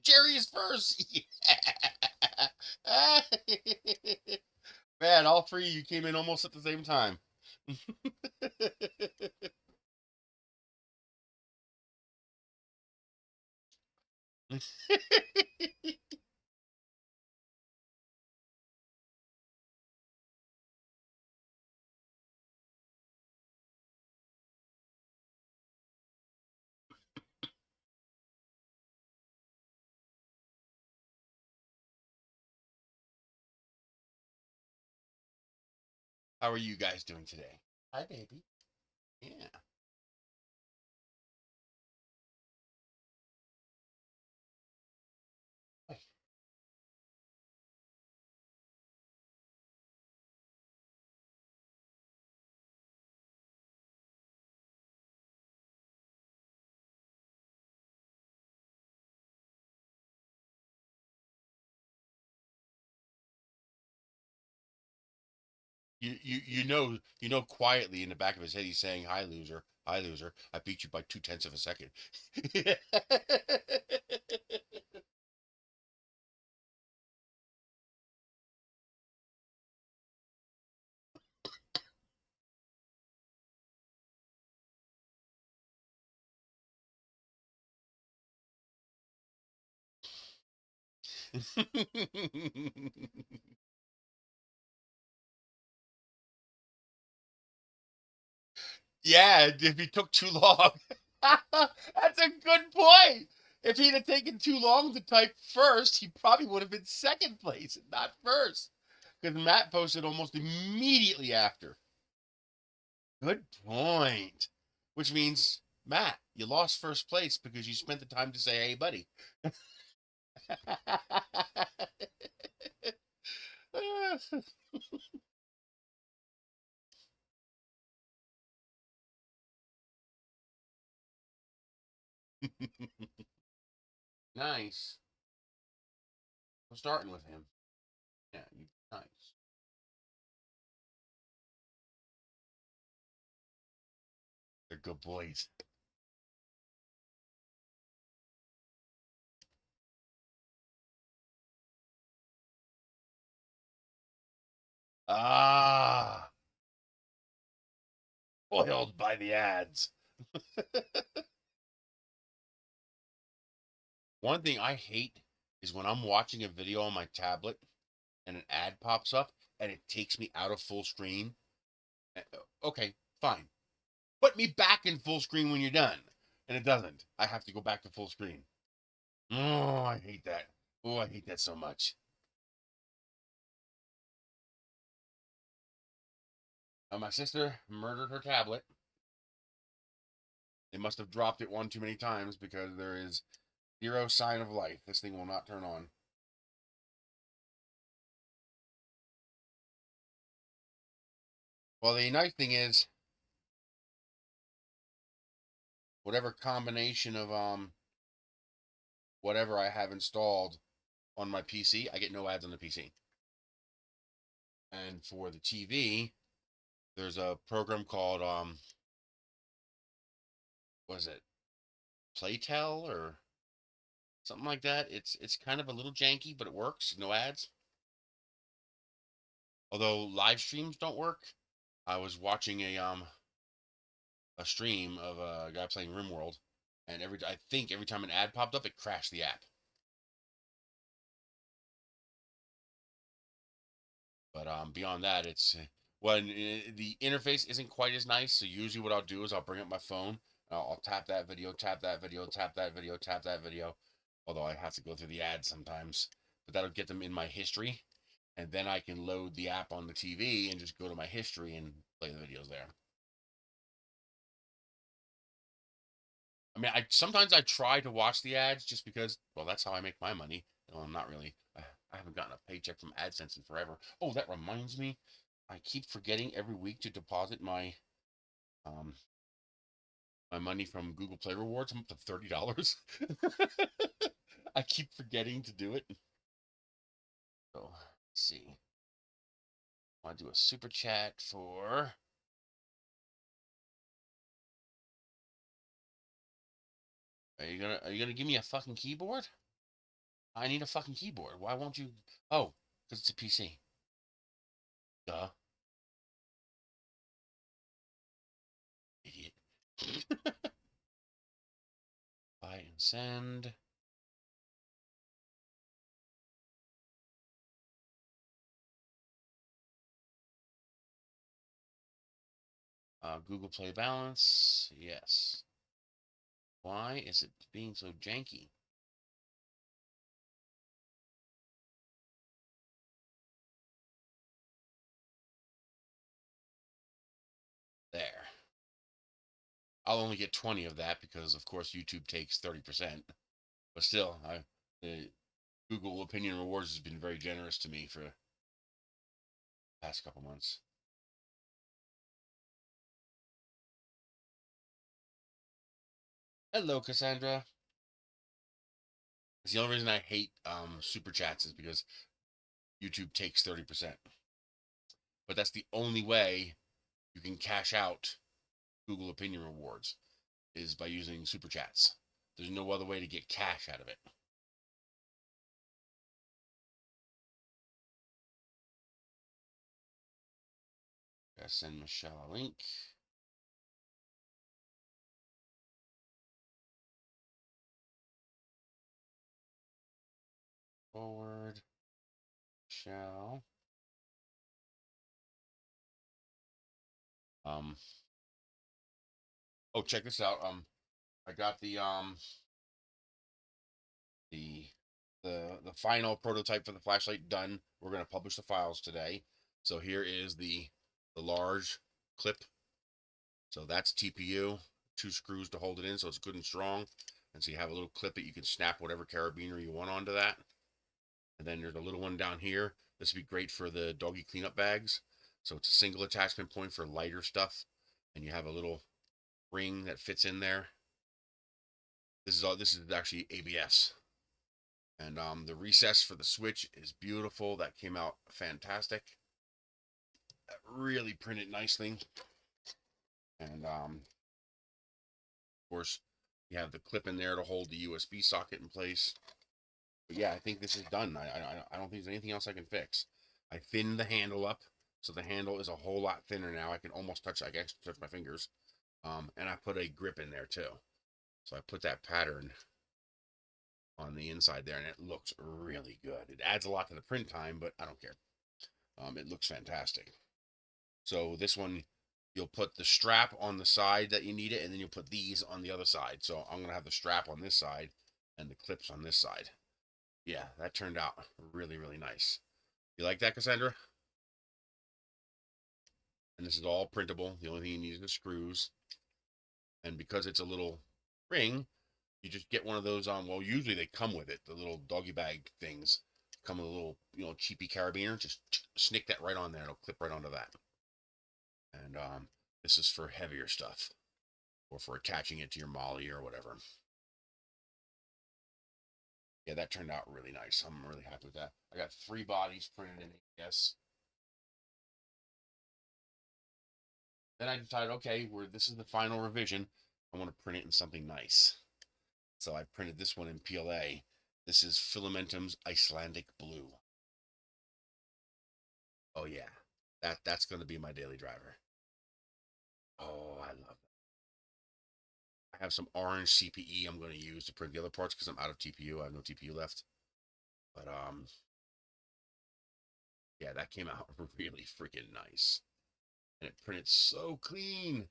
Jerry is first. Yeah. Man, all three you came in almost at the same time. How are you guys doing today? Hi, baby. Yeah. You know quietly in the back of his head he's saying, "Hi, loser. Hi, loser. I beat you by 2/10 of a second." Yeah, if he took too long. That's a good point. If he'd have taken too long to type first, he probably would have been second place and not first. Because Matt posted almost immediately after. Good point. Which means, Matt, you lost first place because you spent the time to say, "Hey, buddy." Nice. I'm starting with him. Yeah, nice. They're good boys. Ah, spoiled by the ads. One thing I hate is when I'm watching a video on my tablet and an ad pops up and it takes me out of full screen. Okay, fine. Put me back in full screen when you're done. And it doesn't. I have to go back to full screen. Oh, I hate that. Oh, I hate that so much. My sister murdered her tablet. They must have dropped it one too many times because there is zero sign of life. This thing will not turn on. Well, the nice thing is, whatever combination of whatever I have installed on my PC, I get no ads on the PC. And for the TV, there's a program called what is it? Playtel or something like that. It's kind of a little janky, but it works. No ads. Although live streams don't work. I was watching a stream of a guy playing RimWorld, and I think every time an ad popped up, it crashed the app. But beyond that, it's when the interface isn't quite as nice. So usually, what I'll do is I'll bring up my phone, I'll tap that video, tap that video, tap that video, tap that video. Although I have to go through the ads sometimes, but that'll get them in my history, and then I can load the app on the TV and just go to my history and play the videos there. I mean, I sometimes I try to watch the ads just because, well, that's how I make my money. Well, I'm not really. I haven't gotten a paycheck from AdSense in forever. Oh, that reminds me, I keep forgetting every week to deposit um my money from Google Play Rewards. I'm up to $30. I keep forgetting to do it. So let's see. I want to do a super chat for Are you gonna give me a fucking keyboard? I need a fucking keyboard. Why won't you? Oh, because it's a PC. Duh. Idiot. Buy and send. Google Play balance. Yes. Why is it being so janky? There. I'll only get 20 of that because, of course, YouTube takes 30%. But still, the Google Opinion Rewards has been very generous to me for the past couple months. Hello, Cassandra. It's the only reason I hate super chats is because YouTube takes 30%. But that's the only way you can cash out Google Opinion Rewards is by using super chats. There's no other way to get cash out of it. Gotta send Michelle a link. Forward. Michelle. Oh, check this out. I got the the final prototype for the flashlight done. We're gonna publish the files today. So here is the large clip. So that's TPU, 2 screws to hold it in so it's good and strong. And so you have a little clip that you can snap whatever carabiner you want onto that. And then there's a little one down here. This would be great for the doggy cleanup bags. So it's a single attachment point for lighter stuff. And you have a little ring that fits in there. This is actually ABS. And the recess for the switch is beautiful. That came out fantastic. That really printed nicely. And of course, you have the clip in there to hold the USB socket in place. But yeah, I think this is done. I don't think there's anything else I can fix. I thinned the handle up, so the handle is a whole lot thinner now. I can almost touch. I can actually touch my fingers. And I put a grip in there too. So I put that pattern on the inside there, and it looks really good. It adds a lot to the print time, but I don't care. It looks fantastic. So this one, you'll put the strap on the side that you need it, and then you'll put these on the other side. So I'm gonna have the strap on this side and the clips on this side. Yeah, that turned out really, really nice. You like that, Cassandra? And this is all printable. The only thing you need is the screws. And because it's a little ring, you just get one of those on. Well, usually they come with it. The little doggy bag things come with a little, cheapy carabiner. Just snick that right on there. It'll clip right onto that. And this is for heavier stuff, or for attaching it to your molly or whatever. Yeah, that turned out really nice. I'm really happy with that. I got 3 bodies printed in ABS. Then I decided, okay, this is the final revision. I want to print it in something nice. So I printed this one in PLA. This is Filamentum's Icelandic Blue. Oh yeah, that's going to be my daily driver. Oh, I love that. I have some orange CPE I'm going to use to print the other parts because I'm out of TPU. I have no TPU left. But yeah, that came out really freaking nice, and it printed so clean.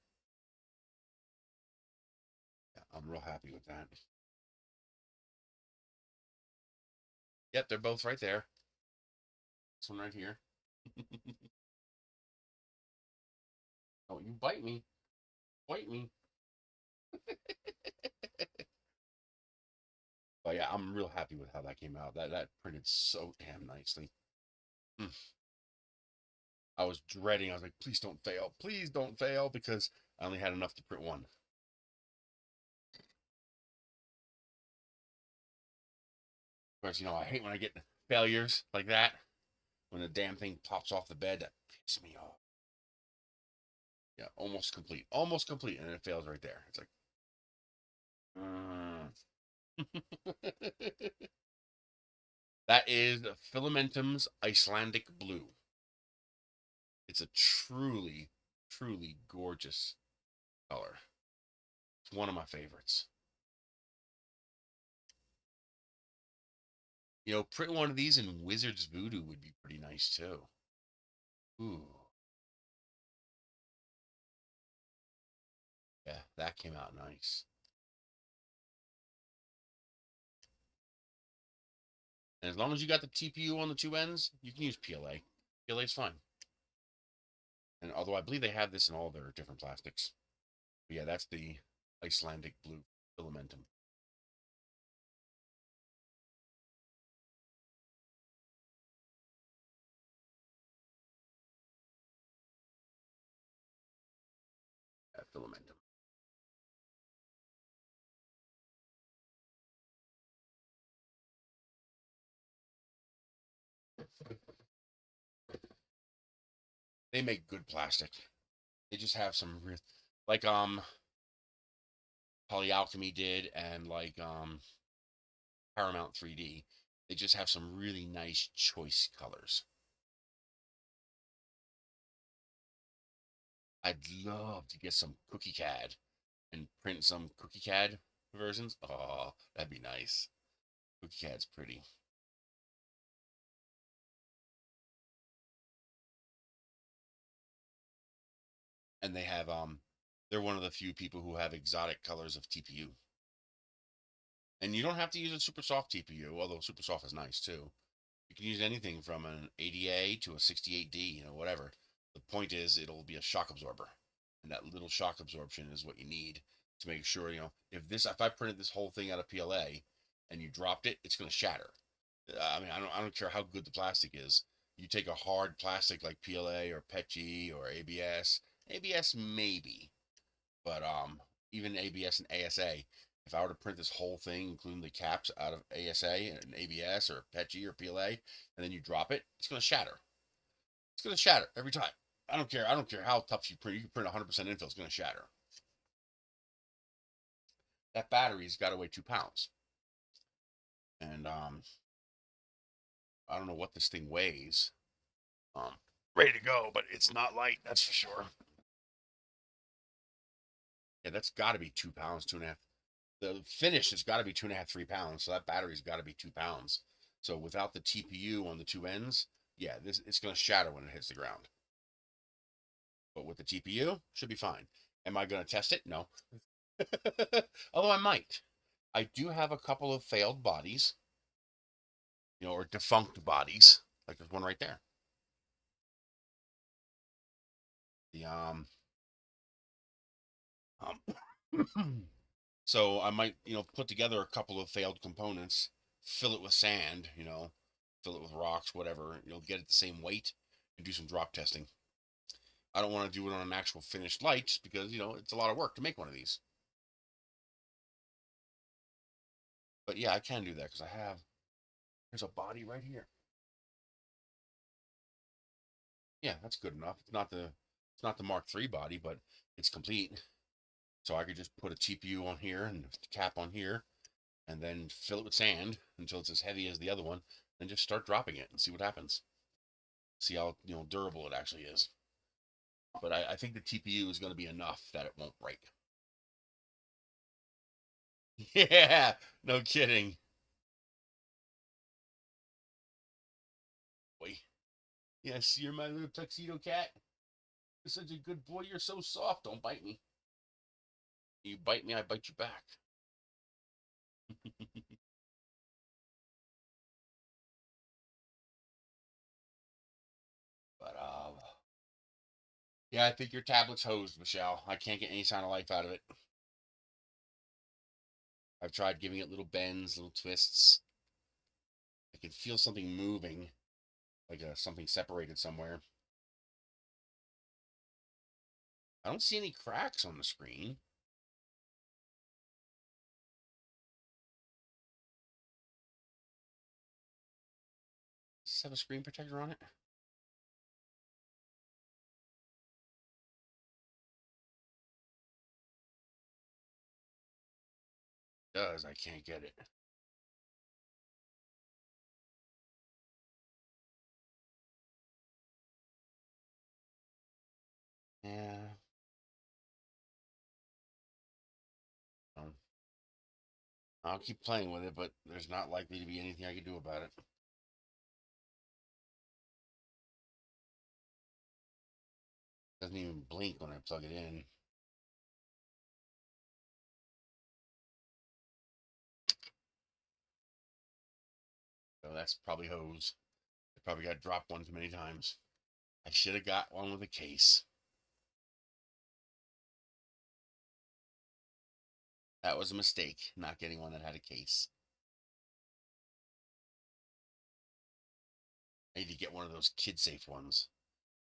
Yeah, I'm real happy with that. Yep, they're both right there. This one right here. Oh, you bite me. Bite me. But yeah, I'm real happy with how that came out. That printed so damn nicely. Mm. I was dreading. I was like, please don't fail. Please don't fail, because I only had enough to print one. Of course, I hate when I get failures like that. When the damn thing pops off the bed, that pisses me off. Yeah, almost complete. Almost complete. And it fails right there. It's like, That is Filamentum's Icelandic Blue. It's a truly, truly gorgeous color. It's one of my favorites. You know, print one of these in Wizard's Voodoo would be pretty nice too. Ooh. Yeah, that came out nice. And as long as you got the TPU on the two ends, you can use PLA. PLA is fine. And although I believe they have this in all their different plastics. But yeah, that's the Icelandic Blue Filamentum. Filamentum. They make good plastic. They just have some real, like Polyalchemy did, and like Paramount 3D. They just have some really nice choice colors. I'd love to get some Cookie CAD and print some Cookie CAD versions. Oh, that'd be nice. Cookie CAD's pretty. And they have they're one of the few people who have exotic colors of TPU. And you don't have to use a super soft TPU, although super soft is nice too. You can use anything from an 80A to a 68D, you know, whatever. The point is it'll be a shock absorber. And that little shock absorption is what you need to make sure, you know, if I printed this whole thing out of PLA and you dropped it, it's going to shatter. I mean, I don't care how good the plastic is. You take a hard plastic like PLA or PETG or ABS. ABS maybe, but even ABS and ASA. If I were to print this whole thing, including the caps, out of ASA and ABS or PETG or PLA, and then you drop it, it's going to shatter. It's going to shatter every time. I don't care. I don't care how tough you print. You can print 100% infill. It's going to shatter. That battery's got to weigh 2 pounds, and I don't know what this thing weighs. Um, Ready to go, but it's not light. That's for sure. Yeah, that's got to be 2 pounds, 2.5. The finish has got to be 2.5, 3 pounds. So that battery's got to be 2 pounds. So without the TPU on the two ends, yeah, it's going to shatter when it hits the ground. But with the TPU, should be fine. Am I going to test it? No. Although I might. I do have a couple of failed bodies, you know, or defunct bodies. Like there's one right there. The so I might, you know, put together a couple of failed components, fill it with sand, you know, fill it with rocks, whatever, you know, get it the same weight and do some drop testing. I don't want to do it on an actual finished light just because, you know, it's a lot of work to make one of these. But yeah, I can do that because there's a body right here. Yeah, that's good enough. It's not the Mark III body, but it's complete. So I could just put a TPU on here and a cap on here and then fill it with sand until it's as heavy as the other one and just start dropping it and see what happens. See how, you know, durable it actually is. But I think the TPU is going to be enough that it won't break. Yeah, no kidding. Boy, yes, you're my little tuxedo cat. You're such a good boy. You're so soft. Don't bite me. You bite me, I bite you back. But yeah, I think your tablet's hosed, Michelle. I can't get any sign of life out of it. I've tried giving it little bends, little twists. I can feel something moving, like something separated somewhere. I don't see any cracks on the screen. Does this have a screen protector on it? does. I can't get it. Yeah. I'll keep playing with it, but there's not likely to be anything I can do about it. Doesn't even blink when I plug it in. So that's probably hose. I probably got dropped one too many times. I should have got one with a case. That was a mistake, not getting one that had a case. I need to get one of those kid-safe ones.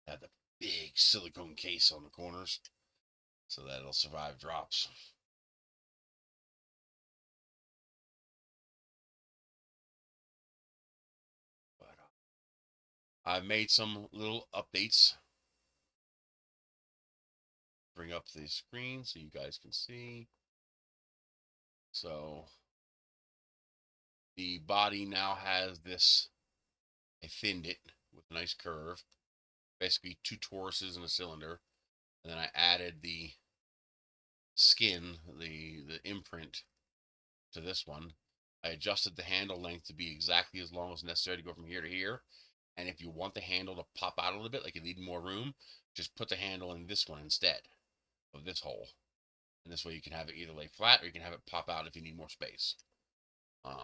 That had the big silicone case on the corners so that it'll survive drops. But I've made some little updates. Bring up the screen so you guys can see. So the body now has this, I thinned it with a nice curve, basically 2 toruses and a cylinder. And then I added the skin, the imprint to this one. I adjusted the handle length to be exactly as long as necessary to go from here to here. And if you want the handle to pop out a little bit, like you need more room, just put the handle in this one instead of this hole. And this way you can have it either lay flat or you can have it pop out if you need more space. I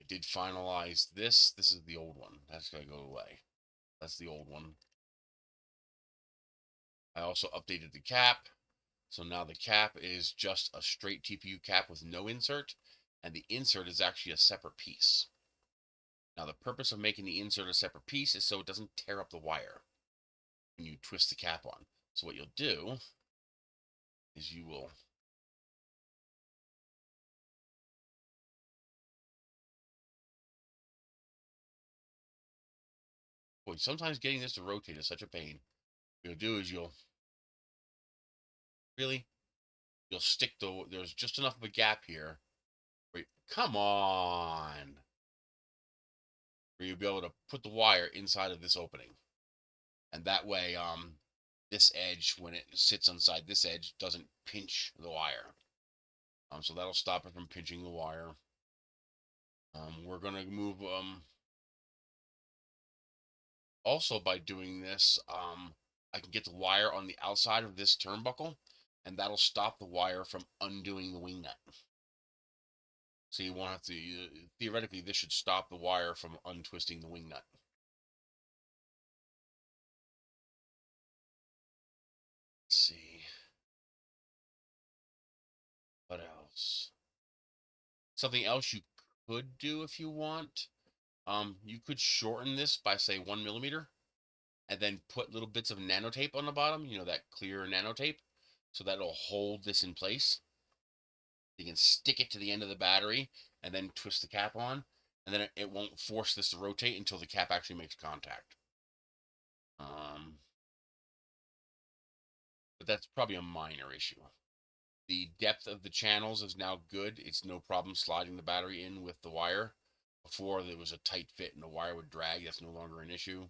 did finalize this. This is the old one. That's going to go away. That's the old one. I also updated the cap. So now the cap is just a straight TPU cap with no insert, and the insert is actually a separate piece. Now the purpose of making the insert a separate piece is so it doesn't tear up the wire when you twist the cap on. So what you'll do is you will boy, sometimes getting this to rotate is such a pain. What you'll do is you'll stick there's just enough of a gap here where come on, where you'll be able to put the wire inside of this opening. And that way, this edge, when it sits inside this edge, doesn't pinch the wire. So that'll stop it from pinching the wire. We're gonna move, also by doing this, I can get the wire on the outside of this turnbuckle, and that'll stop the wire from undoing the wing nut. So you won't have to, theoretically, this should stop the wire from untwisting the wing nut. Let's see. What else? Something else you could do if you want. You could shorten this by say 1 millimeter and then put little bits of nano tape on the bottom, you know, that clear nano tape, so that'll hold this in place. You can stick it to the end of the battery and then twist the cap on, and then it won't force this to rotate until the cap actually makes contact. But that's probably a minor issue. The depth of the channels is now good. It's no problem sliding the battery in with the wire. Before there was a tight fit and the wire would drag. That's no longer an issue.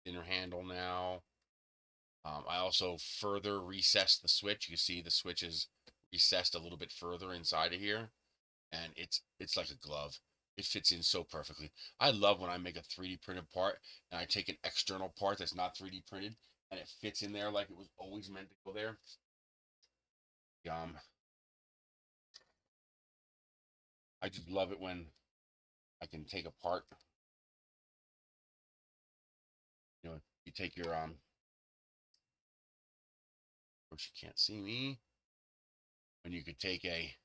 Inner handle now. I also further recessed the switch. You see the switch is recessed a little bit further inside of here, and it's like a glove. It fits in so perfectly. I love when I make a 3D printed part and I take an external part that's not 3D printed and it fits in there like it was always meant to go there. I just love it when I can take apart. You know, you take your of course you can't see me. When you could take a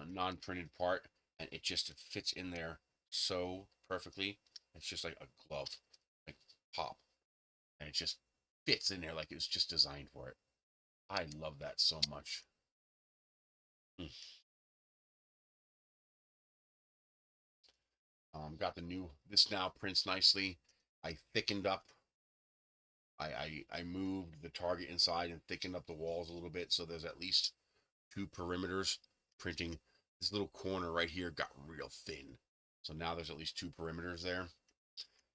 non-printed part and it just fits in there so perfectly. It's just like a glove, like pop, and it just fits in there like it was just designed for it. I love that so much. Got the new, this now prints nicely. I thickened up I moved the target inside and thickened up the walls a little bit, so there's at least 2 perimeters printing. This little corner right here got real thin, so now there's at least 2 perimeters there,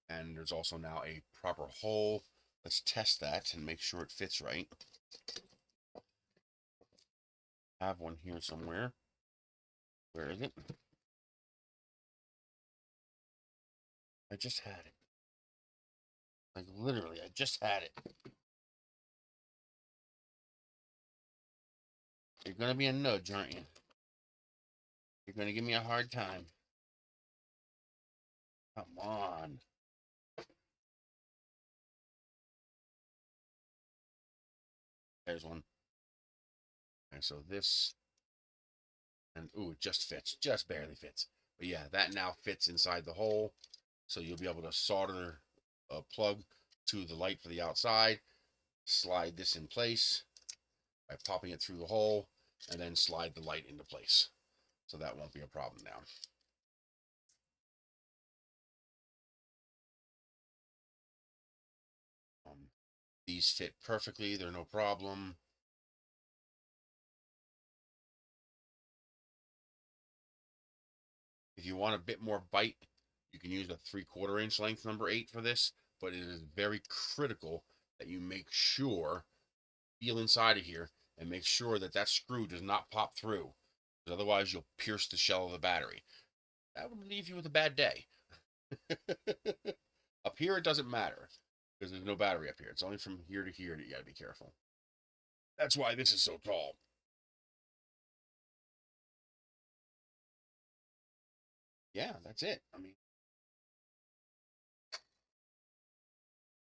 and there's also now a proper hole. Let's test that and make sure it fits right. I have one here somewhere. Where is it? I just had it. Like, literally, I just had it. You're gonna be a nudge, aren't you? You're gonna give me a hard time. Come on. There's one. And so this, and ooh, it just fits, just barely fits. But yeah, that now fits inside the hole. So you'll be able to solder a plug to the light for the outside, slide this in place by popping it through the hole, and then slide the light into place. So that won't be a problem now. These fit perfectly, they're no problem. If you want a bit more bite, you can use a 3/4 inch length number 8 for this, but it is very critical that you make sure, feel inside of here, and make sure that that screw does not pop through, because otherwise you'll pierce the shell of the battery. That would leave you with a bad day. Up here it doesn't matter, because there's no battery up here. It's only from here to here that you gotta be careful. That's why this is so tall. Yeah, that's it. I mean,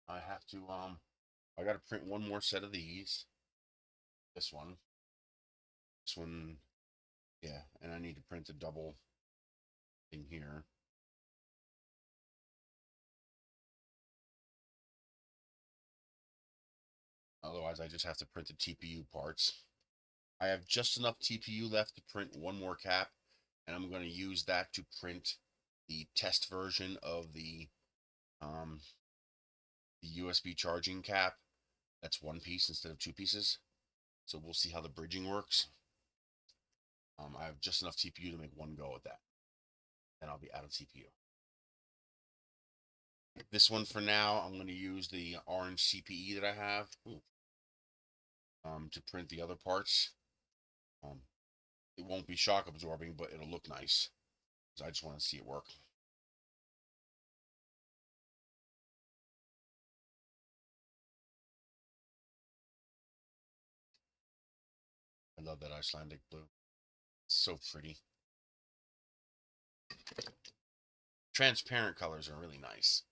I have to, I gotta print one more set of these. This one. This one, yeah, and I need to print a double thing here. Otherwise, I just have to print the TPU parts. I have just enough TPU left to print one more cap, and I'm going to use that to print the test version of the USB charging cap. That's one piece instead of 2 pieces. So we'll see how the bridging works. I have just enough TPU to make one go at that. Then I'll be out of TPU. This one for now, I'm going to use the orange CPE that I have to print the other parts. It won't be shock absorbing, but it'll look nice. I just want to see it work. I love that Icelandic blue. It's so pretty. Transparent colors are really nice.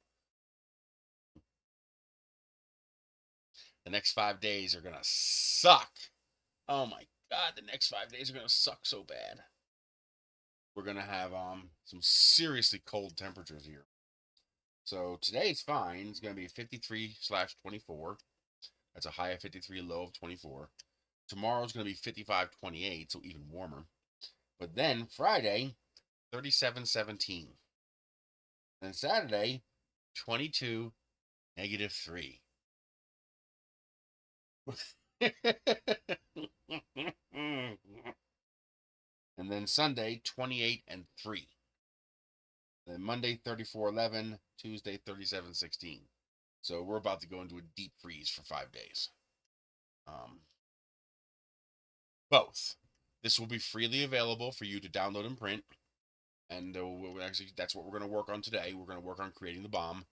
The next 5 days are gonna suck. Oh my god, the next 5 days are gonna suck so bad. We're gonna have some seriously cold temperatures here. So today's fine. It's gonna be 53/24. That's a high of 53, low of 24. Tomorrow's gonna be 55/28, so even warmer. But then Friday, 37/17. And Saturday, 22, -3. And then Sunday, 28/3. Then Monday, 34/11. Tuesday, 37/16. So we're about to go into a deep freeze for 5 days. Both. This will be freely available for you to download and print. And actually, that's what we're going to work on today. We're going to work on creating the bomb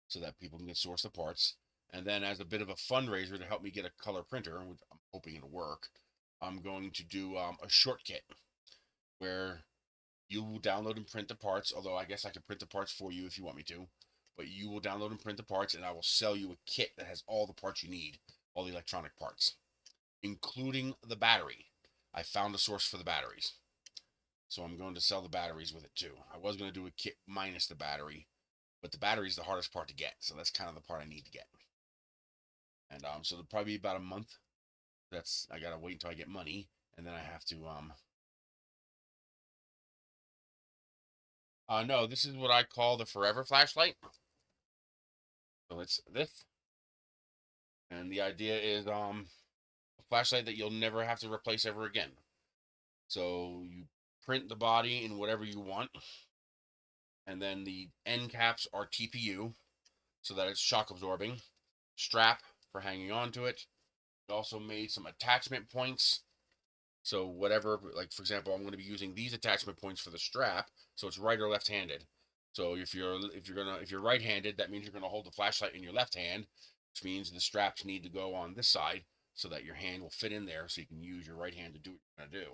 so that people can get source the parts. And then as a bit of a fundraiser to help me get a color printer, which I'm hoping it'll work, I'm going to do a short kit where you will download and print the parts, although I guess I can print the parts for you if you want me to. But you will download and print the parts, and I will sell you a kit that has all the parts you need, all the electronic parts, including the battery. I found a source for the batteries. So I'm going to sell the batteries with it too. I was going to do a kit minus the battery, but the battery is the hardest part to get, so that's kind of the part I need to get. And so it'll probably be about a month. I gotta wait until I get money, and then I have to no, this is what I call the forever flashlight. So it's this. And the idea is a flashlight that you'll never have to replace ever again. So you print the body in whatever you want, and then the end caps are TPU, so that it's shock absorbing. Strap for hanging onto it. We also made some attachment points. So whatever, like for example, I'm going to be using these attachment points for the strap, so it's right or left-handed. So if you're right-handed, that means you're gonna hold the flashlight in your left hand, which means the straps need to go on this side so that your hand will fit in there, so you can use your right hand to do what you're gonna do.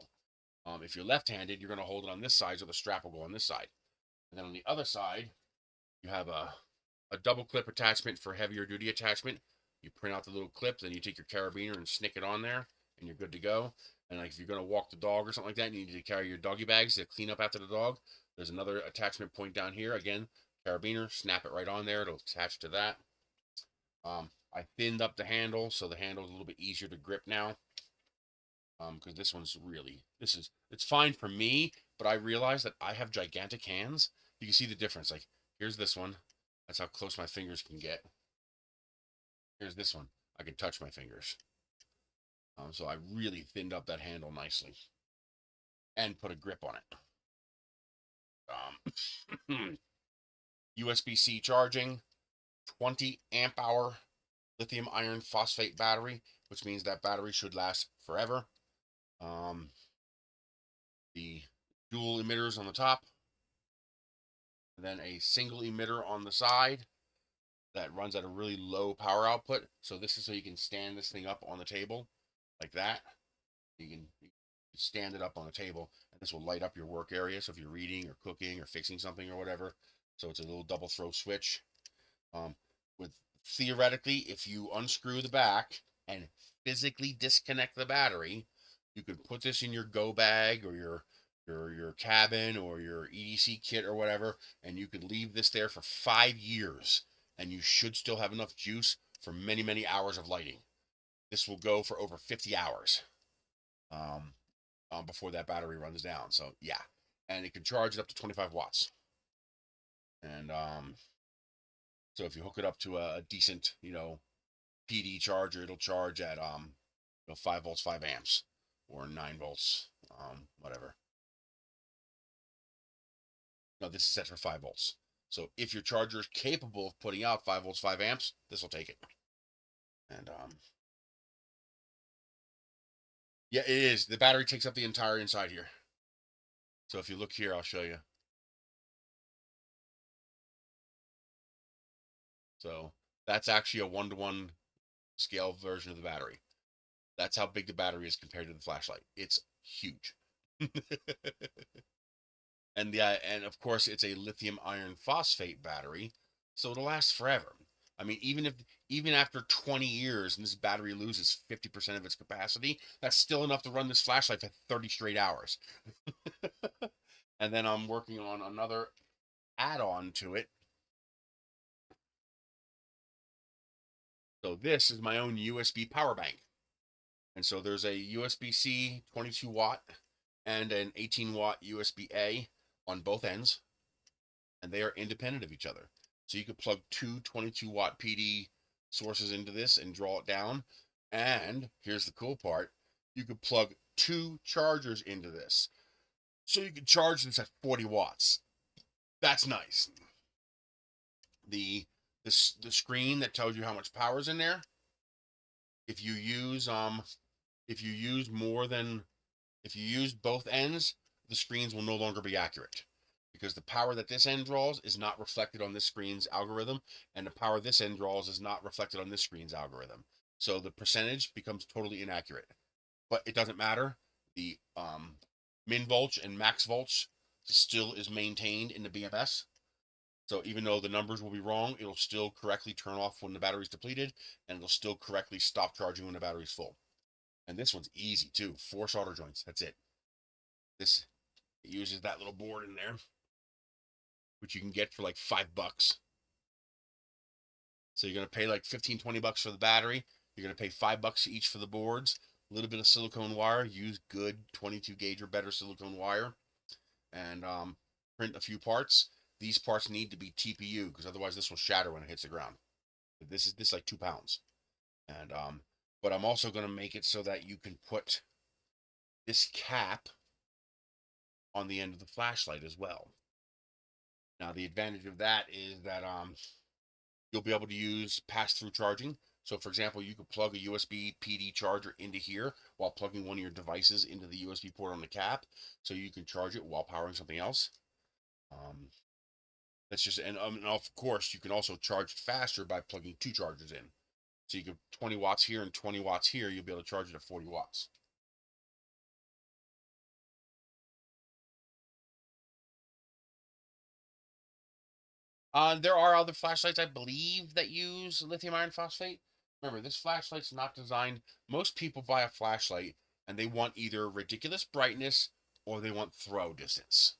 If you're left-handed, you're gonna hold it on this side, so the strap will go on this side. And then on the other side, you have a double clip attachment for heavier duty attachment. You print out the little clip, then you take your carabiner and snick it on there, and you're good to go. And like if you're gonna walk the dog or something like that, and you need to carry your doggy bags to clean up after the dog, there's another attachment point down here. Again, carabiner, snap it right on there. It'll attach to that. I thinned up the handle, so the handle is a little bit easier to grip now. Because this one's really, it's fine for me, but I realize that I have gigantic hands. You can see the difference. Like here's this one. That's how close my fingers can get. Here's this one. I can touch my fingers. So I really thinned up that handle nicely and put a grip on it. USB-C charging, 20 amp hour lithium iron phosphate battery, which means that battery should last forever. The dual emitters on the top, and then a single emitter on the side that runs at a really low power output. So this is so you can stand this thing up on the table like that. You can stand it up on the table, and this will light up your work area. So if you're reading or cooking or fixing something or whatever, so it's a little double throw switch. With theoretically, if you unscrew the back and physically disconnect the battery, you could put this in your go bag or your cabin or your EDC kit or whatever, and you could leave this there for 5 years, and you should still have enough juice for many, many hours of lighting. This will go for over 50 hours before that battery runs down. So yeah, and it can charge it up to 25 watts. And so if you hook it up to a decent, PD charger, it'll charge at 5 volts, 5 amps, or 9 volts, whatever. No, this is set for 5 volts. So if your charger is capable of putting out 5 volts, 5 amps, this will take it. And yeah, it is. The battery takes up the entire inside here. So if you look here, I'll show you. So that's actually a 1-to-1 scale version of the battery. That's how big the battery is compared to the flashlight. It's huge. And of course it's a lithium iron phosphate battery, so it'll last forever. I mean, even after 20 years and this battery loses 50% of its capacity, that's still enough to run this flashlight for 30 straight hours. And then I'm working on another add-on to it. So this is my own USB power bank. And so there's a USB-C 22 watt and an 18 watt USB-A on both ends, and they are independent of each other. So you could plug two 22 watt PD sources into this and draw it down. And here's the cool part, you could plug 2 chargers into this. So you could charge this at 40 watts. That's nice. The screen that tells you how much power is in there, if you use both ends, the screens will no longer be accurate, because the power that this end draws is not reflected on this screen's algorithm, and the power this end draws is not reflected on this screen's algorithm. So the percentage becomes totally inaccurate. But it doesn't matter. The min volts and max volts still is maintained in the BMS. So even though the numbers will be wrong, it'll still correctly turn off when the battery's depleted, and it'll still correctly stop charging when the battery's full. And this one's easy too. 4 solder joints. That's it. This, it uses that little board in there, which you can get for like $5. So you're going to pay like 15-20 bucks for the battery. You're going to pay $5 each for the boards. A little bit of silicone wire. Use good 22 gauge or better silicone wire, and print a few parts. These parts need to be TPU, because otherwise this will shatter when it hits the ground. This is like 2 pounds. And but I'm also going to make it so that you can put this cap on the end of the flashlight as well. Now the advantage of that is that you'll be able to use pass-through charging. So for example, you could plug a USB PD charger into here while plugging one of your devices into the USB port on the cap, so you can charge it while powering something else. That's just, and of course, you can also charge faster by plugging two chargers in. So you can 20 watts here and 20 watts here, you'll be able to charge it at 40 watts. There are other flashlights, I believe, that use lithium iron phosphate. Remember, this flashlight's not designed. Most people buy a flashlight and they want either ridiculous brightness or they want throw distance.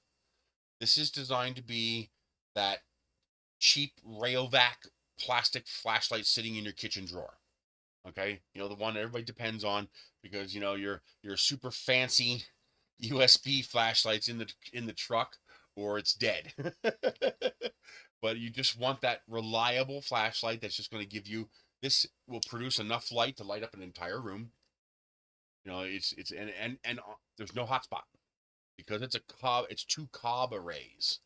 This is designed to be that cheap Rayovac plastic flashlight sitting in your kitchen drawer. Okay, you know, the one everybody depends on because you know your super fancy USB flashlights in the truck or it's dead. But you just want that reliable flashlight that's just going to give you, this will produce enough light to light up an entire room. You know, it's and there's no hotspot because it's two cob arrays.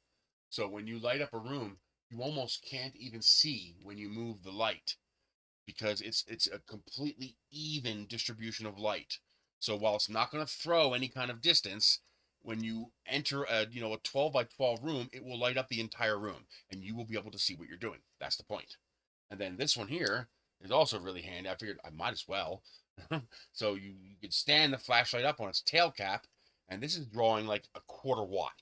So when you light up a room, you almost can't even see when you move the light because it's a completely even distribution of light. So while it's not going to throw any kind of distance, when you enter a 12 by 12 room, it will light up the entire room and you will be able to see what you're doing. That's the point. And then this one here is also really handy. I figured I might as well. So you could stand the flashlight up on its tail cap, and this is drawing like a quarter watt.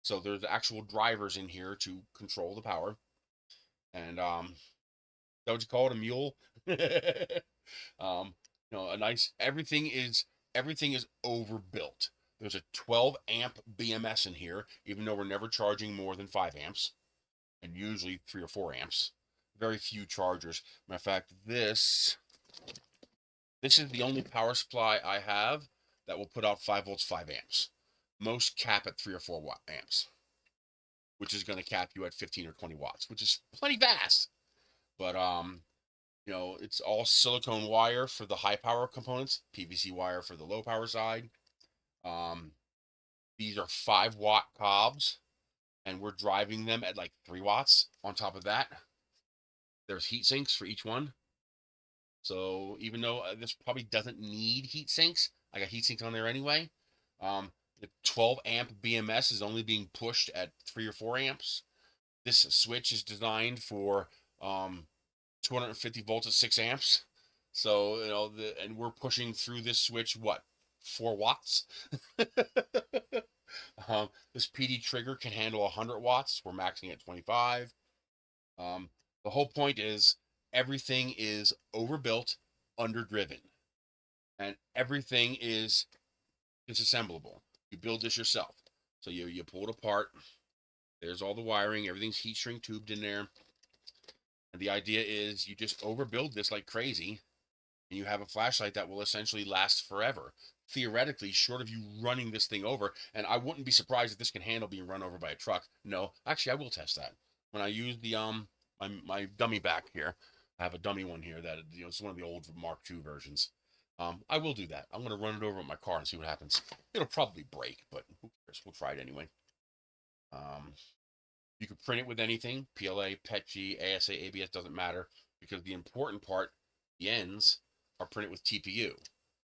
So there's actual drivers in here to control the power. And that what you call it, a mule? A nice, everything is overbuilt. There's a 12 amp BMS in here, even though we're never charging more than 5 amps, and usually 3 or 4 amps. Very few chargers. Matter of fact, this is the only power supply I have that will put out 5 volts, 5 amps. Most cap at 3 or 4 amps, which is going to cap you at 15 or 20 watts, which is plenty fast. But it's all silicone wire for the high power components, PVC wire for the low power side. These are 5-watt cobs, and we're driving them at like 3 watts. On top of that, there's heat sinks for each one. So even though this probably doesn't need heat sinks, I got heat sinks on there anyway. The 12 amp BMS is only being pushed at 3 or 4 amps. This switch is designed for 250 volts at 6 amps. So, and we're pushing through this switch, what, 4 watts? This PD trigger can handle 100 watts. We're maxing at 25. The whole point is everything is overbuilt, underdriven, and everything is disassemblable. You build this yourself. So you pull it apart. There's all the wiring. Everything's heat shrink tubed in there. And the idea is you just overbuild this like crazy, and you have a flashlight that will essentially last forever. Theoretically, short of you running this thing over, and I wouldn't be surprised if this can handle being run over by a truck. No, actually, I will test that. When I use the my dummy back here, I have a dummy one here that it's one of the old Mark II versions. I will do that. I'm going to run it over with my car and see what happens. It'll probably break, but who cares? We'll try it anyway. You can print it with anything, PLA, PETG, ASA, ABS, doesn't matter, because the important part, the ends, are printed with TPU.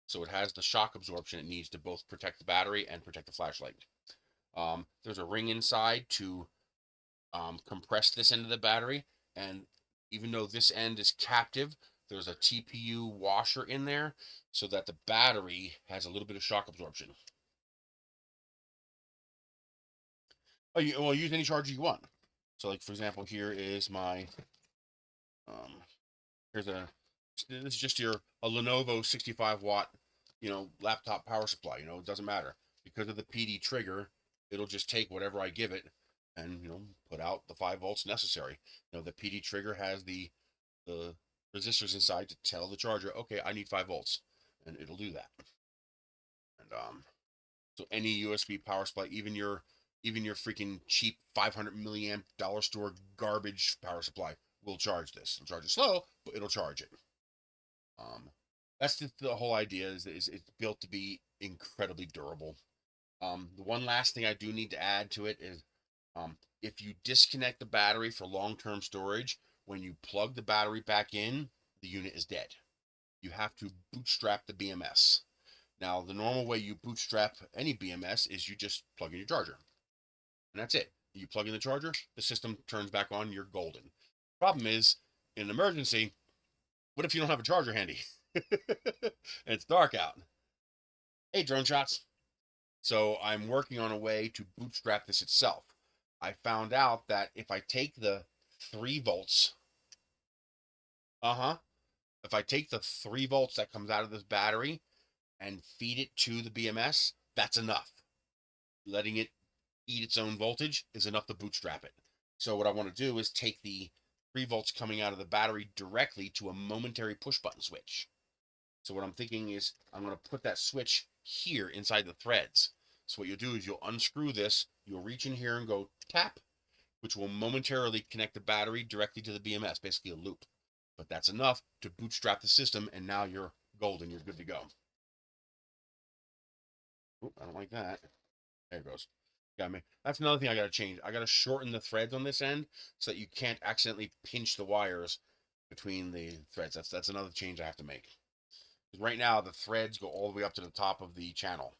So it has the shock absorption it needs to both protect the battery and protect the flashlight. There's a ring inside to compress this end of the battery, and even though this end is captive, there's a TPU washer in there so that the battery has a little bit of shock absorption. Oh, well, use any charger you want. So, like, for example, here is my, this is just a Lenovo 65-watt, laptop power supply. It doesn't matter. Because of the PD trigger, it'll just take whatever I give it and, put out the 5 volts necessary. The PD trigger has the resistors inside to tell the charger, okay, I need 5 volts, and it'll do that. And so any USB power supply, even your freaking cheap 500 milliamp dollar store garbage power supply will charge this. It'll charge it slow, but it'll charge it. That's the whole idea. Is it's built to be incredibly durable. The one last thing I do need to add to it is, if you disconnect the battery for long-term storage, when you plug the battery back in, the unit is dead. You have to bootstrap the BMS. Now, the normal way you bootstrap any BMS is you just plug in your charger, and that's it. You plug in the charger, the system turns back on, you're golden. Problem is, in an emergency, what if you don't have a charger handy? And it's dark out. Hey, drone shots. So I'm working on a way to bootstrap this itself. I found out that if I take the 3 volts, if I take the 3 volts that comes out of this battery and feed it to the BMS, that's enough. Letting it eat its own voltage is enough to bootstrap it. So what I want to do is take the 3 volts coming out of the battery directly to a momentary push button switch. So what I'm thinking is I'm going to put that switch here inside the threads. So what you'll do is you'll unscrew this, you'll reach in here and go tap, which will momentarily connect the battery directly to the BMS, basically a loop. But that's enough to bootstrap the system, and now you're golden, you're good to go. Oop, I don't like that. There it goes. Got me. That's another thing I got to change. I got to shorten the threads on this end so that you can't accidentally pinch the wires between the threads. That's another change I have to make. Right now, the threads go all the way up to the top of the channel.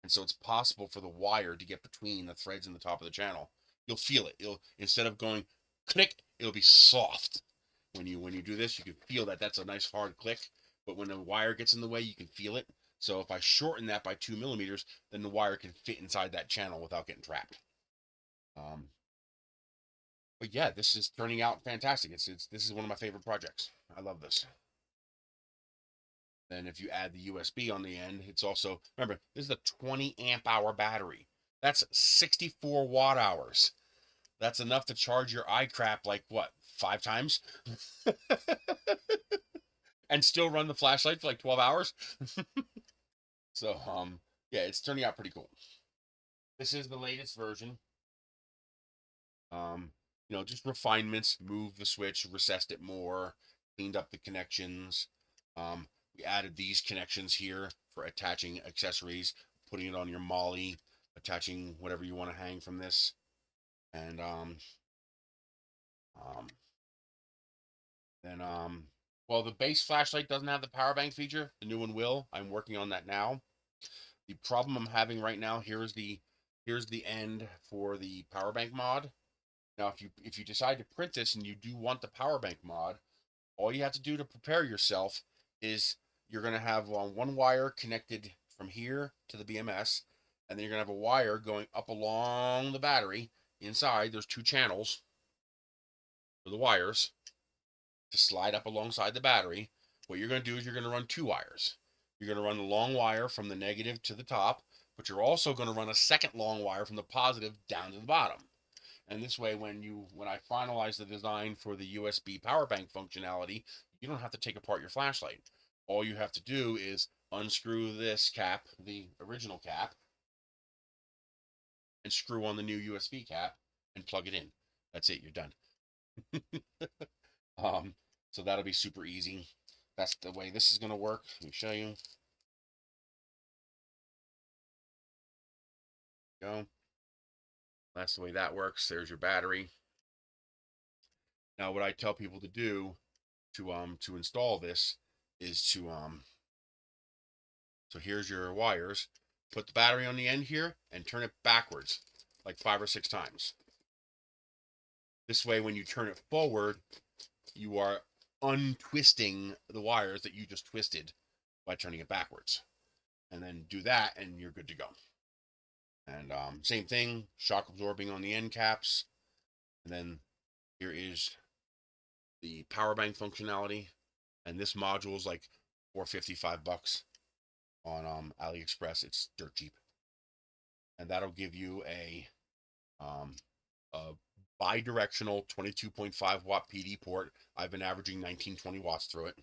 And so it's possible for the wire to get between the threads and the top of the channel. You'll feel it. Instead of going click, it'll be soft. When you do this, you can feel that that's a nice hard click. But when the wire gets in the way, you can feel it. So if I shorten that by 2 millimeters, then the wire can fit inside that channel without getting trapped. But yeah, this is turning out fantastic. This is one of my favorite projects. I love this. Then if you add the USB on the end, it's also, remember, this is a 20 amp hour battery. That's 64 watt hours. That's enough to charge your iCrap like what, 5 times? And still run the flashlight for like 12 hours. So, yeah, it's turning out pretty cool. This is the latest version. Just refinements, moved the switch, recessed it more, cleaned up the connections. We added these connections here for attaching accessories, putting it on your molly, attaching whatever you want to hang from this. And well, the base flashlight doesn't have the power bank feature. The new one will. I'm working on that now. The problem I'm having right now, here's the end for the power bank mod. Now, if you decide to print this and you do want the power bank mod, all you have to do to prepare yourself is you're going to have one wire connected from here to the BMS, and then you're going to have a wire going up along the battery. Inside, there's 2 channels for the wires to slide up alongside the battery. What you're going to do is you're going to run 2 wires. You're going to run the long wire from the negative to the top, but you're also going to run a second long wire from the positive down to the bottom. And this way, when I finalize the design for the USB power bank functionality, you don't have to take apart your flashlight. All you have to do is unscrew this cap, the original cap, and screw on the new USB cap and plug it in. That's it, you're done. So that'll be super easy. That's the way this is going to work. Let me show you. Go. That's the way that works. There's your battery. Now, what I tell people to do to install this is to so here's your wires. Put the battery on the end here and turn it backwards like 5 or 6 times. This way, when you turn it forward, you are untwisting the wires that you just twisted by turning it backwards. And then do that and you're good to go. And same thing, shock absorbing on the end caps. And then here is the power bank functionality. And this module is like $4.55 on AliExpress. It's dirt cheap. And that'll give you a bi-directional 22.5 watt PD port. I've been averaging 19-20 watts through it.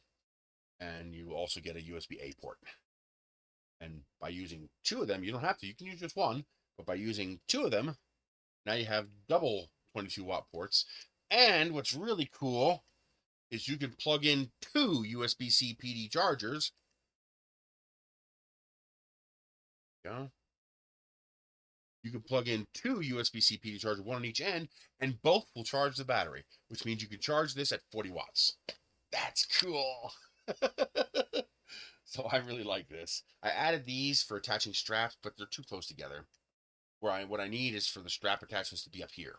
And you also get a USB-A port. And by using 2 of them, you don't have to. You can use just 1. But by using 2 of them, now you have double 22 watt ports. And what's really cool is you can plug in 2 USB-C PD chargers. Yeah. You can plug in 2 USB-C PD chargers, one on each end, and both will charge the battery, which means you can charge this at 40 watts. That's cool. So I really like this. I added these for attaching straps, but they're too close together. What I need is for the strap attachments to be up here.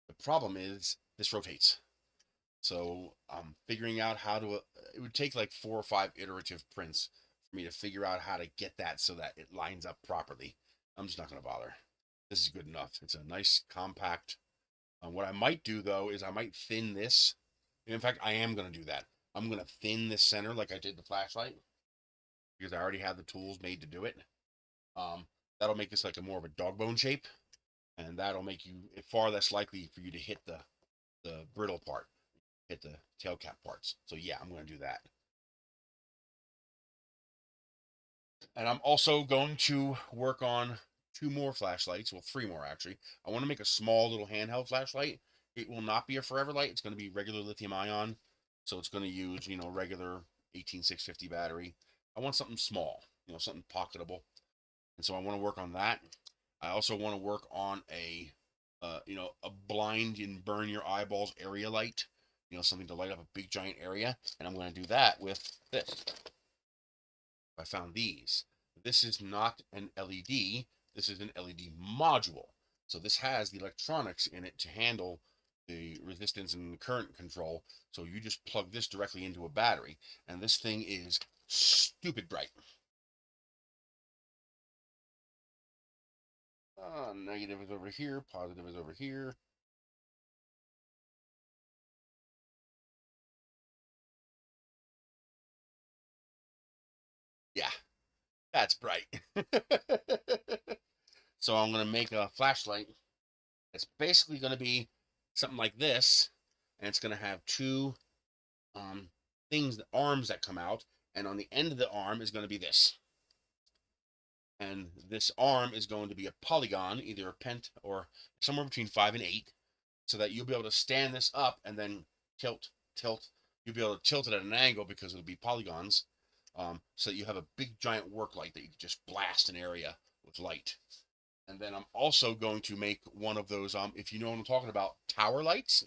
The problem is this rotates. So I'm figuring out how to, it would take like 4 or 5 iterative prints for me to figure out how to get that so that it lines up properly. I'm just not going to bother. This is good enough. It's a nice compact. What I might do though is I might thin this. In fact, I am going to do that. I'm going to thin the center like I did the flashlight because I already have the tools made to do it. That'll make this like a more of a dog bone shape, and that'll make you far less likely for you to hit the brittle part, hit the tail cap parts. So yeah, I'm going to do that. And I'm also going to work on 2 more flashlights, well 3 more actually. I want to make a small little handheld flashlight. It will not be a forever light. It's going to be regular lithium ion, so it's going to use, you know, regular 18650 battery. I want something small, you know, something pocketable, and so I want to work on that. I also want to work on a you know, a blind and burn your eyeballs area light, you know, something to light up a big giant area, and I'm going to do that with this. I found these. This is not an LED. This is an LED module. So this has the electronics in it to handle the resistance and current control. So you just plug this directly into a battery, and this thing is stupid bright. Negative is over here, positive is over here. Yeah, that's bright. So I'm going to make a flashlight. It's basically going to be something like this, and it's going to have 2 things, arms that come out, and on the end of the arm is going to be this. And this arm is going to be a polygon, either a pent or somewhere between 5 and 8, so that you'll be able to stand this up and then tilt. You'll be able to tilt it at an angle because it'll be polygons, so that you have a big giant work light that you can just blast an area with light. And then I'm also going to make one of those, if you know what I'm talking about, tower lights.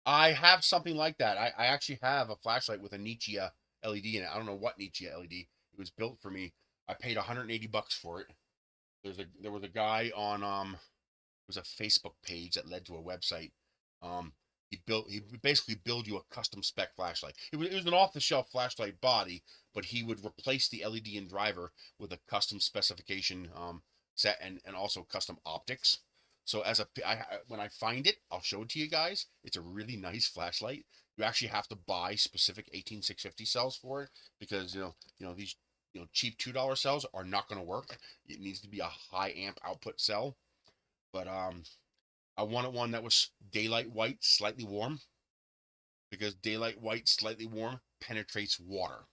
I have something like that. I actually have a flashlight with a Nietzsche LED in it. I don't know what Nietzsche LED. It was built for me. I paid 180 bucks for it. There was a guy on it was a Facebook page that led to a website. Um, he basically build you a custom spec flashlight. It was an off the shelf flashlight body, but he would replace the LED and driver with a custom specification set and also custom optics. So when I find it, I'll show it to you guys. It's a really nice flashlight. You actually have to buy specific 18650 cells for it because these cheap $2 cells are not going to work. It needs to be a high amp output cell. But I wanted one that was daylight white, slightly warm, because daylight white, slightly warm penetrates water.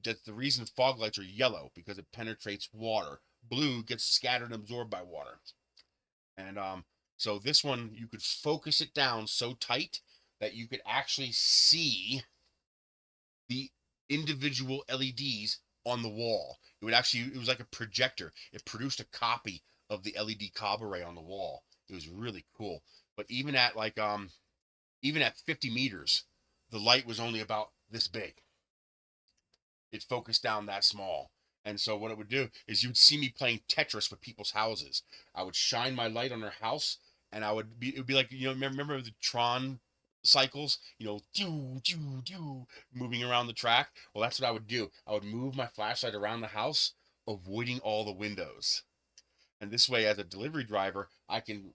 That's the reason fog lights are yellow, because it penetrates water. Blue gets scattered and absorbed by water. And so this one, you could focus it down so tight that you could actually see the individual LEDs on the wall. It was like a projector. It produced a copy of the LED cob array on the wall. It was really cool. But even at even at 50 meters, the light was only about this big. It focused down that small. And so what it would do is you'd see me playing Tetris with people's houses. I would shine my light on their house, and it would be like, remember the Tron cycles, moving around the track. Well, that's what I would do. I would move my flashlight around the house, avoiding all the windows. And this way, as a delivery driver, I can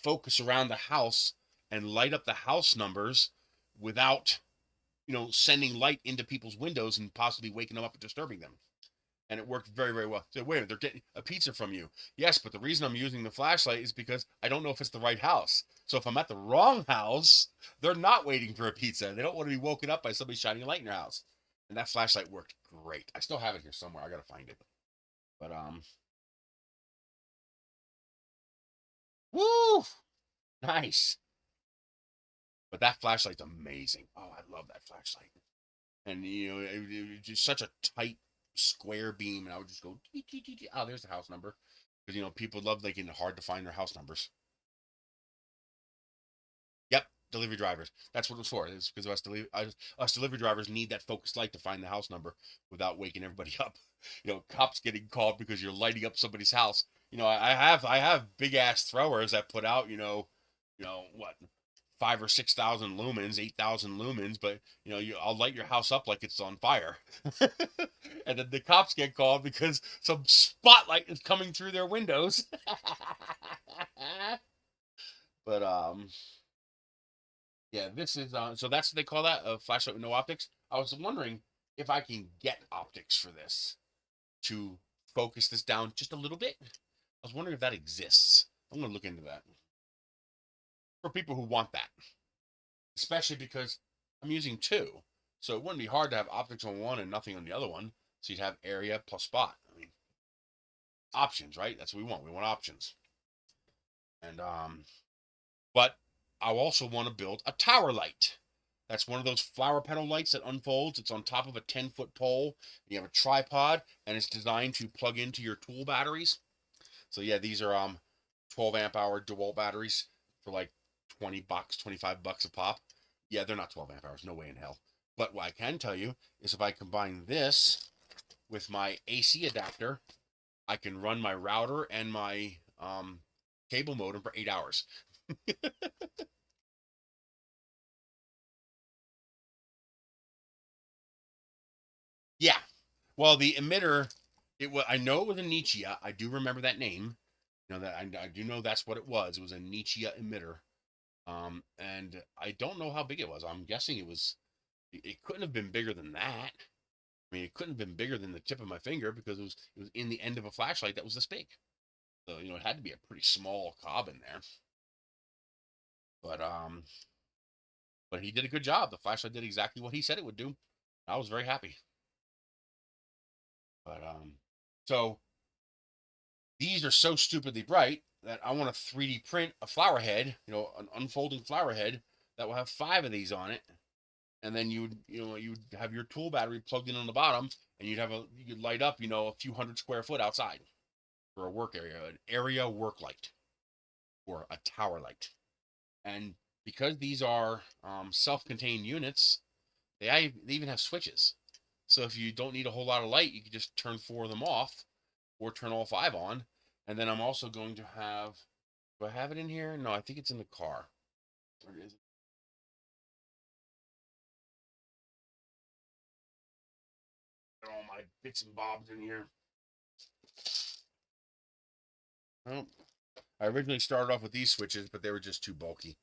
focus around the house and light up the house numbers without, sending light into people's windows and possibly waking them up and disturbing them. And it worked very, very well. So wait a minute, they're getting a pizza from you. Yes, but the reason I'm using the flashlight is because I don't know if it's the right house. So if I'm at the wrong house, they're not waiting for a pizza. They don't want to be woken up by somebody shining a light in your house. And that flashlight worked great. I still have it here somewhere. I gotta find it. But Nice. But that flashlight's amazing. Oh, I love that flashlight. And it was just such a tight square beam, and I would just go, dee, dee, dee, dee. Oh, there's the house number, because people love making it hard to find their house numbers. Yep, delivery drivers. That's what it was for. It's because us delivery drivers need that focused light to find the house number without waking everybody up. Cops getting called because you're lighting up somebody's house. I have big ass throwers that put out what 5 or 6,000 lumens, 8,000 lumens, but I'll light your house up like it's on fire, and then the cops get called because some spotlight is coming through their windows. But yeah, this is so that's what they call that, a flashlight with no optics. I was wondering if I can get optics for this to focus this down just a little bit. I was wondering if that exists. I'm gonna look into that for people who want that, especially because I'm using two, so it wouldn't be hard to have optics on one and nothing on the other one. So you'd have area plus spot. I mean, options, right? That's what we want. We want options. And but I also want to build a tower light. That's one of those flower petal lights that unfolds. It's on top of a 10-foot pole. You have a tripod, and it's designed to plug into your tool batteries. So yeah, these are 12 amp hour DeWalt batteries for like $20, $25 a pop. Yeah, they're not 12 amp hours. No way in hell. But what I can tell you is if I combine this with my AC adapter, I can run my router and my cable modem for 8 hours. Yeah. Well, the emitter, I know it was a Nichia. I do remember that name. That I do know that's what it was. It was a Nichia emitter. And I don't know how big it was. I'm guessing it couldn't have been bigger than that. I mean, it couldn't have been bigger than the tip of my finger because it was in the end of a flashlight that was this big. So, it had to be a pretty small cob in there. But but he did a good job. The flashlight did exactly what he said it would do. I was very happy. But so these are so stupidly bright that I want to 3D print a flower head, an unfolding flower head that will have 5 of these on it. And then you'd have your tool battery plugged in on the bottom, and you could light up, a few hundred square foot outside for a work area, an area work light or a tower light. And because these are self-contained units, they even have switches. So if you don't need a whole lot of light, you can just turn 4 of them off or turn all 5 on. And then I'm also going to have, do I have it in here? No, I think it's in the car. Where is it? All my bits and bobs in here. Oh, I originally started off with these switches, but they were just too bulky.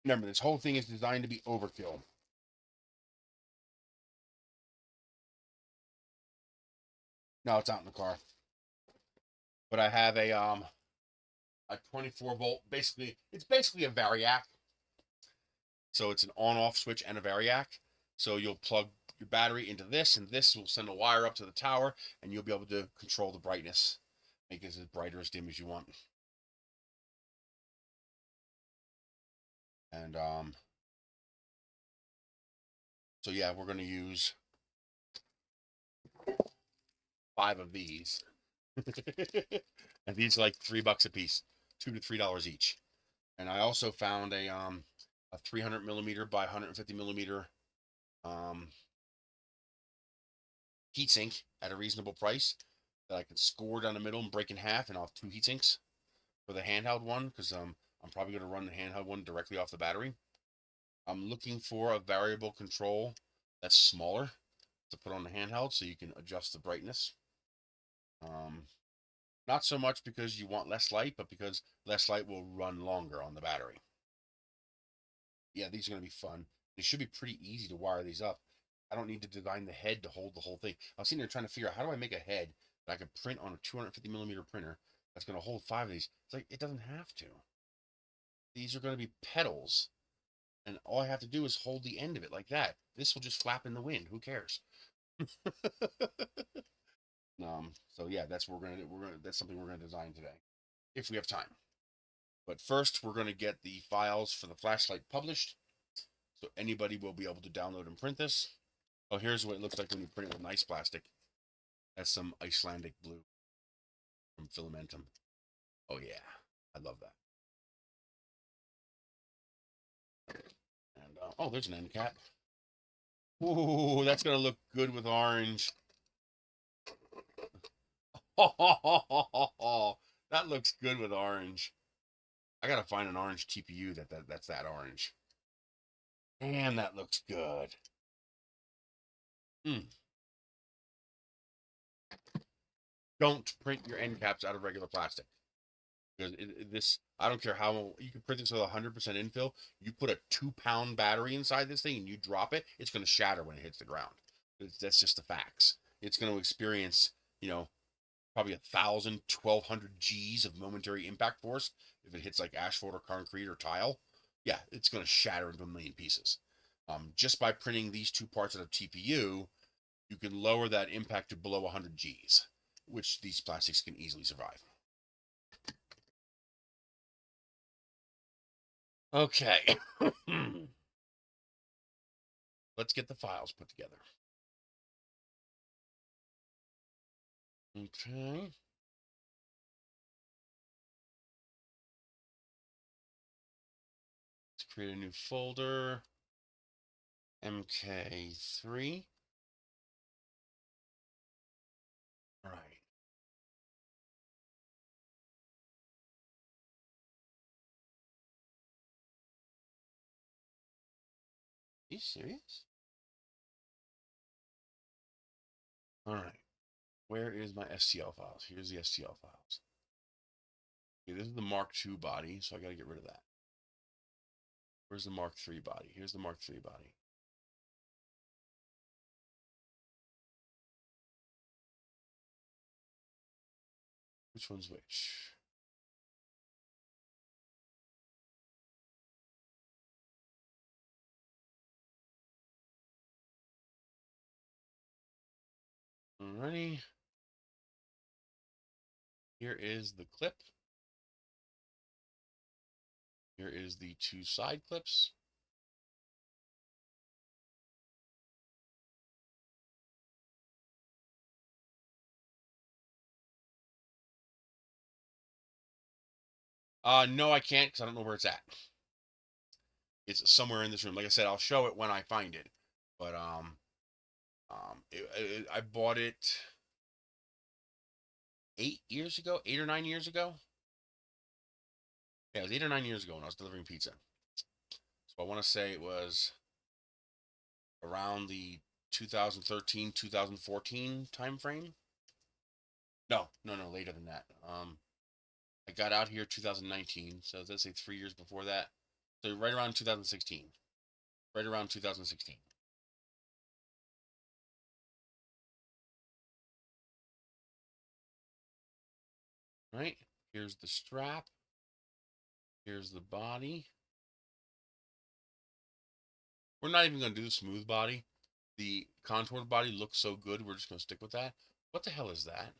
Remember, this whole thing is designed to be overkill. No, it's out in the car. But I have a 24-volt. It's basically a variac. So it's an on-off switch and a variac. So you'll plug your battery into this, and this will send a wire up to the tower, and you'll be able to control the brightness, make it as bright or as dim as you want. And so yeah, we're going to use 5 of these. And these are like $3 a piece, $2 to $3 each. And I also found a 300 millimeter by 150 millimeter heatsink at a reasonable price that I can score down the middle and break in half, and I'll have 2 heat sinks for the handheld one, because I'm probably going to run the handheld one directly off the battery. I'm looking for a variable control that's smaller to put on the handheld so you can adjust the brightness. Not so much because you want less light, but because less light will run longer on the battery. Yeah, these are going to be fun. They should be pretty easy to wire these up. I don't need to design the head to hold the whole thing. I was sitting there trying to figure out, how do I make a head that I could print on a 250 millimeter printer that's going to hold 5 of these? It's like, it doesn't have to. These are going to be petals, and all I have to do is hold the end of it like that. This will just flap in the wind. Who cares? So yeah, that's what we're gonna do. That's something we're gonna design today, if we have time. But first, we're going to get the files for the flashlight published, so anybody will be able to download and print this. Oh, here's what it looks like when you print it with nice plastic. That's some Icelandic blue from Filamentum. Oh yeah, I love that. And oh, there's an end cap. Ooh, that's gonna look good with orange. Oh, that looks good with orange. I gotta find an orange TPU that's that orange. And that looks good. Don't print your end caps out of regular plastic. Because this, I don't care how, you can print this with 100% infill. You put a 2-pound battery inside this thing and you drop it, it's going to shatter when it hits the ground. That's just the facts. It's going to experience, you know, probably 1,000, 1,200 G's of momentary impact force if it hits like asphalt or concrete or tile. Yeah, it's going to shatter into a million pieces. Just by printing these two parts out of TPU, you can lower that impact to below 100 G's, which these plastics can easily survive. Okay. Let's get the files put together. Okay. Let's create a new folder. MK3. All right. Are you serious? All right. Where is my STL files? Here's the STL files. Okay, this is the Mark II body, so I got to get rid of that. Where's the Mark III body? Here's the Mark III body. Which one's which? Alrighty. Here is the clip. Here is the 2 side clips. No, I can't because I don't know where it's at. It's somewhere in this room. Like I said, I'll show it when I find it. But I bought it 8 years ago, 8 or 9 years ago. Yeah, it was 8 or 9 years ago when I was delivering pizza. So I want to say it was around the 2013, 2014 time frame. No, later than that. I got out here 2019, so let's say 3 years before that. So right around 2016. Right around 2016. Right? Here's the strap. Here's the body. We're not even going to do the smooth body. The contoured body looks so good, we're just going to stick with that. What the hell is that?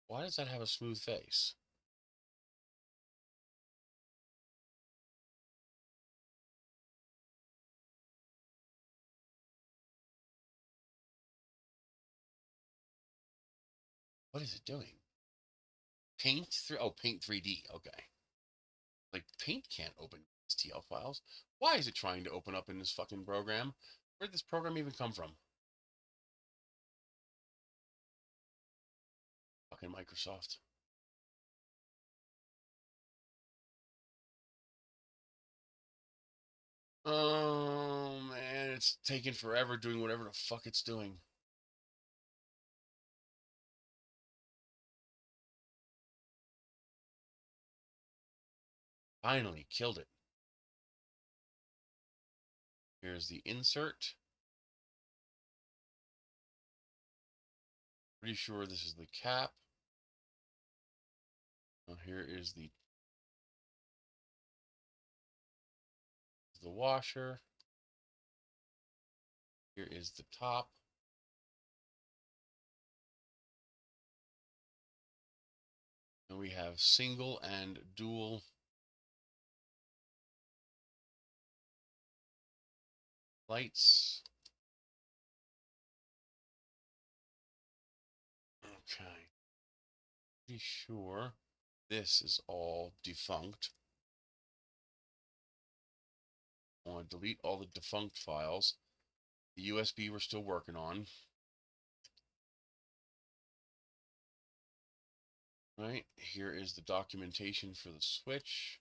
Why does that have a smooth face? What is it doing? Paint 3, oh, Paint 3D, okay. Like, Paint can't open STL files. Why is it trying to open up in this fucking program? Where did this program even come from? Fucking Microsoft. Oh, man, it's taking forever doing whatever the fuck it's doing. Finally, killed it. Here's the insert. Pretty sure this is the cap. Here is the washer. Here is the top. And we have single and dual lights. Okay. Pretty sure this is all defunct. I want to delete all the defunct files. The USB we're still working on. Right, here is the documentation for the switch.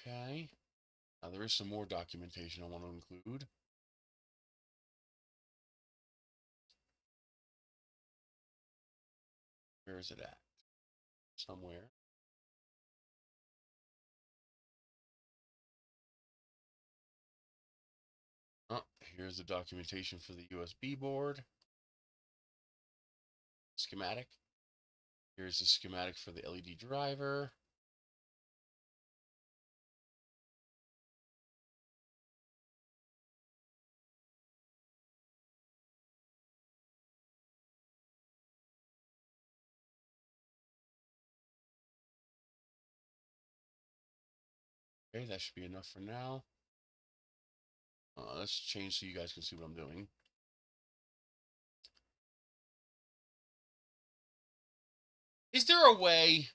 Okay. Now there is some more documentation I want to include. Where is it at? Somewhere. Oh, here's the documentation for the USB board. Schematic. Here's the schematic for the LED driver. Okay, that should be enough for now. Let's change so you guys can see what I'm doing. Is there a way?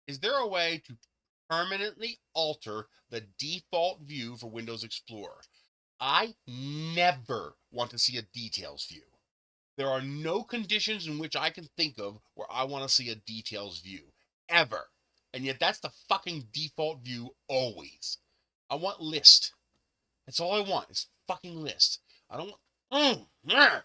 Is there a way to permanently alter the default view for Windows Explorer? I never want to see a details view. There are no conditions in which I can think of where I want to see a details view. Ever. And yet that's the fucking default view always. I want list. That's all I want is fucking list. I don't want... Okay.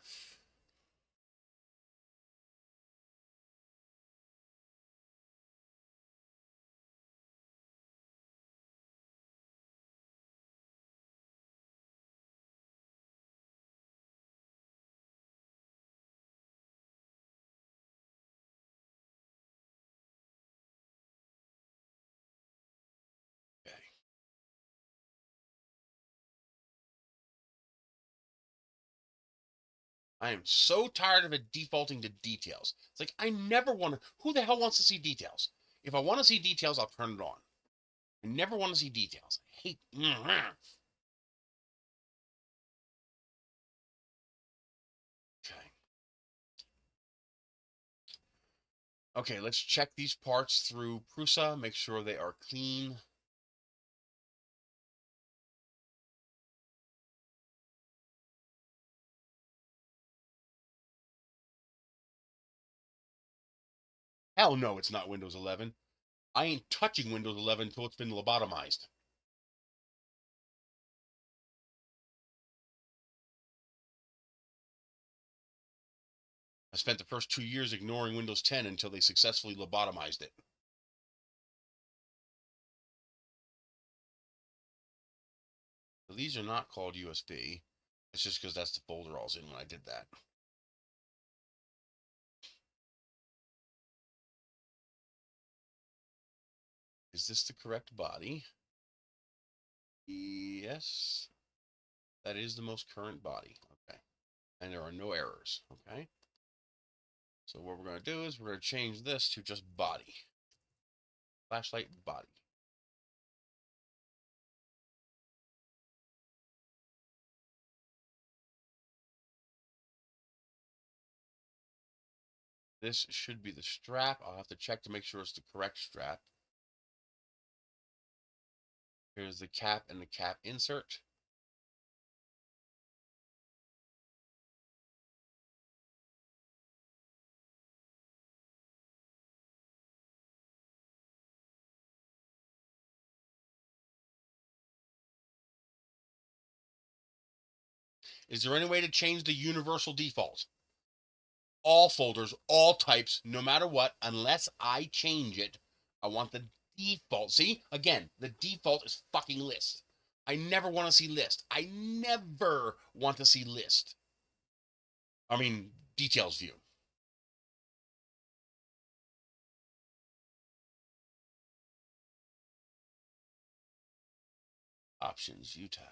I am so tired of it defaulting to details. It's like, I never want to... Who the hell wants to see details? If I want to see details, I'll turn it on. I never want to see details. I hate... Okay. Okay, let's check these parts through Prusa, make sure they are clean. Hell no, it's not Windows 11. I ain't touching Windows 11 until it's been lobotomized. I spent the first 2 years ignoring Windows 10 until they successfully lobotomized it. So these are not called USB. It's just because that's the folder I was in when I did that. Is this the correct body? Yes. That is the most current body. Okay. And there are no errors. Okay. So what we're going to do is we're going to change this to just body. Flashlight body. This should be the strap. I'll have to check to make sure it's the correct strap. Here's the cap and the cap insert. Is there any way to change the universal default? All folders, all types, no matter what, unless I change it, I want the default. See, again, the default is fucking list. I never want to see list. I never want to see list. I mean, details view. Options, View tab.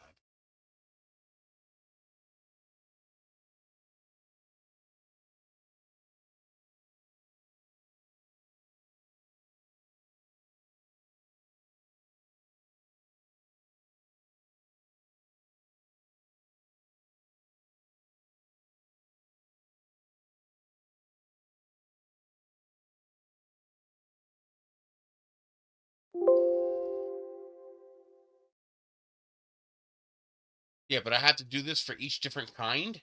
Yeah, but I have to do this for each different kind.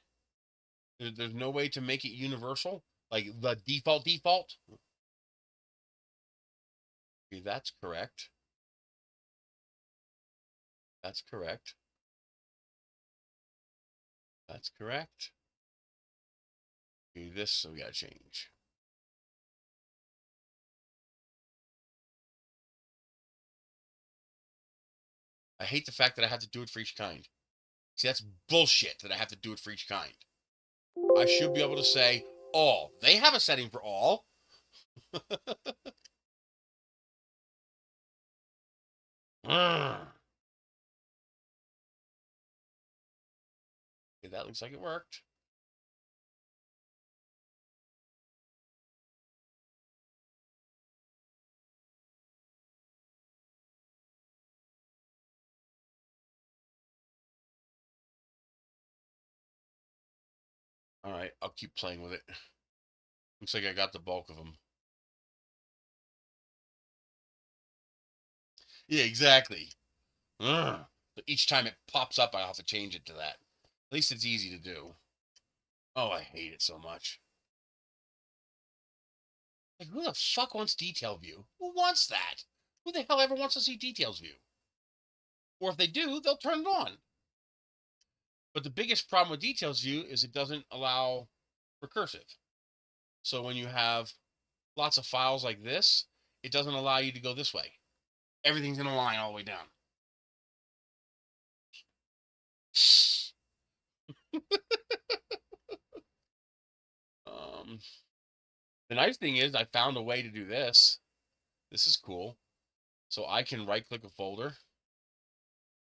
There's no way to make it universal, like the default. Okay, that's correct. That's correct. That's correct. Okay, this we gotta change. I hate the fact that I have to do it for each kind. See, that's bullshit that I have to do it for each kind. I should be able to say all. They have a setting for all. Okay, that looks like it worked. All right, I'll keep playing with it. Looks like I got the bulk of them. Yeah, exactly. But each time it pops up, I have to change it to that. At least it's easy to do. Oh, I hate it so much. Like, who the fuck wants detail view? Who wants that? Who the hell ever wants to see details view? Or if they do, they'll turn it on. But the biggest problem with details view is it doesn't allow recursive. So when you have lots of files like this, it doesn't allow you to go this way. Everything's in a line all the way down. The nice thing is I found a way to do this. This is cool. So I can right click a folder,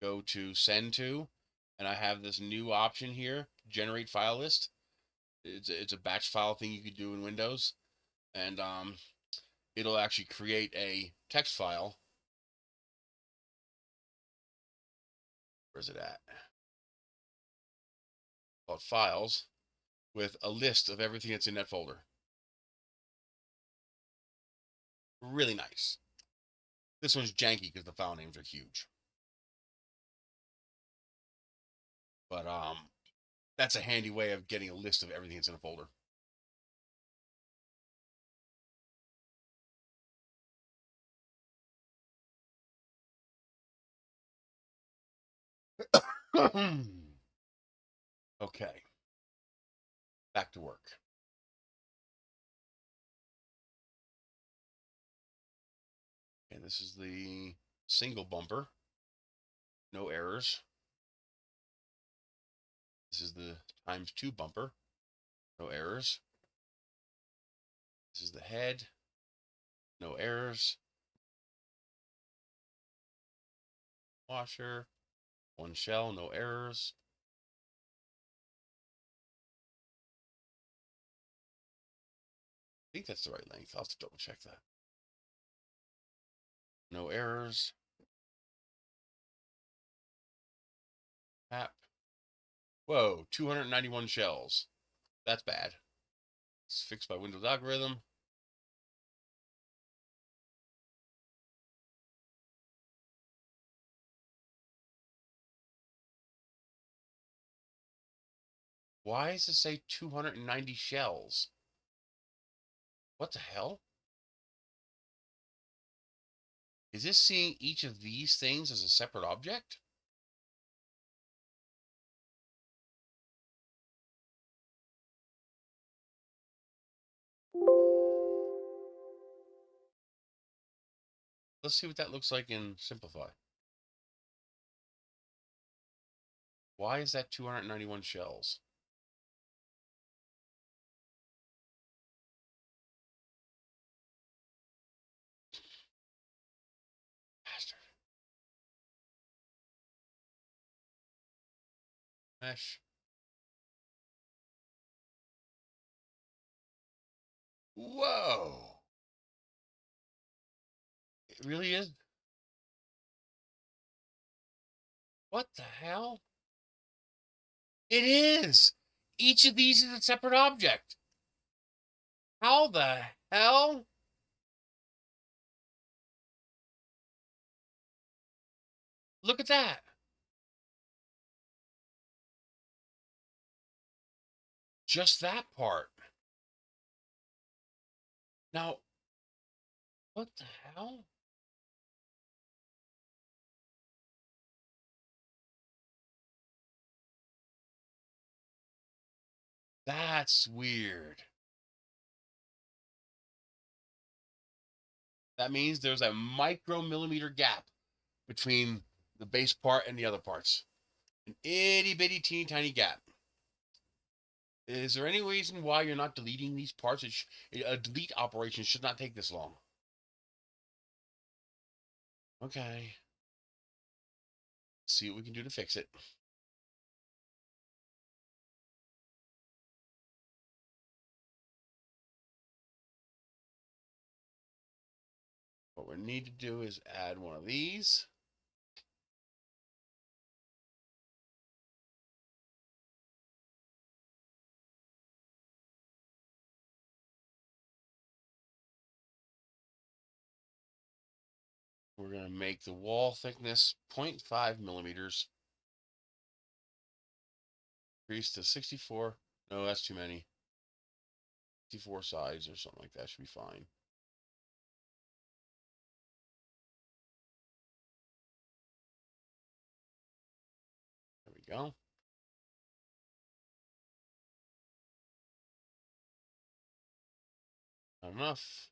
go to send to, and I have this new option here, generate file list. It's a batch file thing you could do in Windows, and it'll actually create a text file. Where's it at? Called files, with a list of everything that's in that folder. Really nice. This one's janky because the file names are huge. But that's a handy way of getting a list of everything that's in a folder. Okay. Back to work. Okay, this is the single bumper. No errors. This is the ×2 bumper. No errors. This is the head. No errors. Washer. One shell. No errors. I think that's the right length. I'll have to double check that. No errors. Tap. Whoa, 291 shells. That's bad. It's fixed by Windows algorithm. Why does it say 290 shells? What the hell? Is this seeing each of these things as a separate object? Let's see what that looks like in Simplify. Why is that 291 shells? Bastard. Mesh. Whoa. It really is. What the hell? It is. Each of these is a separate object. How the hell? Look at that. Just that part. Now, what the hell? That's weird. That means there's a micromillimeter gap between the base part and the other parts. An itty bitty teeny tiny gap. Is there any reason why you're not deleting these parts? A delete operation should not take this long. Okay. Let's see what we can do to fix it. What we need to do is add one of these. We're going to make the wall thickness 0.5 millimeters. Increase to 64. No, that's too many. 64 sides or something like that should be fine. There we go. Not enough.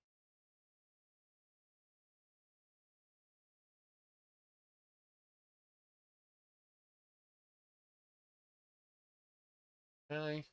Okay.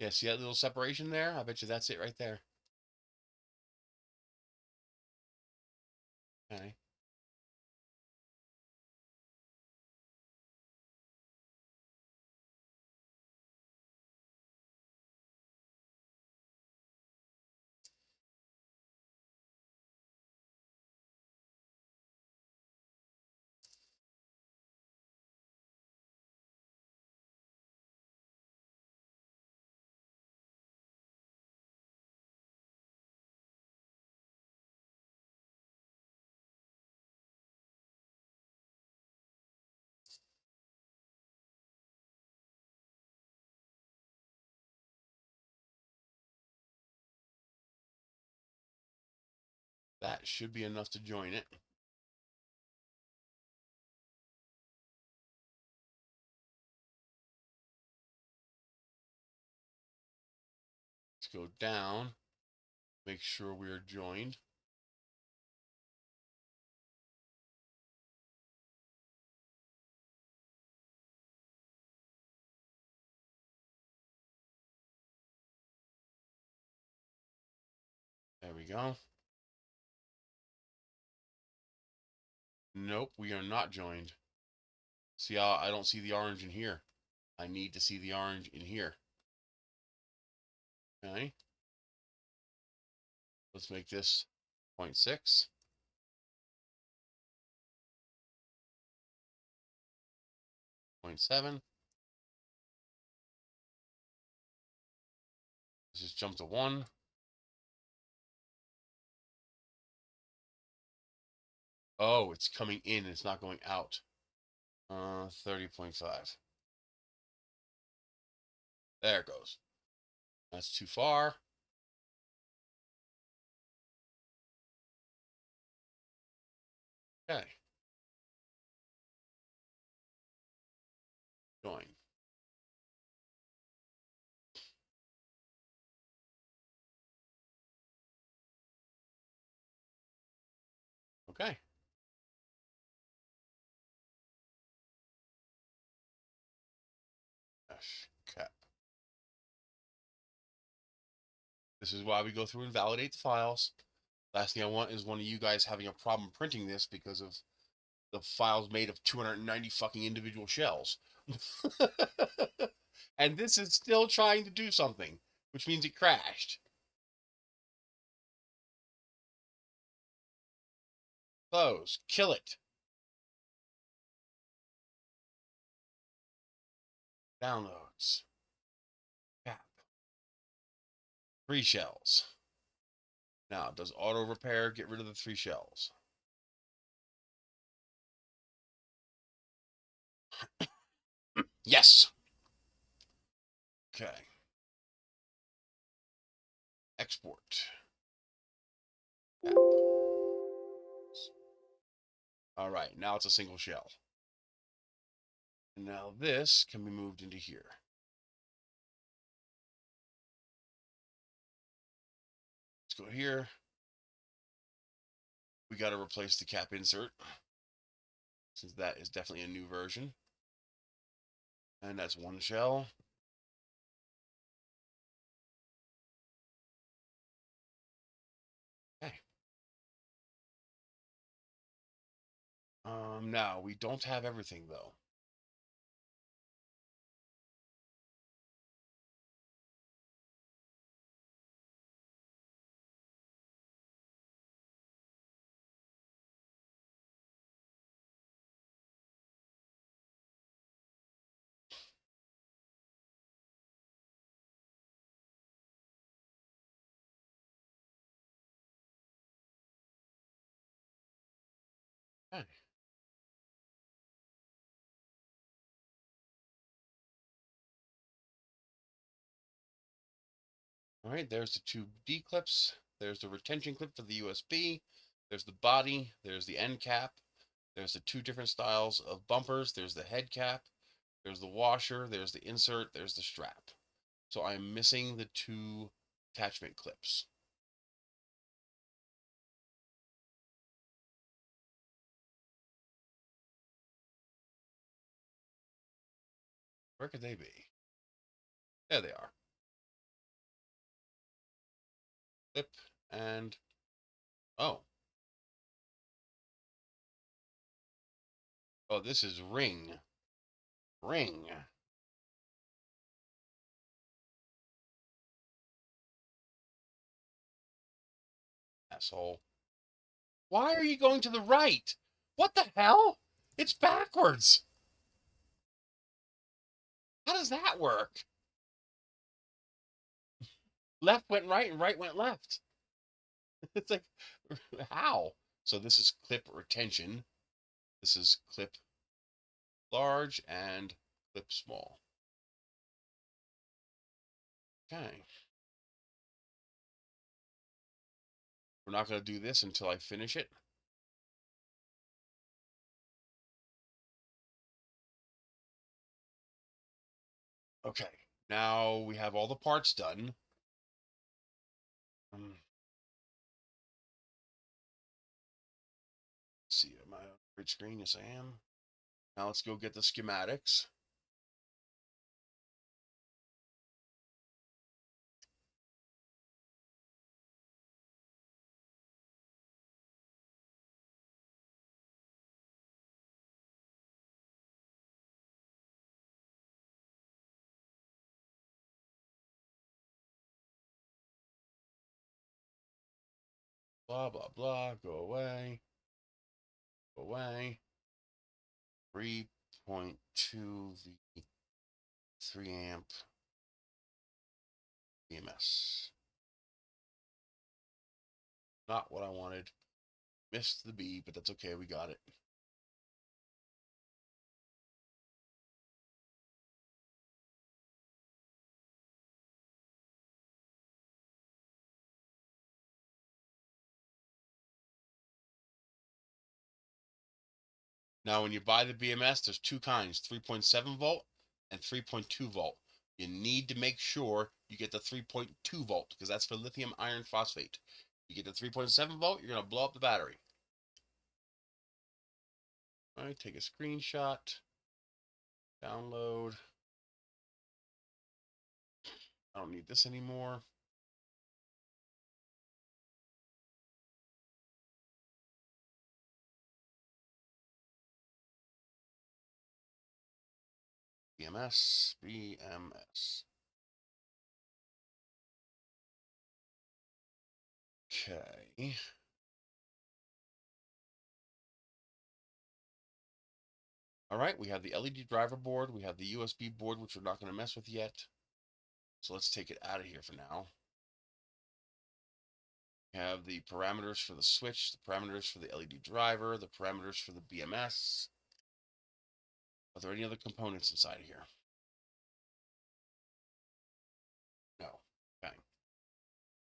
Yeah, see that little separation there? I bet you that's it right there. Okay. That should be enough to join it. Let's go down. Make sure we are joined. There we go. Nope, we are not joined. See how I don't see the orange in here. I need to see the orange in here. Okay. Let's make this 0.6. 0.7. Let's just jump to 1. Oh, it's coming in. It's not going out. 30.5. There it goes. That's too far. Okay. Join. Okay. Dash cap. This is why we go through and validate the files. Last thing I want is one of you guys having a problem printing this because of the files made of 290 fucking individual shells. And this is still trying to do something, which means it crashed. Close. Kill it. Downloads. Cap. 3 shells. Now, does auto repair get rid of the 3 shells? Yes. Okay. Export. Cap. All right, now it's a single shell. And now this can be moved into here. Let's go here. We got to replace the cap insert, since that is definitely a new version. And that's 1 shell. Okay. Now we don't have everything though. Okay. All right, there's the 2D clips. There's the retention clip for the USB. There's the body. There's the end cap. There's the 2 different styles of bumpers. There's the head cap. There's the washer. There's the insert. There's the strap. So I'm missing the 2 attachment clips. Where could they be? There they are. Clip and... Oh. Oh, this is ring. Ring. Asshole. Why are you going to the right? What the hell? It's backwards. How does that work? Left went right and right went left. It's like, how? So this is clip retention. This is clip large and clip small. Okay. We're not going to do this until I finish it. Okay. Now we have all the parts done. Let's see, am I on great screen? Yes, I am. Now let's go get the schematics. Blah, blah, blah. Go away. Go away. 3.2 V 3 amp EMS. Not what I wanted. Missed the B, but that's okay. We got it. Now, when you buy the BMS, there's two kinds, 3.7 volt and 3.2 volt. You need to make sure you get the 3.2 volt because that's for lithium iron phosphate. You get the 3.7 volt, you're going to blow up the battery. All right, take a screenshot, download. I don't need this anymore. BMS. Okay. All right, we have the LED driver board. We have the USB board, which we're not going to mess with yet. So let's take it out of here for now. We have the parameters for the switch, the parameters for the LED driver, the parameters for the BMS. Are there any other components inside of here? No. Okay.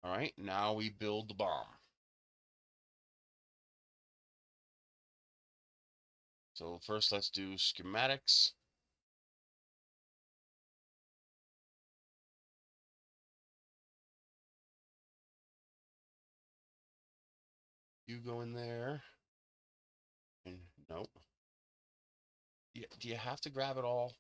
All right, now we build the bomb. So first let's do schematics. You go in there. And nope. Do you have to grab it all?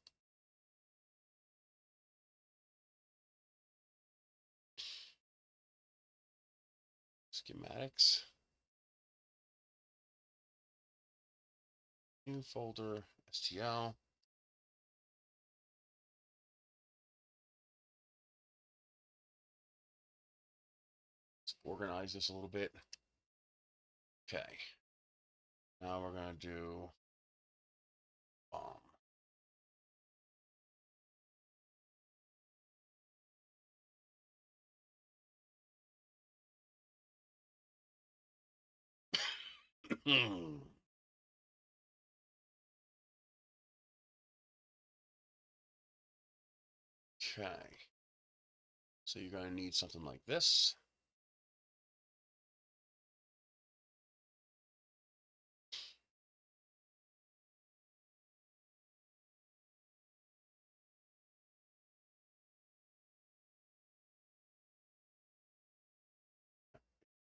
Schematics. New folder, STL. Let's organize this a little bit. Okay. Now we're going to do bomb. Okay. So you're going to need something like this.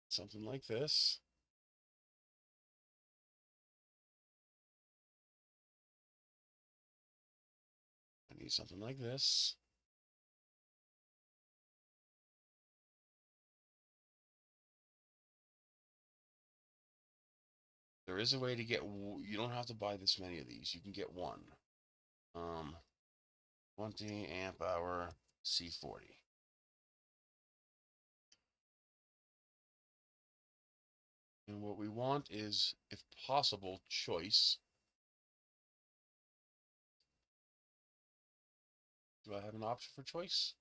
Something like this. I need something like this. There is a way to get, you don't have to buy this many of these. You can get one. 20 amp hour C40. And what we want is, if possible, choice. Do I have an option for choice?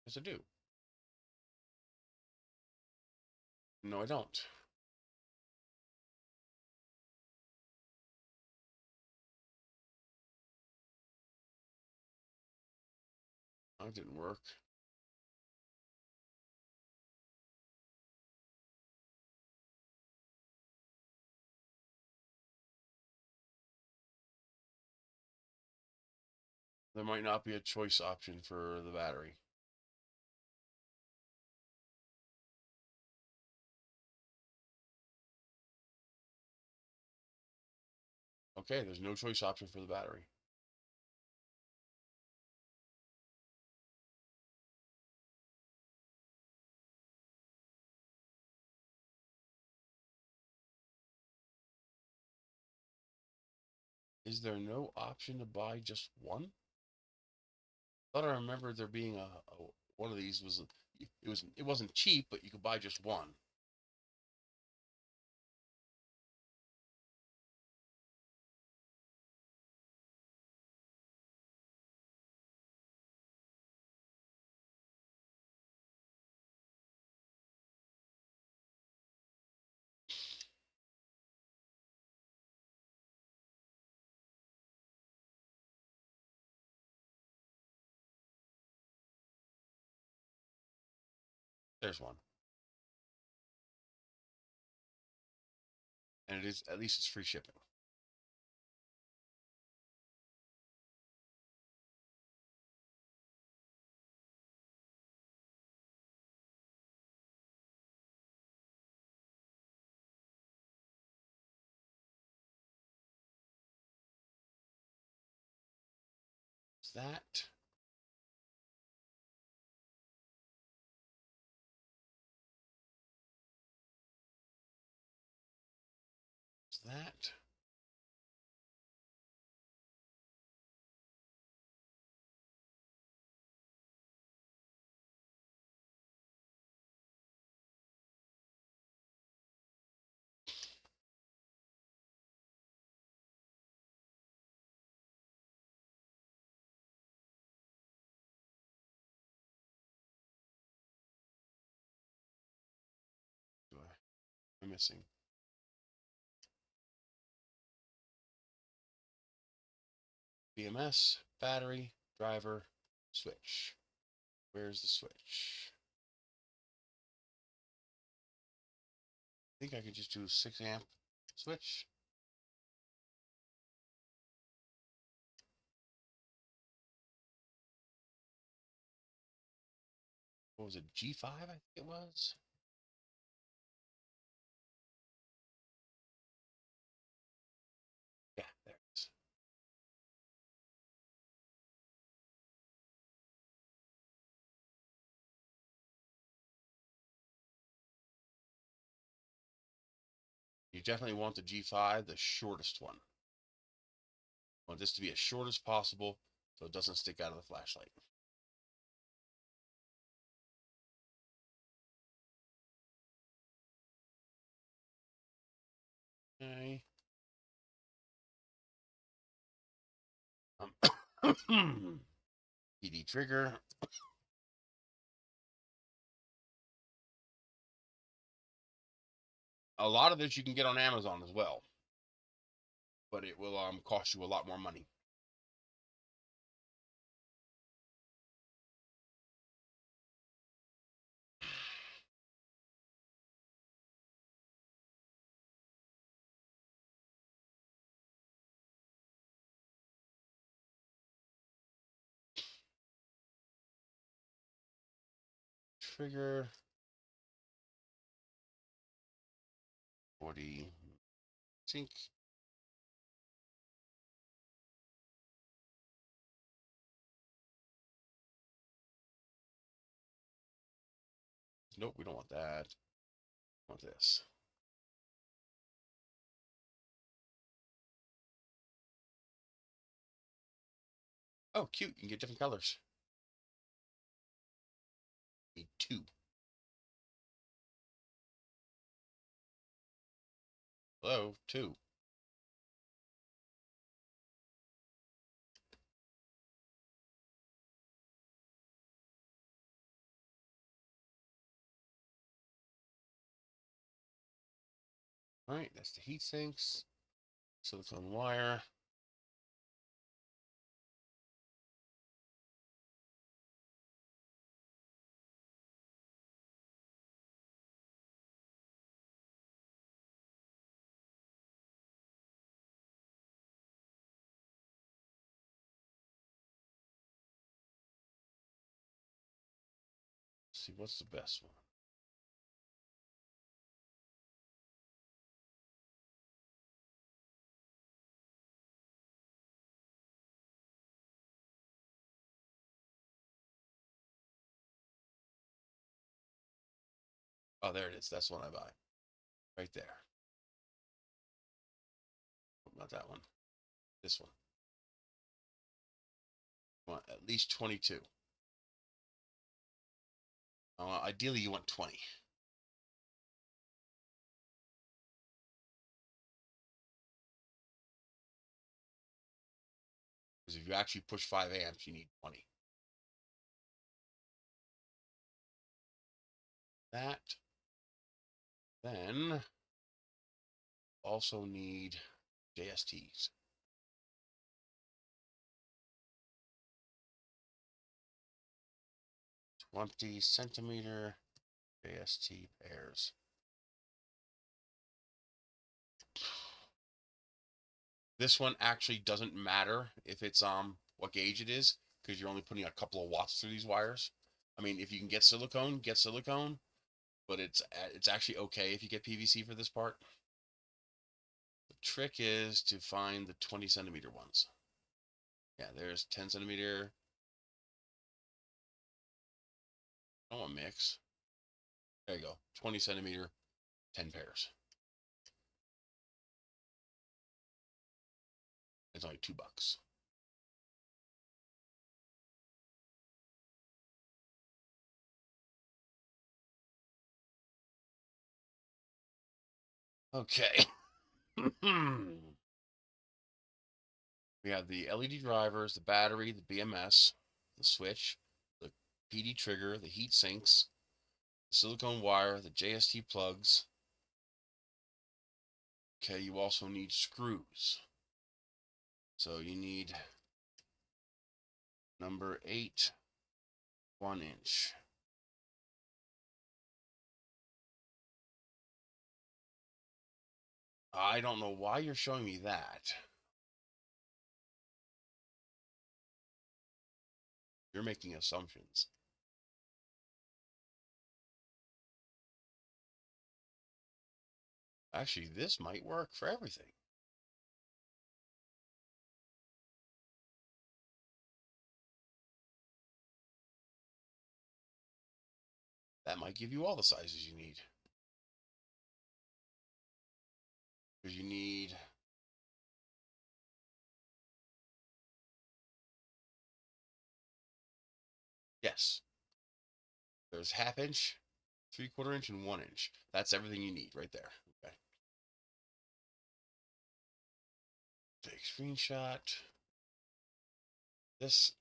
Yes, I do. No, I don't. That didn't work. There might not be a choice option for the battery. Okay, there's no choice option for the battery. Is there no option to buy just one? I thought I remember there being a one of these was it wasn't cheap, but you could buy just one. There's one. And it is, at least it's free shipping. Is that? Is that? I'm missing. BMS, battery, driver, switch. Where's the switch? I think I could just do a 6 amp switch. What was it? G5, I think it was. Yeah, there it is. You definitely want the G5, the shortest one. You want this to be as short as possible so it doesn't stick out of the flashlight. Okay. PD trigger. A lot of this you can get on Amazon as well, but it will cost you a lot more money. Trigger 40 sync. Nope, we don't want that. We want this. Oh, cute. You can get different colors. Need 2. Hello, 2. All right, that's the heat sinks. Silicone wire. Let's see, what's the best one? Oh, there it is. That's the one I buy. Right there. Not that one. This one. You want at least 22. Ideally, you want 20. Because if you actually push 5 amps, you need 20. That. Then also need JSTs. 20 centimeter JST pairs. This one actually doesn't matter if it's what gauge it is, because you're only putting a couple of watts through these wires. I mean, if you can get silicone, get silicone, but it's actually okay if you get PVC for this part. The trick is to find the 20 centimeter ones. Yeah, there's 10 centimeter. I don't want mix. There you go. 20 centimeter, 10 pairs. It's only $2. Okay. We have the LED drivers, the battery, the BMS, the switch, the PD trigger, the heat sinks, the silicone wire, the JST plugs. Okay, you also need screws. So you need number 8, 1 inch. I don't know why you're showing me that. You're making assumptions. Actually, this might work for everything. That might give you all the sizes you need. Because you need yes. There's 1/2 inch, 3/4 inch, and 1 inch. That's everything you need right there. Okay. Take screenshot. This.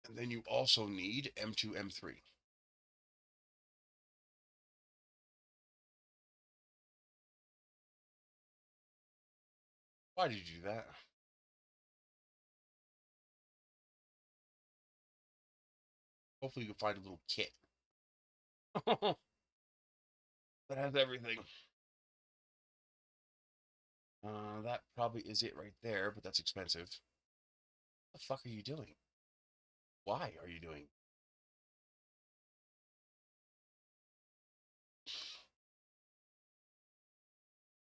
And then you also need M2, M3. Why did you do that? Hopefully you can find a little kit that has everything. That probably is it right there, but that's expensive. What the fuck are you doing? Why are you doing?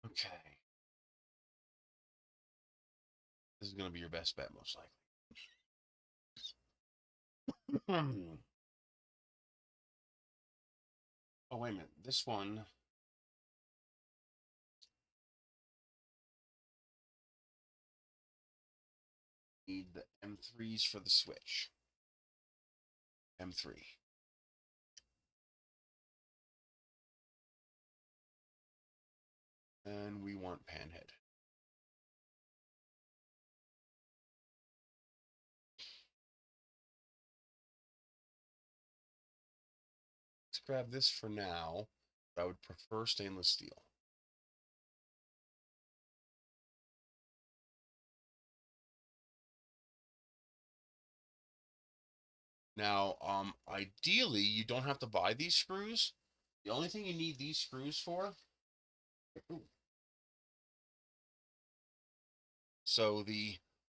Okay. This is going to be your best bet, most likely. Oh, wait a minute. This one. Need the M3s for the switch. M3. And we want panhead. Let's grab this for now. I would prefer stainless steel. Now, ideally, you don't have to buy these screws. The only thing you need these screws for. So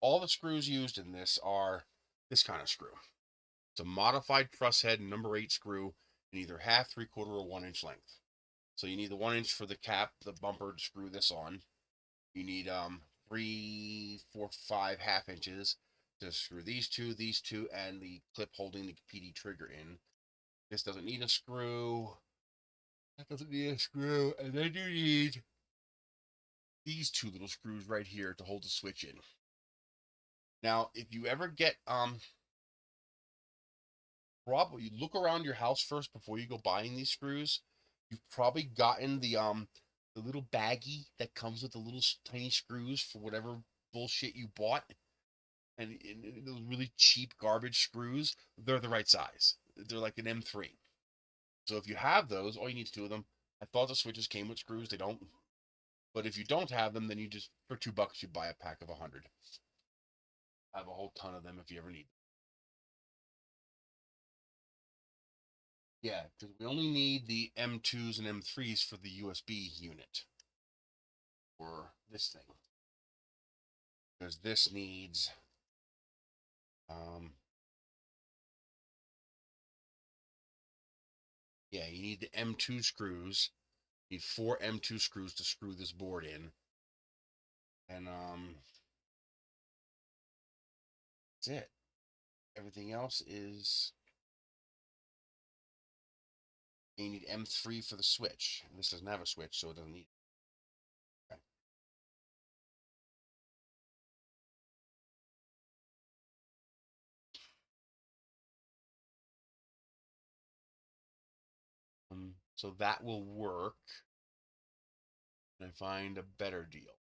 all the screws used in this are this kind of screw. It's a modified truss head number 8 screw in either 1/2, 3/4, or 1 inch length. So you need the 1 inch for the cap, the bumper to screw this on. You need 3, 4, 5 1/2 inches to screw these two, and the clip holding the PD trigger in. This doesn't need a screw. That doesn't need a screw. And then you need these 2 little screws right here to hold the switch in. Now, if you ever get probably look around your house first before you go buying these screws. You've probably gotten the little baggie that comes with the little tiny screws for whatever bullshit you bought, and those really cheap garbage screws. They're the right size. They're like an M3. So if you have those, all you need is 2 of them. I thought the switches came with screws. They don't. But if you don't have them, then you just for $2 you buy a pack of 100. I have a whole ton of them if you ever need them. Yeah, because we only need the M2s and M3s for the USB unit. Or this thing. Because this needs yeah, you need the M2 screws. You need 4 M2 screws to screw this board in. And that's it. Everything else is you need M3 for the switch. This doesn't have a switch, so it doesn't need it. Okay. So that will work. And I find a better deal.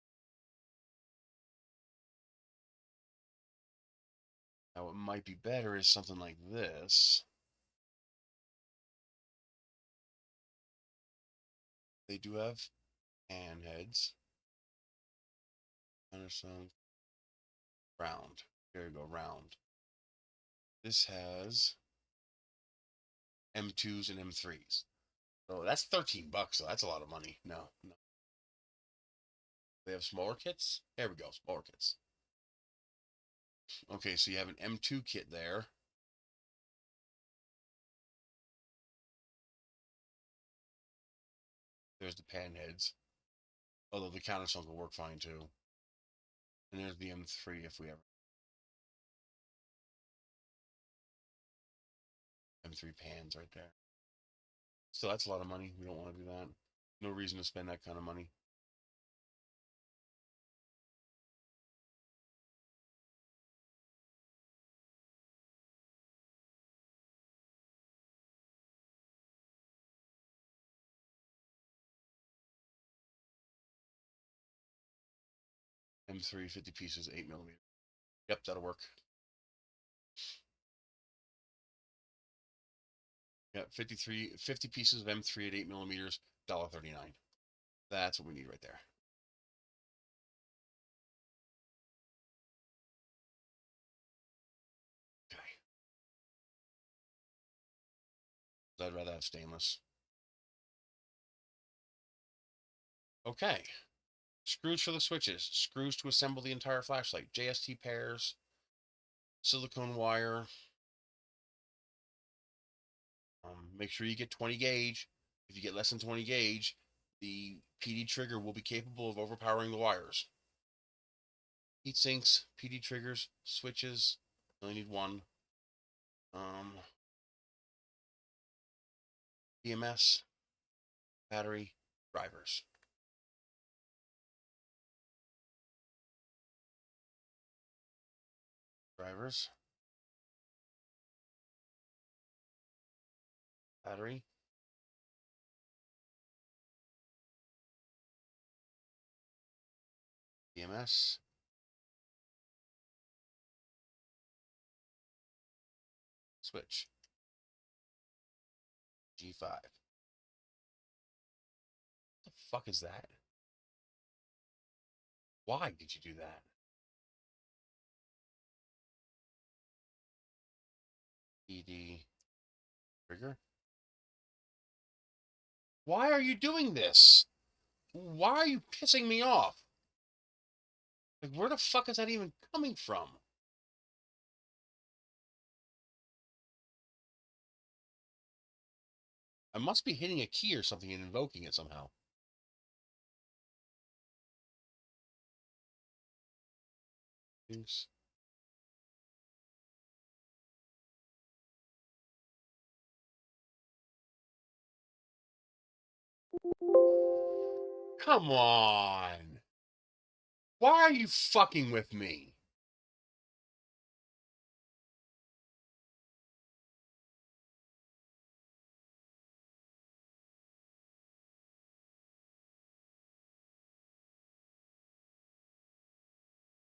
Now, what might be better is something like this. They do have hand heads. And some round. There you go, round. This has M2s and M3s. So that's $13, so that's a lot of money. No. They have smaller kits? There we go, smaller kits. Okay, so you have an M2 kit there. There's the pan heads. Although the counterstones will work fine too. And there's the M3 if we ever. M3 pans right there. So that's a lot of money. We don't want to do that. No reason to spend that kind of money. M3 50 pieces, 8mm. Yep, that'll work. Yep, 50 pieces of M3 at 8mm, $1.39. That's what we need right there. Okay. I'd rather have stainless. Okay. Screws for the switches. Screws to assemble the entire flashlight. JST pairs. Silicone wire. Make sure you get 20 gauge. If you get less than 20 gauge, the PD trigger will be capable of overpowering the wires. Heat sinks, PD triggers, switches. You only need one. BMS, battery, drivers. Drivers. Battery. BMS. Switch. G5. What the fuck is that? Why did you do that? PD trigger. Why are you doing this? Why are you pissing me off? Like, where the fuck is that even coming from? I must be hitting a key or something and invoking it somehow. Thanks. Come on. Why are you fucking with me?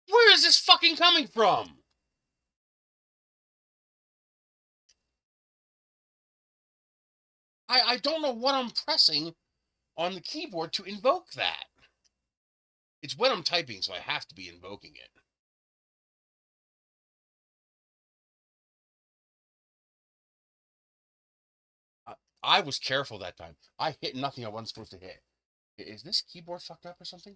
Where is this fucking coming from? I don't know what I'm pressing on the keyboard to invoke that. It's when I'm typing, so I have to be invoking it. I was careful that time. I hit nothing I wasn't supposed to hit. Is this keyboard fucked up or something?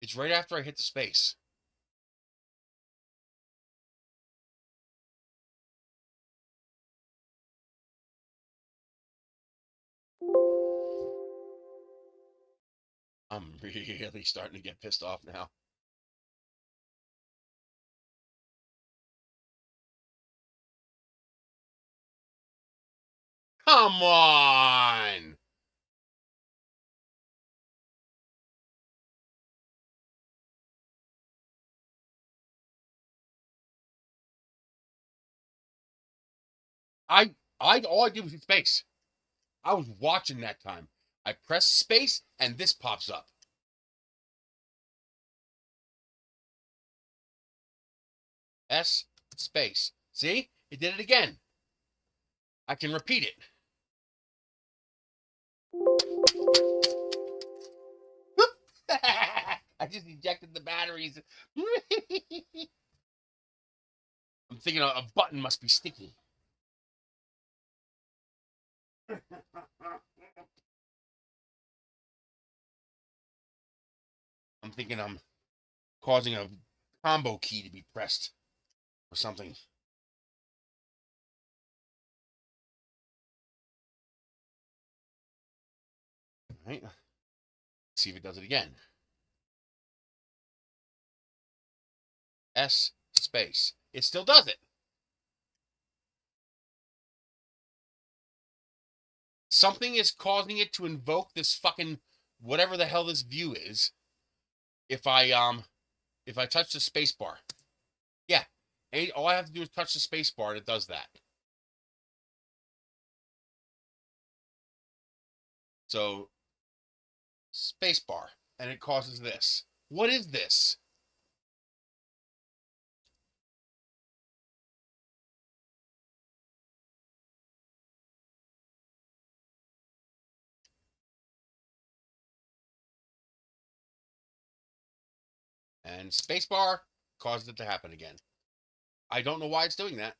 It's right after I hit the space. I'm really starting to get pissed off now. Come on! All I did was hit space. I was watching that time. I press space and this pops up. S space. See? It did it again. I can repeat it. I just ejected the batteries. I'm thinking a button must be sticky. I'm thinking I'm causing a combo key to be pressed or something. All right. See if it does it again. S space. It still does it. Something is causing it to invoke this fucking whatever the hell this view is. If I touch the space bar. Yeah. All I have to do is touch the space bar and it does that. So space bar and it causes this. What is this? And spacebar caused it to happen again. I don't know why it's doing that.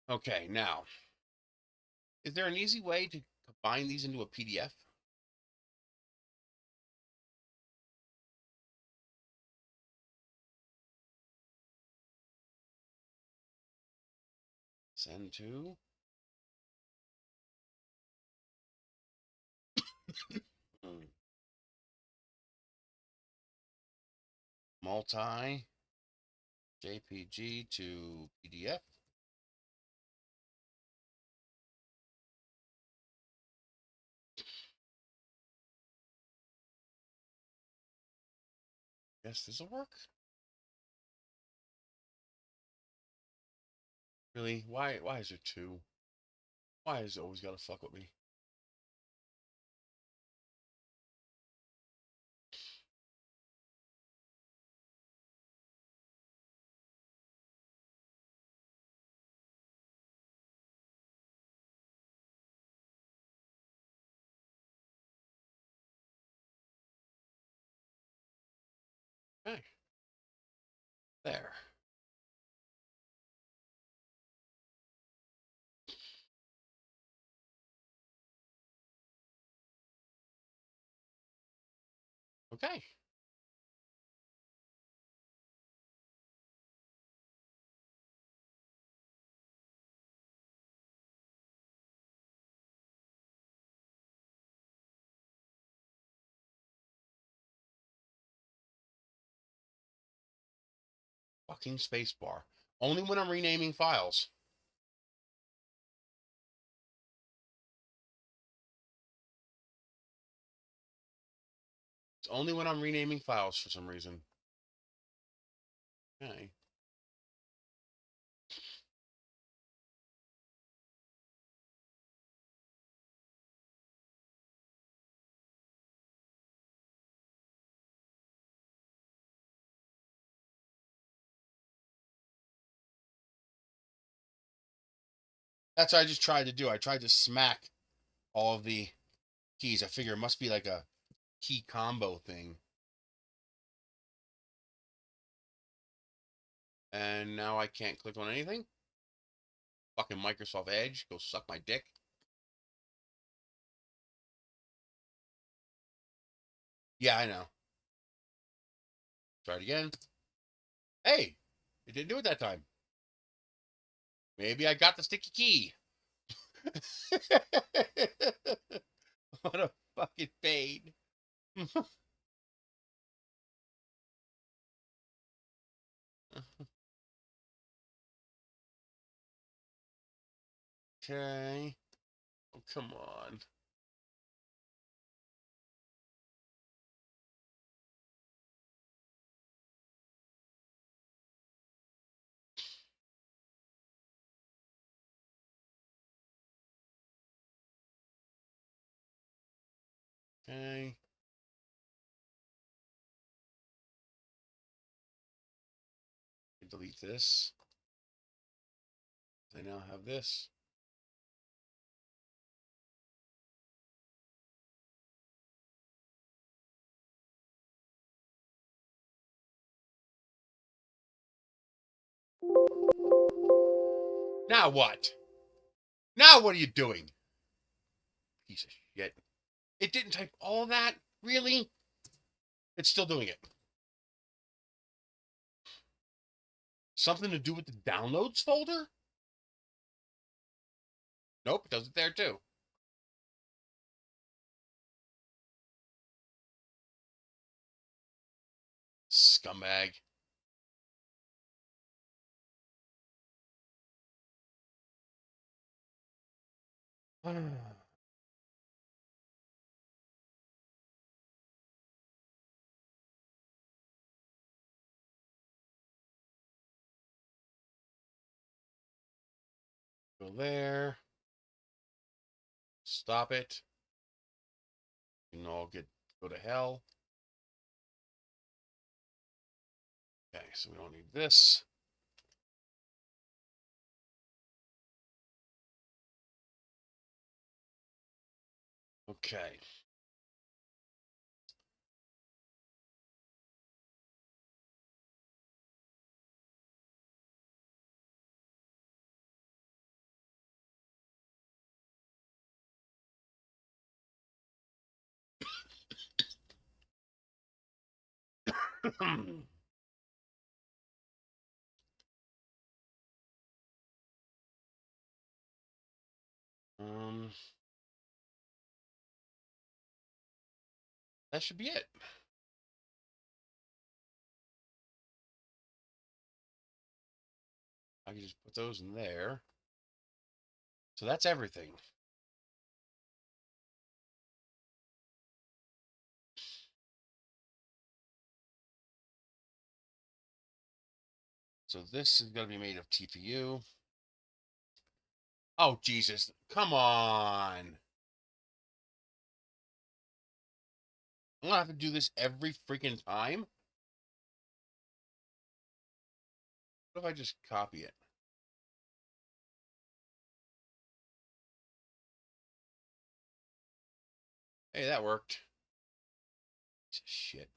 Okay, now, is there an easy way to combine these into a PDF? Send to multi JPG to PDF. Guess this will work. Really? Why is there two? Why is it always gotta fuck with me? Okay. There. Okay. Fucking spacebar. Only when I'm renaming files. It's only when I'm renaming files for some reason. Okay. That's what I just tried to do. I tried to smack all of the keys. I figure it must be like a key combo thing. And now I can't click on anything. Fucking Microsoft Edge, go suck my dick. Yeah, I know. Try it again. Hey, it didn't do it that time. Maybe I got the sticky key. What a fucking pain. Okay. Oh, come on. Okay. Delete this. I now have this. Now what? Now what are you doing? Piece of shit. It didn't type all that? Really? It's still doing it. Something to do with the downloads folder? Nope, it does it there too. Scumbag. Go there. Stop it. You can all go to hell. Okay, so we don't need this. Okay. um, that should be it. I can just put those in there. So that's everything. So this is going to be made of TPU. Oh, Jesus. Come on. I'm going to have to do this every freaking time? What if I just copy it? Hey, that worked. Shit.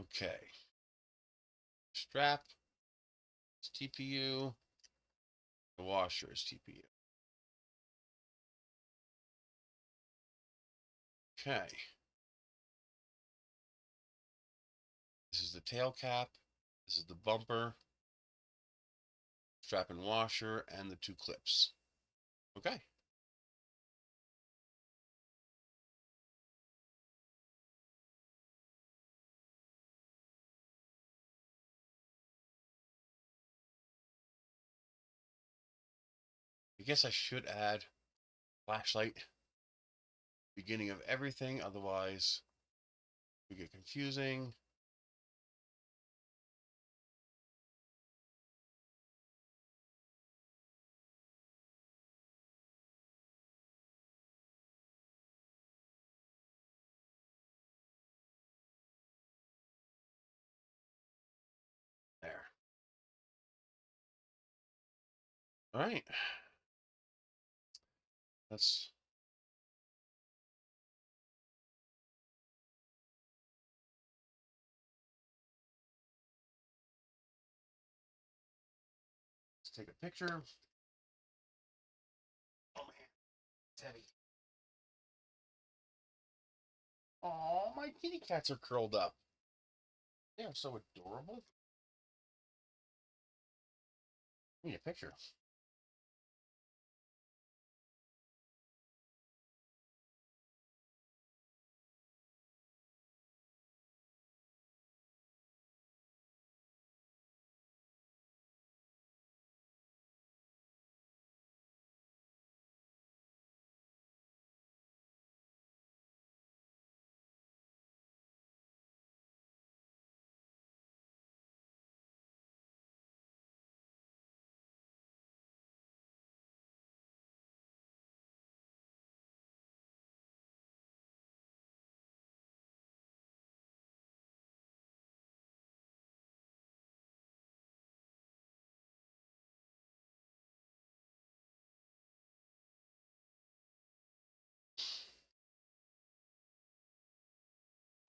Okay. Strap is TPU. The washer is TPU. Okay. This is the tail cap. This is the bumper, strap and washer, and the two clips. Okay. I guess I should add flashlight. beginning of everything. Otherwise, we get confusing. There. All right. Let's take a picture. Oh man, it's heavy. Oh, my kitty cats are curled up. They are so adorable. Need a picture.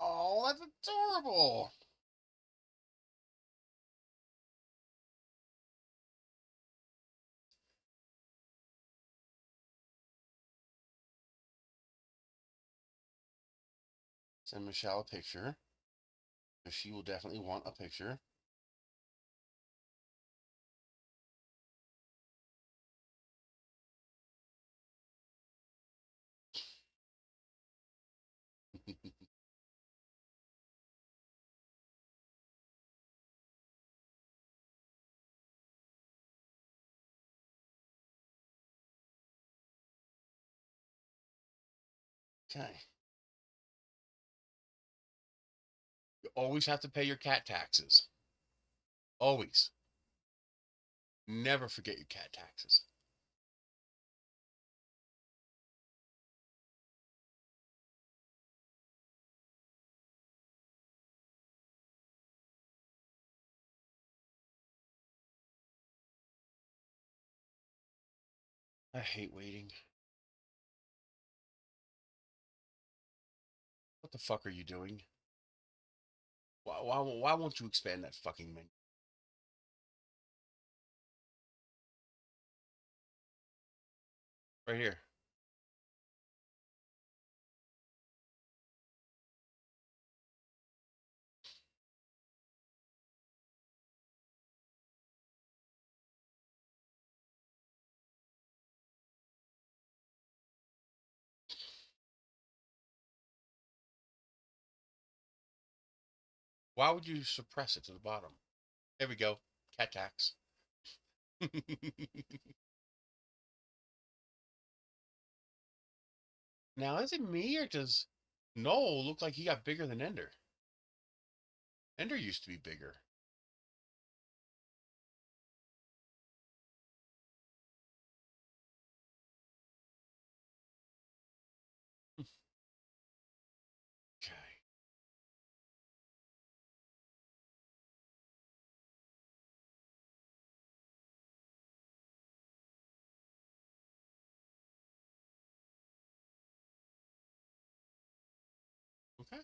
Oh, that's adorable. Send Michelle a picture. Because she will definitely want a picture. Okay. You always have to pay your cat taxes. Always. Never forget your cat taxes. I hate waiting. What the fuck are you doing? Why won't you expand that fucking menu? Right here. Why would you suppress it to the bottom? There we go. Cat tax. Now, is it me or does Noel look like he got bigger than Ender? Ender used to be bigger. Okay. Okay.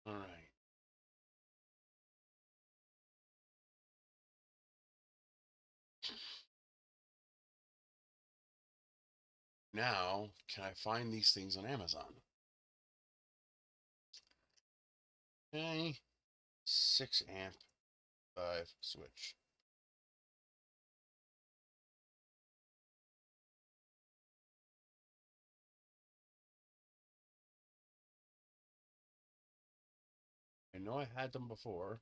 All right. Now, can I find these things on Amazon? Okay. 6 amp 5, switch. I know I had them before.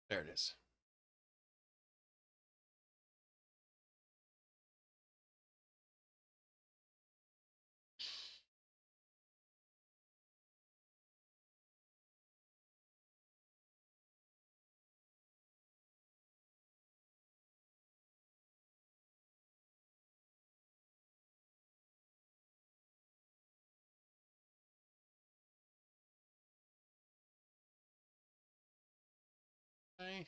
There it is. Okay.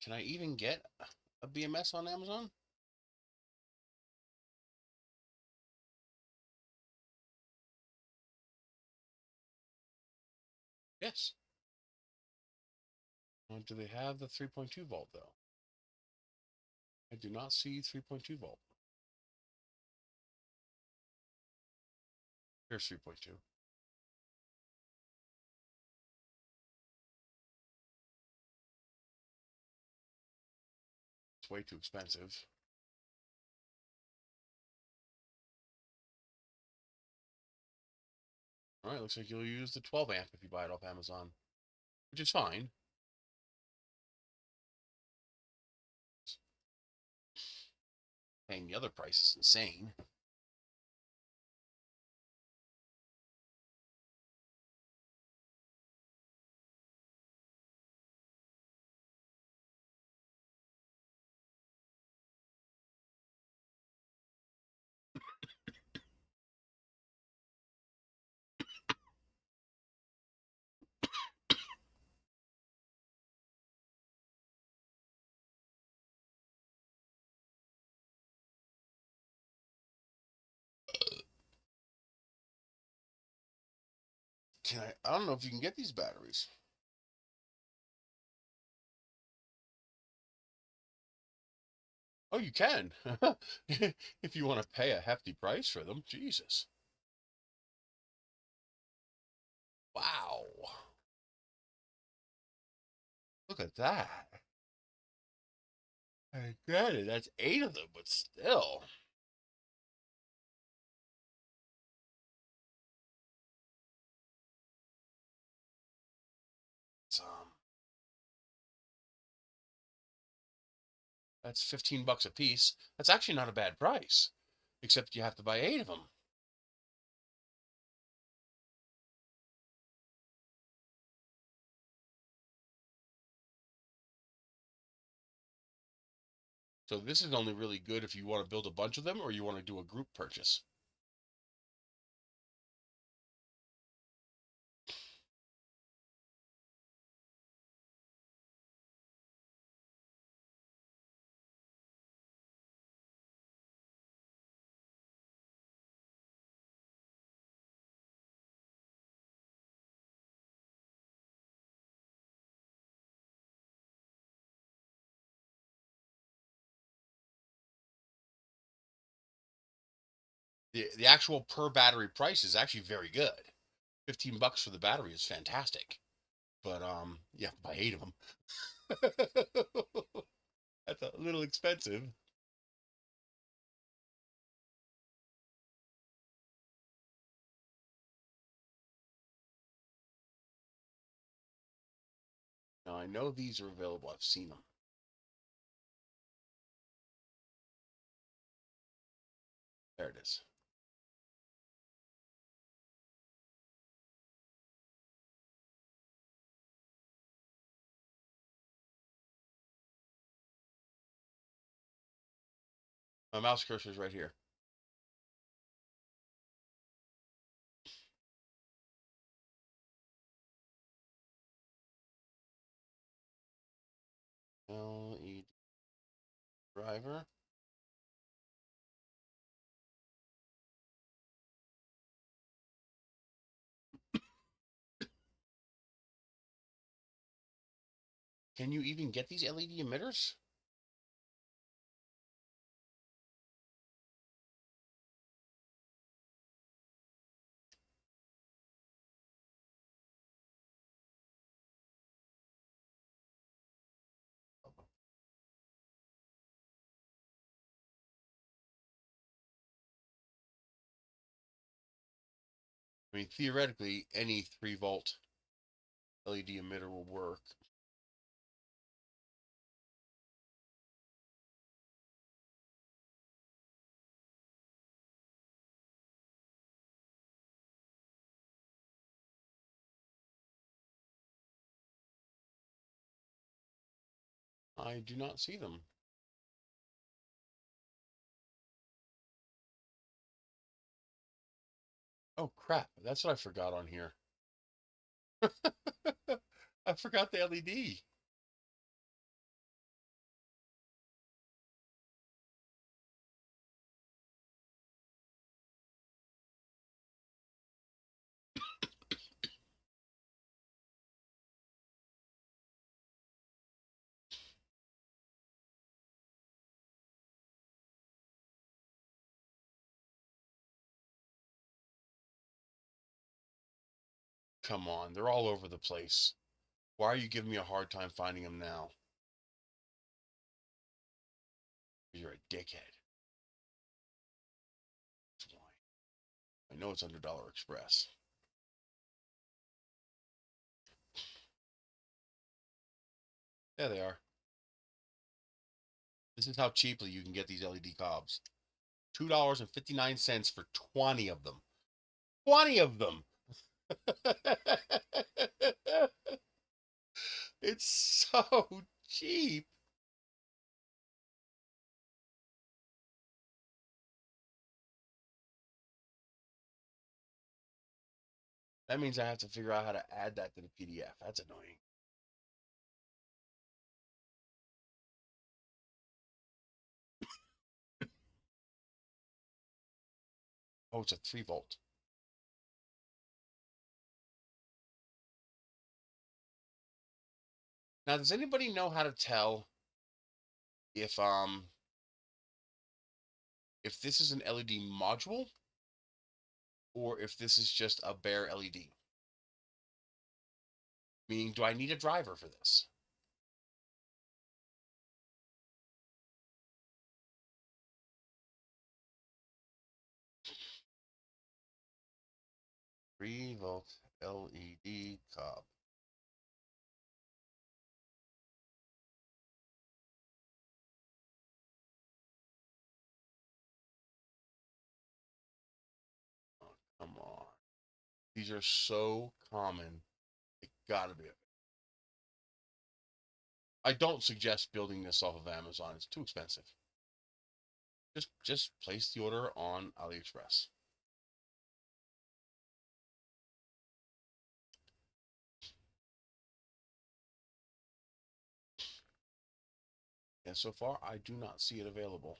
Can I even get a BMS on Amazon? Yes. Do they have the 3.2 volt though? I do not see 3.2 volt. Here's 3.2. It's way too expensive. All right, looks like you'll use the 12 amp if you buy it off Amazon, which is fine. Paying the other price is insane. I don't know if you can get these batteries. Oh, you can. If you want to pay a hefty price for them. Jesus. Wow. Look at that. I get it. That's 8 of them, but still. It's, that's 15 bucks a piece. That's actually not a bad price, except you have to buy 8 of them. So this is only really good if you want to build a bunch of them or you want to do a group purchase. The actual per battery price is actually very good. 15 bucks for the battery is fantastic. But yeah, buy 8 of them. That's a little expensive. Now I know these are available. I've seen them. There it is. My mouse cursor is right here. Driver. Can you even get these LED emitters? I mean, theoretically, any 3-volt LED emitter will work. I do not see them. Oh, crap. That's what I forgot on here. I forgot the LED. Come on. They're all over the place. Why are you giving me a hard time finding them now? You're a dickhead. That's why. I know it's under Dollar Express. There they are. This is how cheaply you can get these LED cobs. $2.59 for 20 of them. 20 of them. It's so cheap. That means I have to figure out how to add that to the PDF. That's annoying. Oh, it's a 3-volt. Now, does anybody know how to tell if this is an LED module or if this is just a bare LED? Meaning, do I need a driver for this? Three-volt LED cob. Oh, come on. These are so common. It gotta be. I don't suggest building this off of Amazon. It's too expensive. Just place the order on AliExpress. And so far, I do not see it available.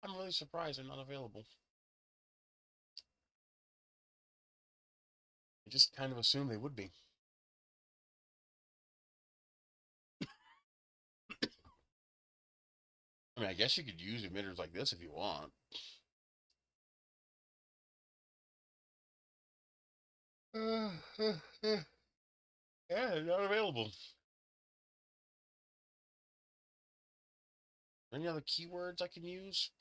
I'm really surprised they're not available. I just kind of assumed they would be. I mean, I guess you could use emitters like this if you want. Yeah, they're not available. Any other keywords I can use?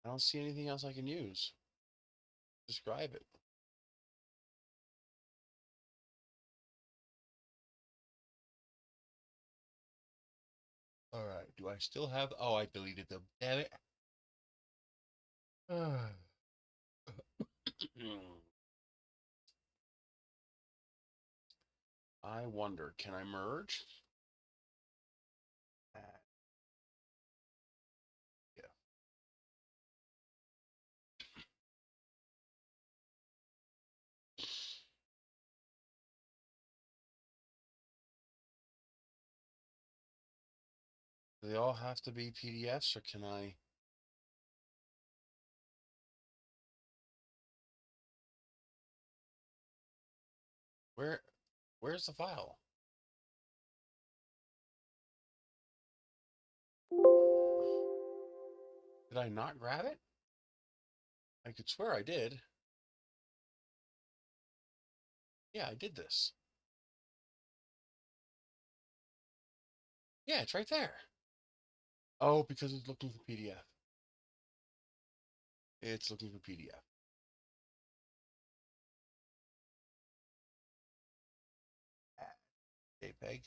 I don't see anything else I can use. Describe it. Do I still have? Oh, I deleted them. Damn it. I wonder, can I merge? Yeah. Do they all have to be PDFs, or can I? Where's the file? Did I not grab it? I could swear I did. Yeah, I did this. Yeah, it's right there. Oh, because it's looking for PDF. It's looking for PDF. JPEG.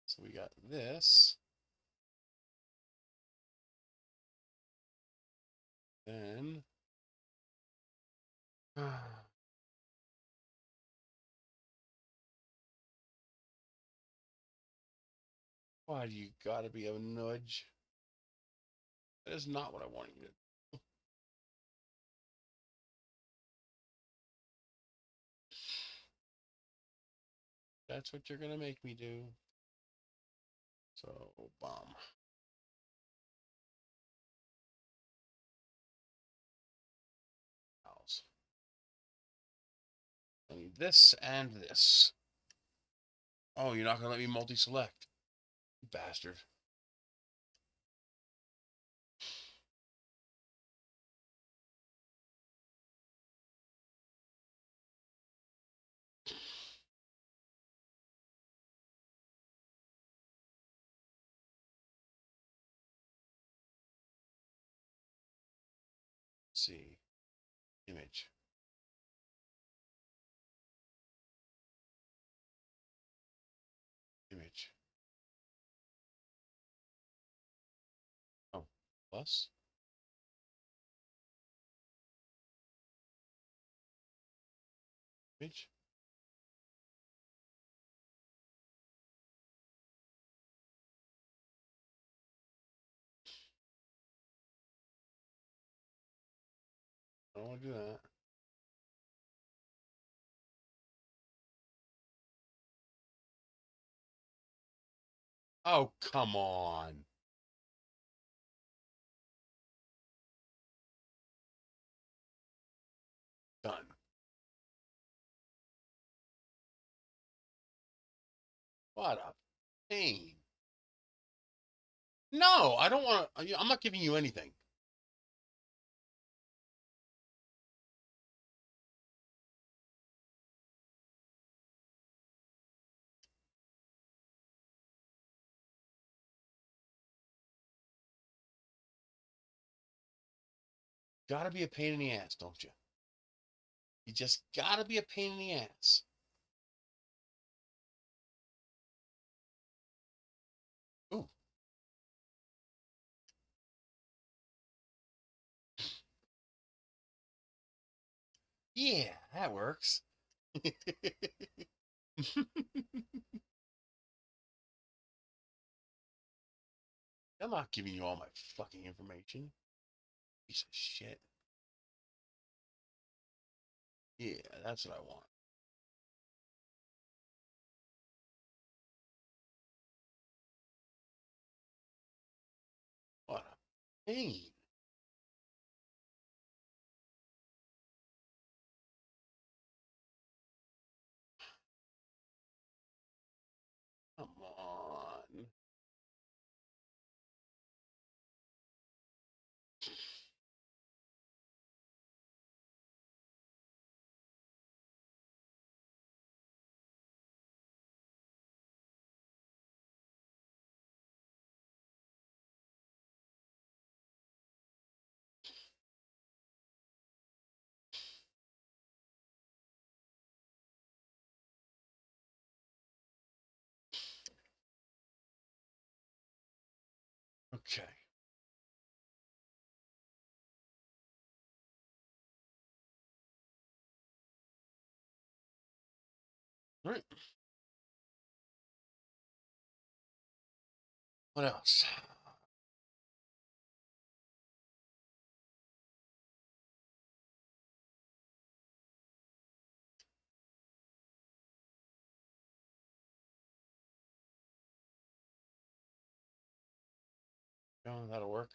So we got this. Then why do you gotta be a nudge? That is not what I want you to do. That's what you're gonna make me do. So bomb. House. I need this and this. Oh, you're not gonna let me multi-select. You bastard. Let's see. Image. Image. Oh, plus. Image. I don't want to do that. Oh, come on. Done. What a pain. No, I don't want to. I'm not giving you anything. Gotta be a pain in the ass, don't you? You just gotta be a pain in the ass. Ooh. Yeah, that works. I'm not giving you all my fucking information. Piece of shit. Yeah, that's what I want. What a pain. Come on. Okay. All right. What else? Oh, that'll work.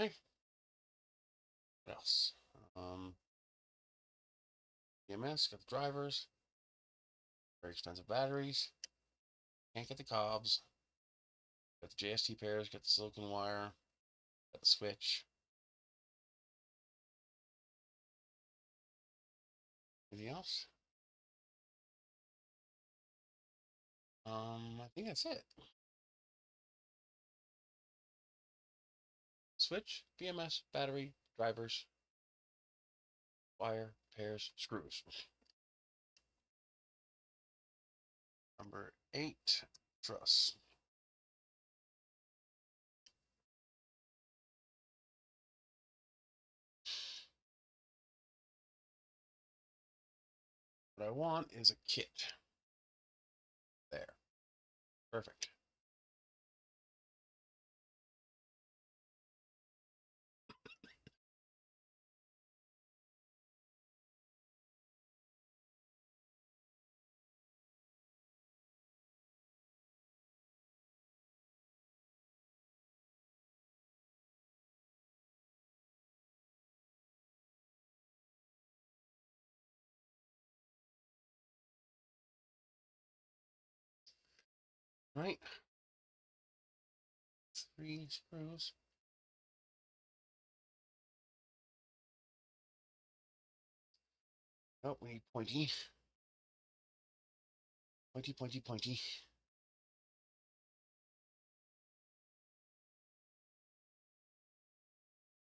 Okay. What else? EMS, got the drivers, very expensive batteries. Can't get the cobs. Got the JST pairs, got the silicon wire, got the switch. Anything else? I think that's it. Switch, BMS, battery, drivers, wire, pairs, screws. Number 8, truss. What I want is a kit. There. Perfect. Right. 3 screws. Oh, we need pointy. Pointy, pointy, pointy.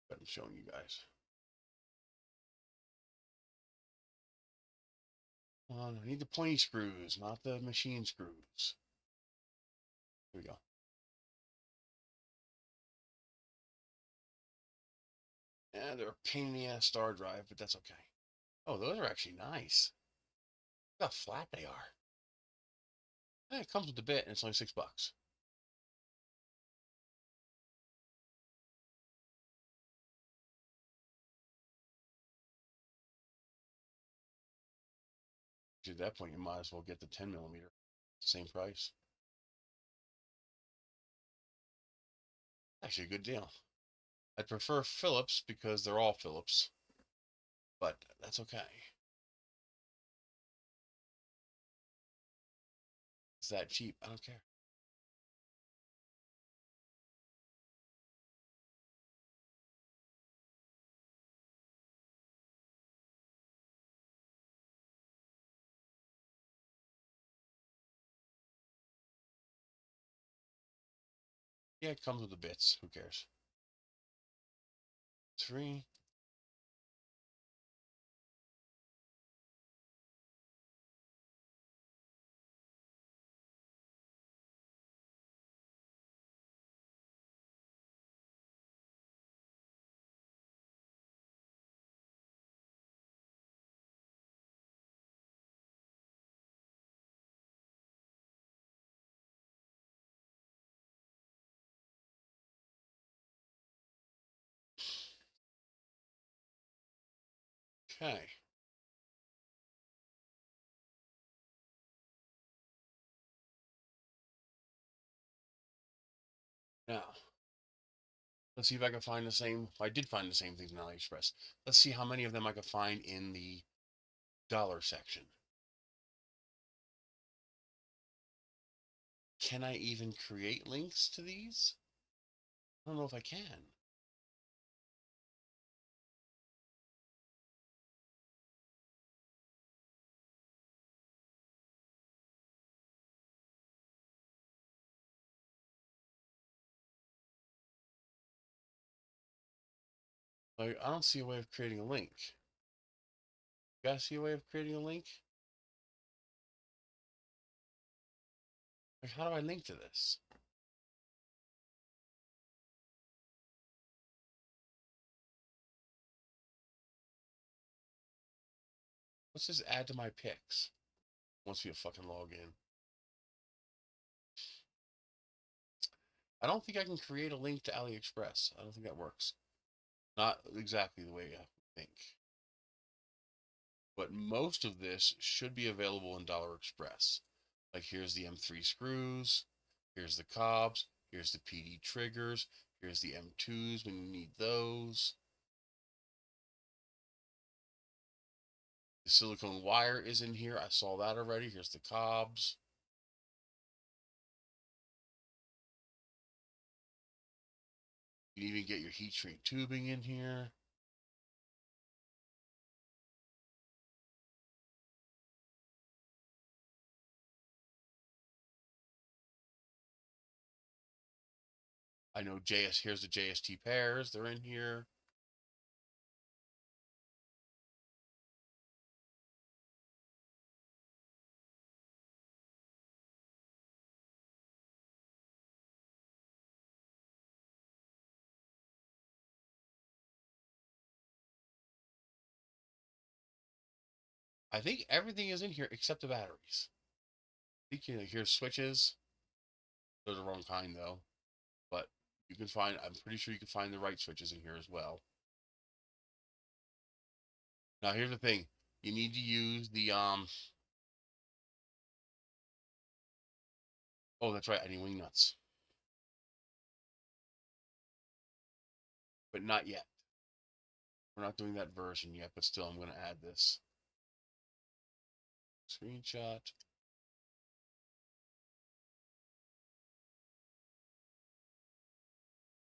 But I'm showing you guys. I need the pointy screws, not the machine screws. Here we go. Yeah, they're a pain in the ass star drive, but that's okay. Oh, those are actually nice. Look how flat they are. Yeah, it comes with the bit, and it's only $6. At that point, you might as well get the 10 millimeter. Same price. Actually, a good deal. I'd prefer Phillips because they're all Phillips, but that's okay. It's that cheap. I don't care. Yeah, it comes with the bits. Who cares? 3. Okay. Now, let's see if I can find the same. I did find the same things in AliExpress. Let's see how many of them I can find in the dollar section. Can I even create links to these? I don't know if I can. Like, I don't see a way of creating a link. You guys see a way of creating a link? Like, how do I link to this? Let's just add to my pics. Once we fucking log in. I don't think I can create a link to AliExpress. I don't think that works. Not exactly the way I think. But most of this should be available in Dollar Express. Like, here's the M3 screws, here's the cobs, here's the PD triggers, here's the M2s when you need those. The silicone wire is in here. I saw that already. Here's the cobs. You can even get your heat shrink tubing in here. I know here's the JST pairs. They're in here. I think everything is in here except the batteries. I think here's switches. Those are the wrong kind though. But you can find, I'm pretty sure you can find the right switches in here as well. Now here's the thing. You need to use the oh, that's right, I need wing nuts. But not yet. We're not doing that version yet, but still I'm gonna add this. Screenshot.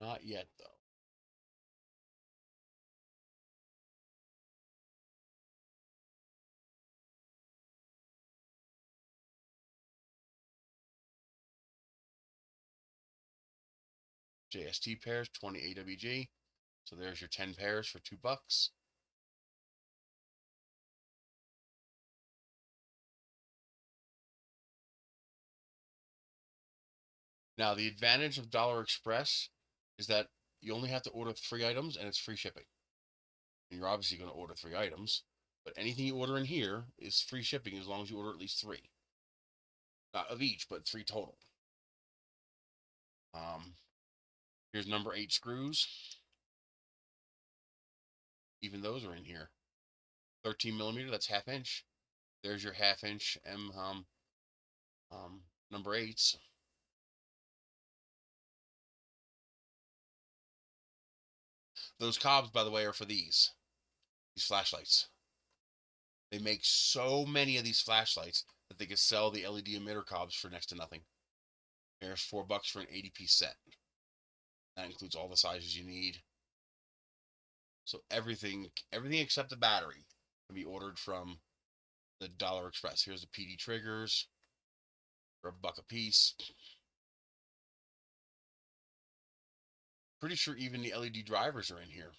Not yet though. JST pairs, 20 AWG. So there's your 10 pairs for $2. Now the advantage of Dollar Express is that you only have to order 3 items and it's free shipping. And you're obviously going to order 3 items, but anything you order in here is free shipping as long as you order at least 3. Not of each, but 3 total. Here's number 8 screws. Even those are in here. 13 millimeter, that's ½ inch. There's your ½ inch number 8s. Those cobs, by the way, are for these flashlights. They make so many of these flashlights that they can sell the LED emitter cobs for next to nothing. There's $4 for an 80-piece set. That includes all the sizes you need. So everything except the battery can be ordered from the Dollar Express. Here's the PD triggers for $1 a piece. Pretty sure even the LED drivers are in here.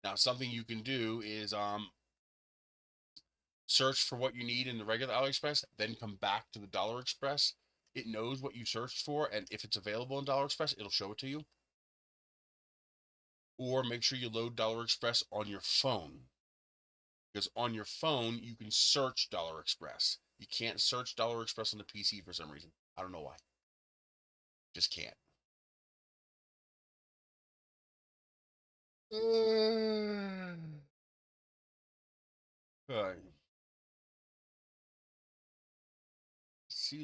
Now, something you can do is search for what you need in the regular AliExpress, then come back to the Dollar Express. It knows what you searched for, and if it's available in Dollar Express, it'll show it to you. Or make sure you load Dollar Express on your phone. Because on your phone, you can search Dollar Express. You can't search Dollar Express on the PC for some reason. I don't know why. Just can't. Alright.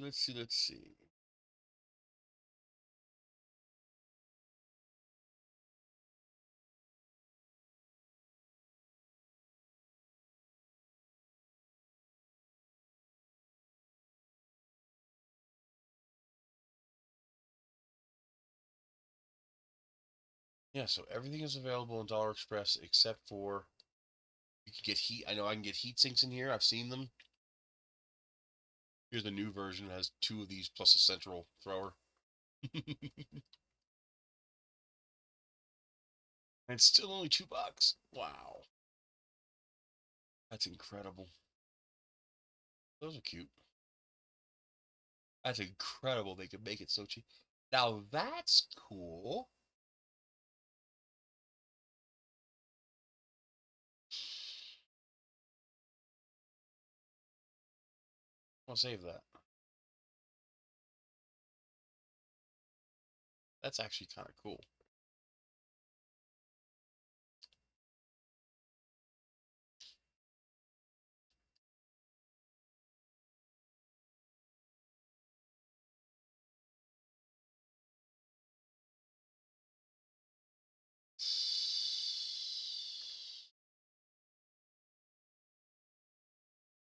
Let's see. Yeah, so everything is available in Dollar Express except for you can get heat. I know I can get heat sinks in here. I've seen them. Here's the new version. It has 2 of these plus a central thrower. And it's still only $2. Wow. That's incredible. Those are cute. That's incredible. They could make it so cheap. Now that's cool. I'll save that. That's actually kind of cool.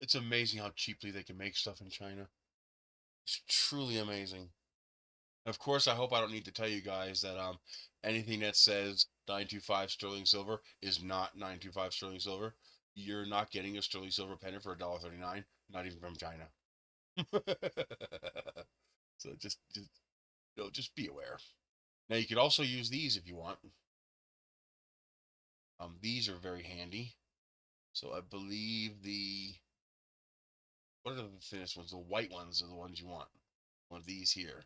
It's amazing how cheaply they can make stuff in China. It's truly amazing. Of course, I hope I don't need to tell you guys that anything that says 925 sterling silver is not 925 sterling silver. You're not getting a sterling silver pendant for $1.39, not even from China. So just be aware. Now you could also use these if you want. These are very handy. So I believe what are the thinnest ones? The white ones are the ones you want. One of these here,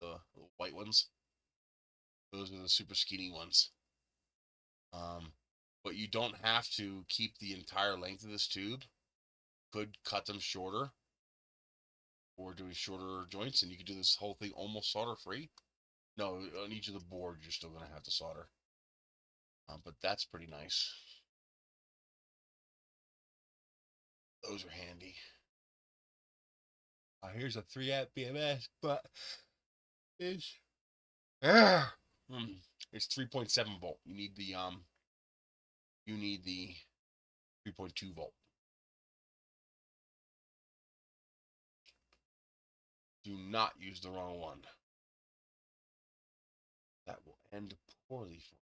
the white ones. Those are the super skinny ones. But you don't have to keep the entire length of this tube. Could cut them shorter or doing shorter joints, and you could do this whole thing almost solder free. No, on each of the boards, you're still going to have to solder. But that's pretty nice. Those are handy. Here's a 3-amp BMS, but it's it's 3.7 volt. You need the 3.2 volt. Do not use the wrong one. That will end poorly for you.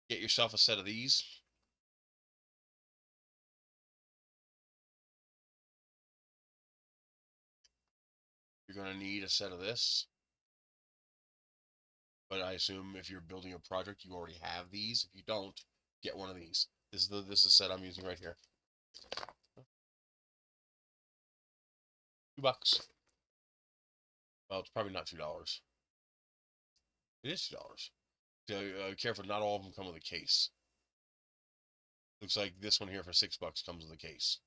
Get yourself a set of these. You're going to need a set of this. But I assume if you're building a project, you already have these. If you don't, get one of these. This is the set I'm using right here. $2. Well, it's probably not $2. It is $2. So careful, not all of them come with a case. Looks like this one here for $6 comes with a case.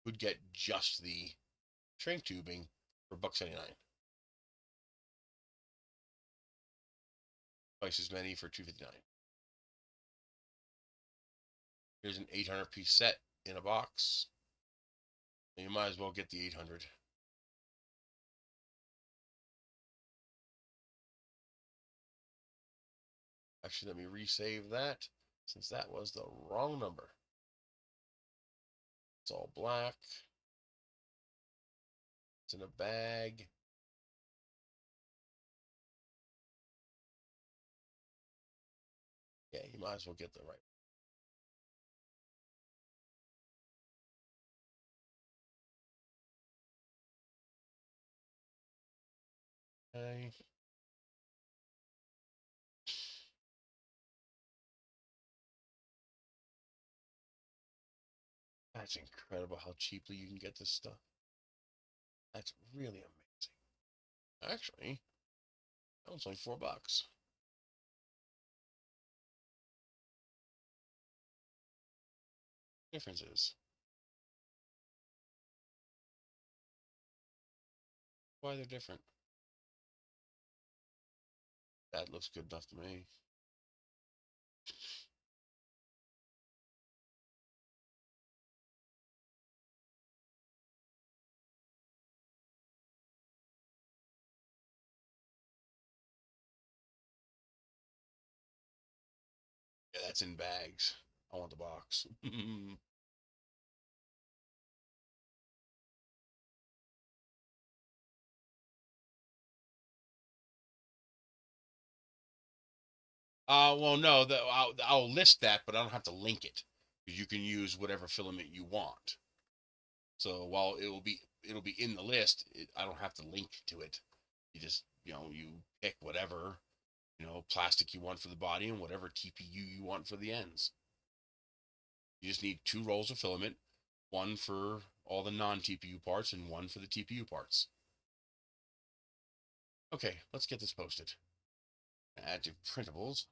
Would get just the shrink tubing for $1.79. Twice as many for $2.59. Here's an 800-piece set in a box. So you might as well get the 800. Actually, let me resave that since that was the wrong number. It's all black. It's in a bag. Yeah, you might as well get the right. Okay. That's incredible how cheaply you can get this stuff. That's really amazing. Actually, that was only $4. Difference is Why they're different? That looks good enough to me. Yeah, that's in bags. I want the box. Well, no, I'll list that, but I don't have to link it. You can use whatever filament you want. So while it'll be in the list, I don't have to link to it. You just you pick whatever plastic you want for the body and whatever TPU you want for the ends. You just need 2 rolls of filament, one for all the non-TPU parts and one for the TPU parts. Okay, let's get this posted. Add to printables.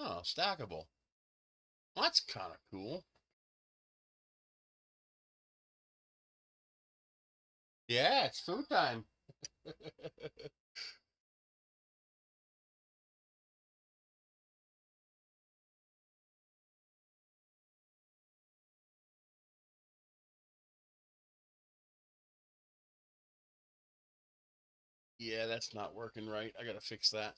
Oh, stackable. Well, that's kind of cool. Yeah, it's food time. Yeah, that's not working right. I gotta fix that.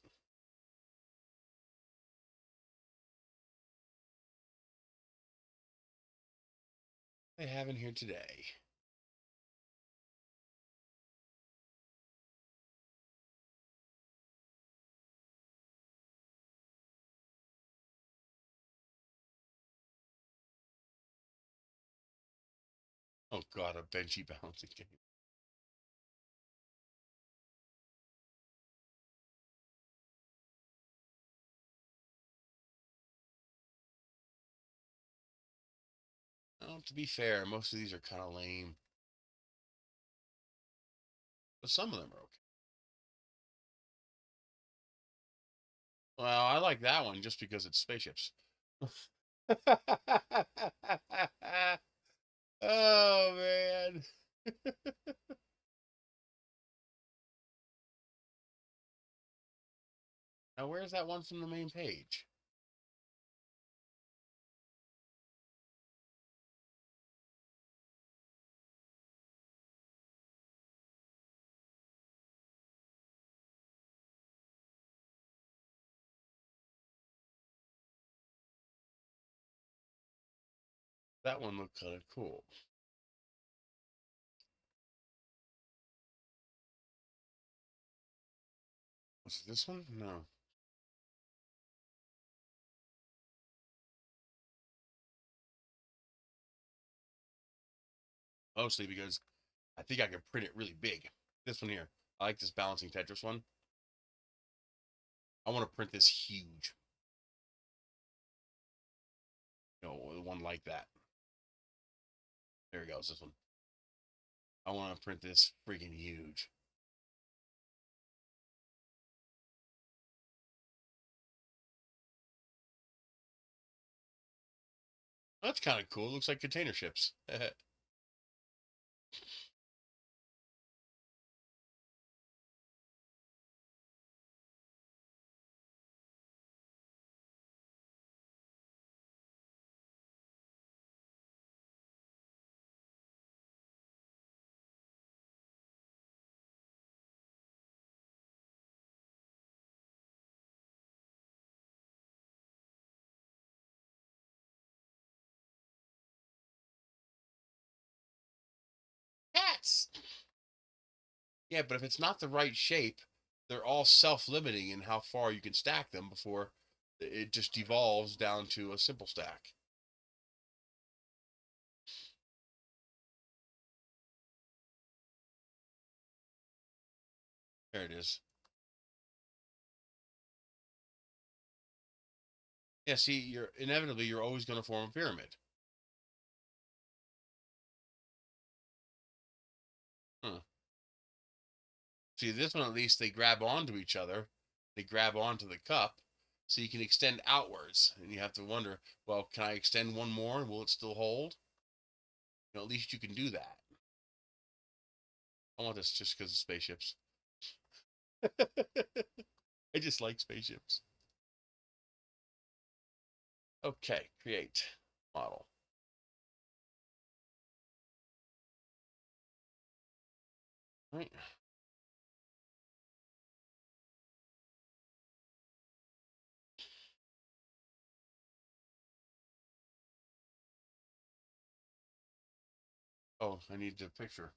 I have in here today. Oh god, a benchy balancing game. Oh, to be fair, most of these are kind of lame, but some of them are okay. Well, I like that one just because it's spaceships. Oh man. Now where's that one from the main page? That one looked kind of cool. Was it this one? No. Mostly because I think I can print it really big. This one here. I like this balancing Tetris one. I want to print this huge. One like that. There it goes, this one. I want to print this freaking huge. That's kind of cool. Looks like container ships. Cats! Yeah, but if it's not the right shape, they're all self-limiting in how far you can stack them before it just devolves down to a simple stack. There it is. Yeah, see, you're always going to form a pyramid. Huh. See, this one at least they grab onto each other. They grab onto the cup, so you can extend outwards. And you have to wonder, well, can I extend one more? Will it still hold? At least you can do that. I want this just because of spaceships. I just like spaceships. Okay, create model. Right. Oh, I need the picture.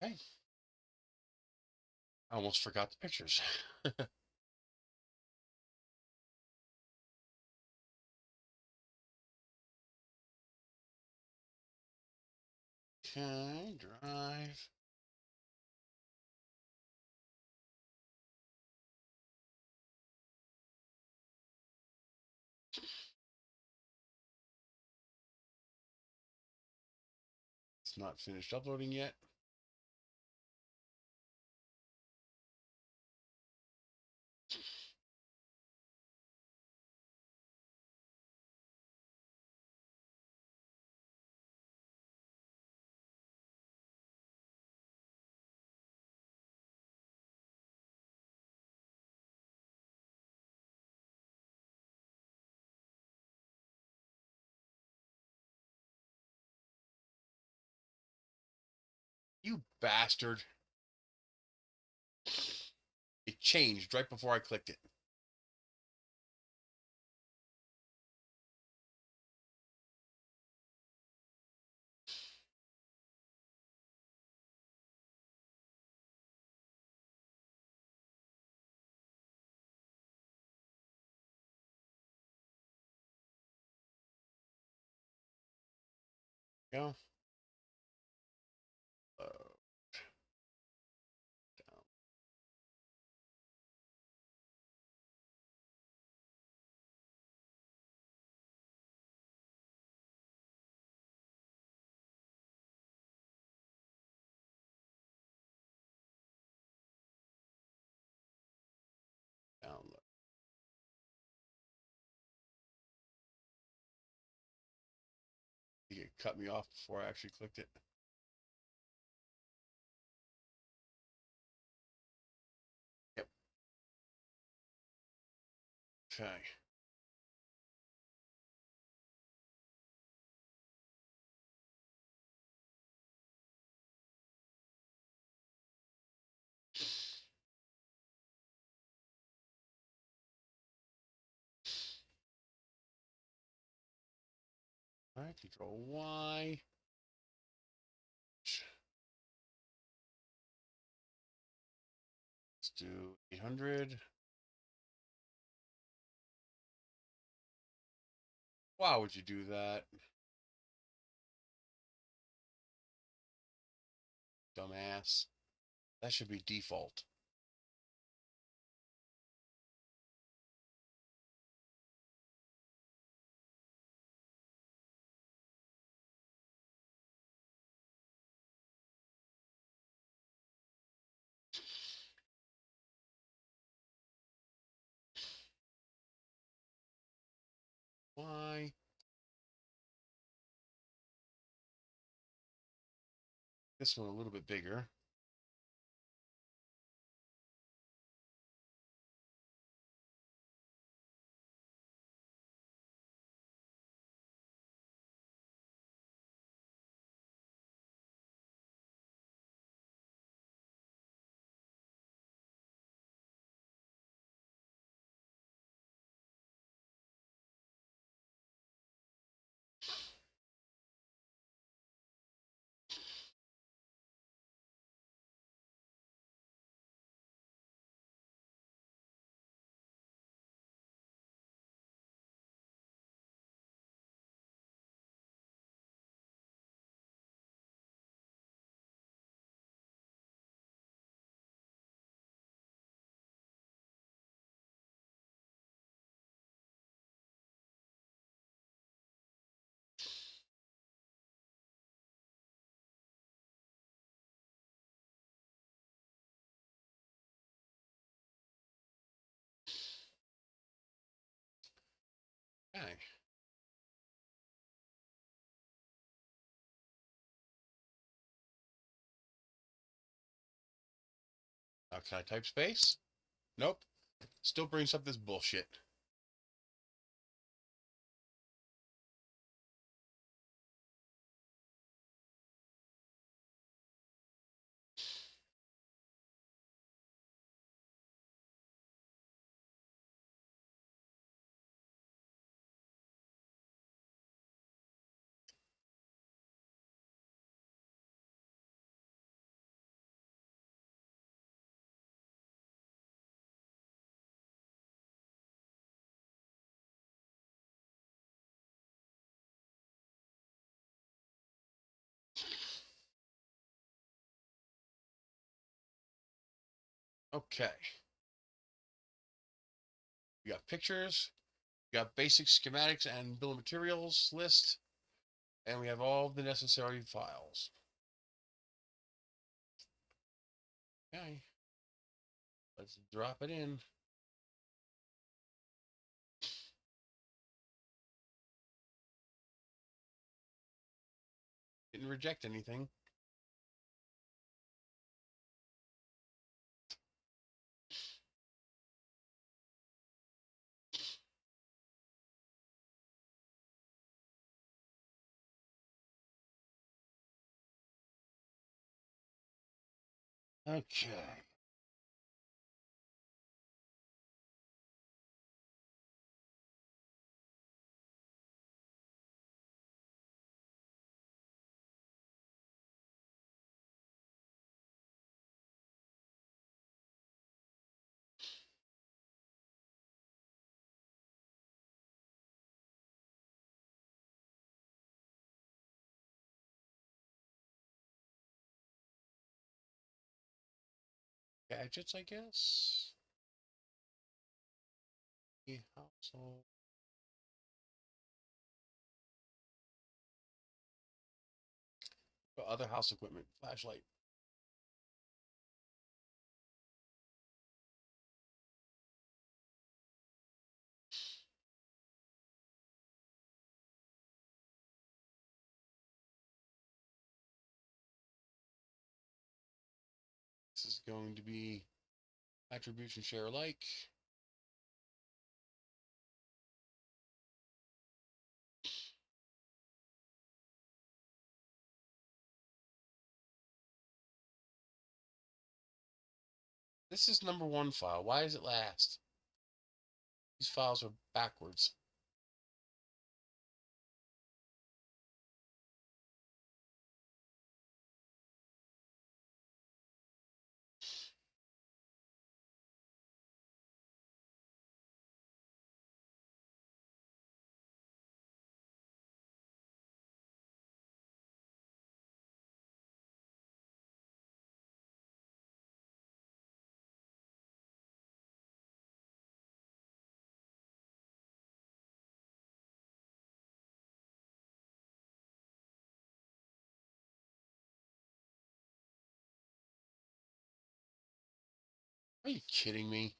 Okay. I almost forgot the pictures. Okay, drive. It's not finished uploading yet. You bastard. It changed right before I clicked it. Go. Down, download. It cut me off before I actually clicked it. Yep. Okay. All right, Control Y. Let's do 800. Why would you do that? dumbass. That should be default. Why? This one a little bit bigger. Okay. Now can I type space? Nope. Still brings up this bullshit. Okay. We got pictures, we got basic schematics and bill of materials list, and we have all the necessary files. Okay. Let's drop it in. Didn't reject anything. Okay. Gadgets, I guess. Household. Other house equipment. Flashlight. This is going to be attribution share alike. This is number one file. Why is it last? These files are backwards. Are you kidding me?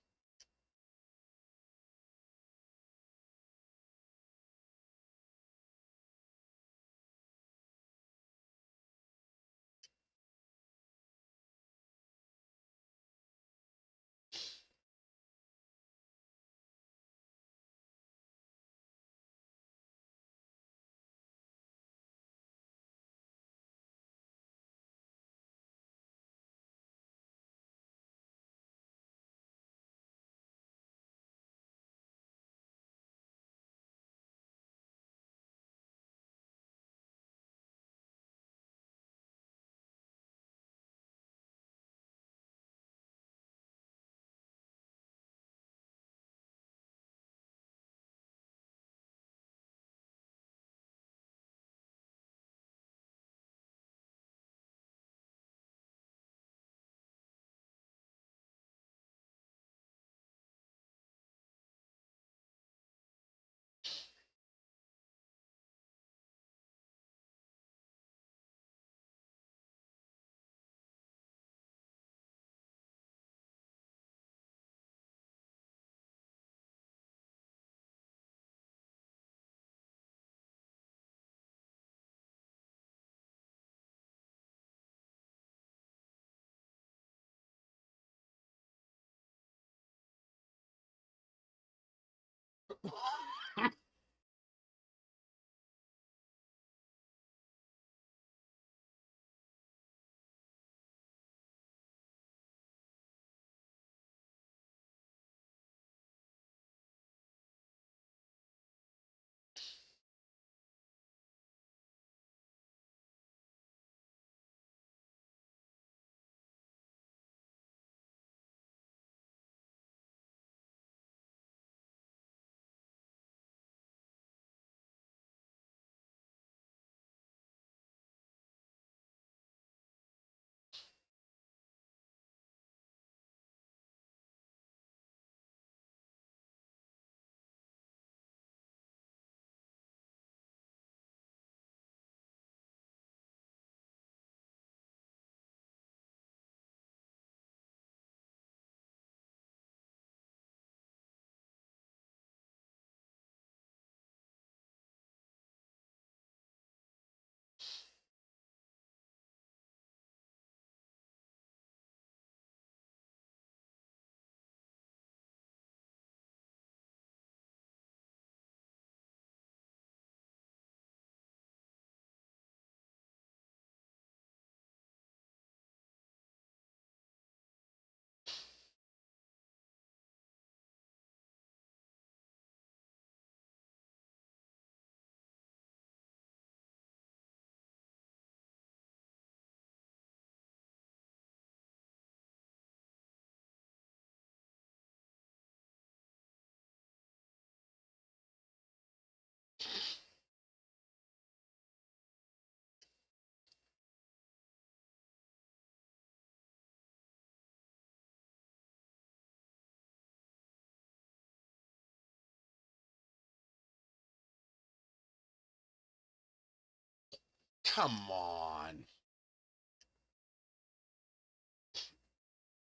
Come on.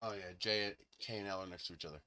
Oh yeah, K and L are next to each other.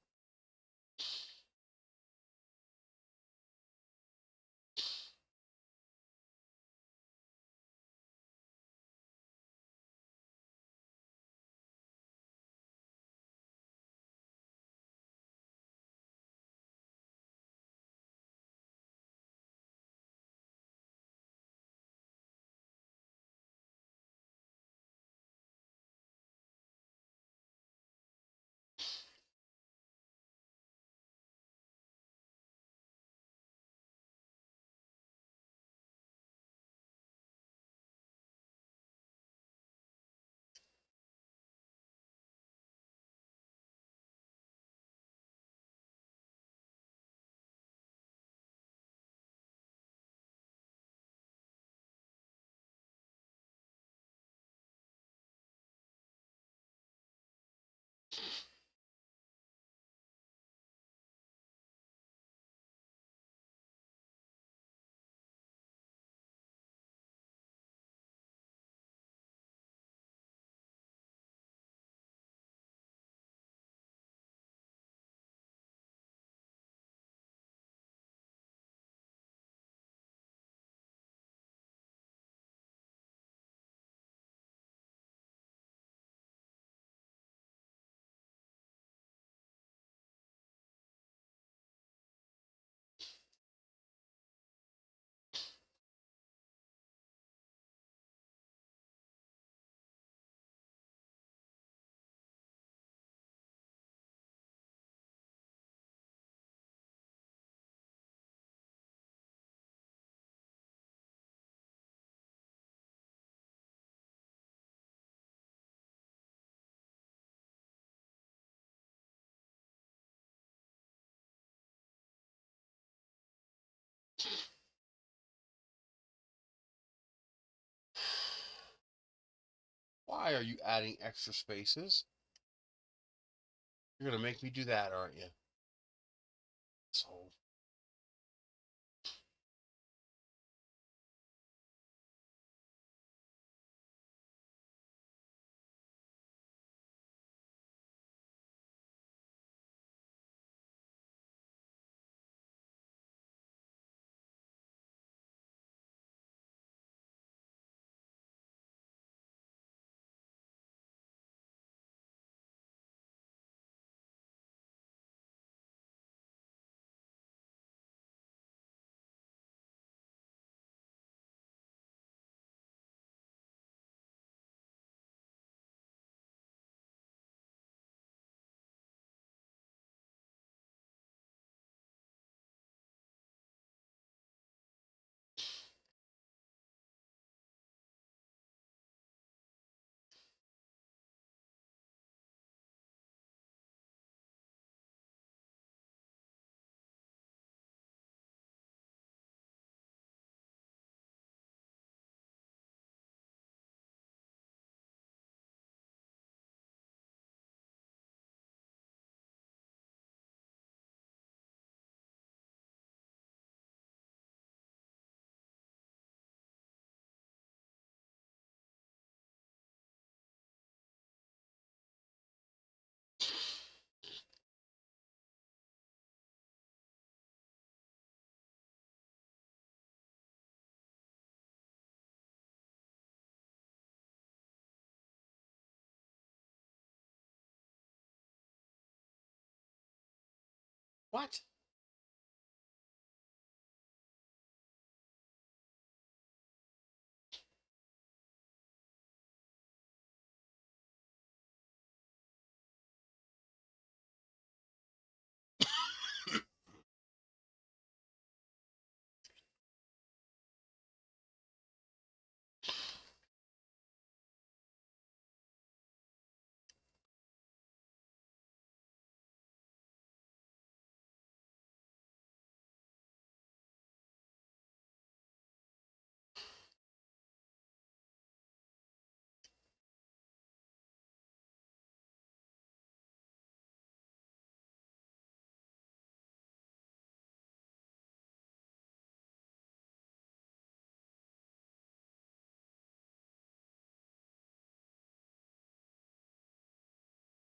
Why are you adding extra spaces? You're going to make me do that, aren't you? So. What?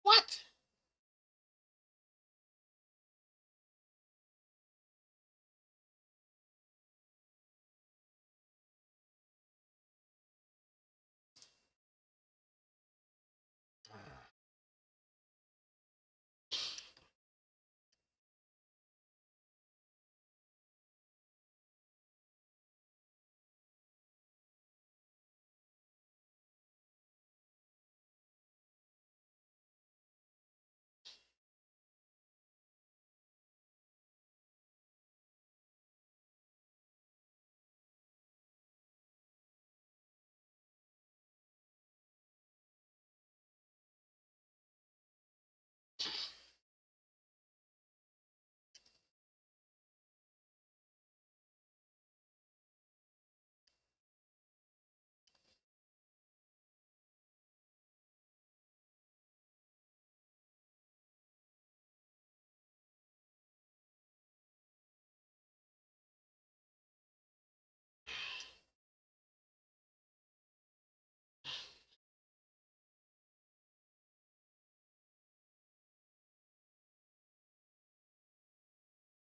What?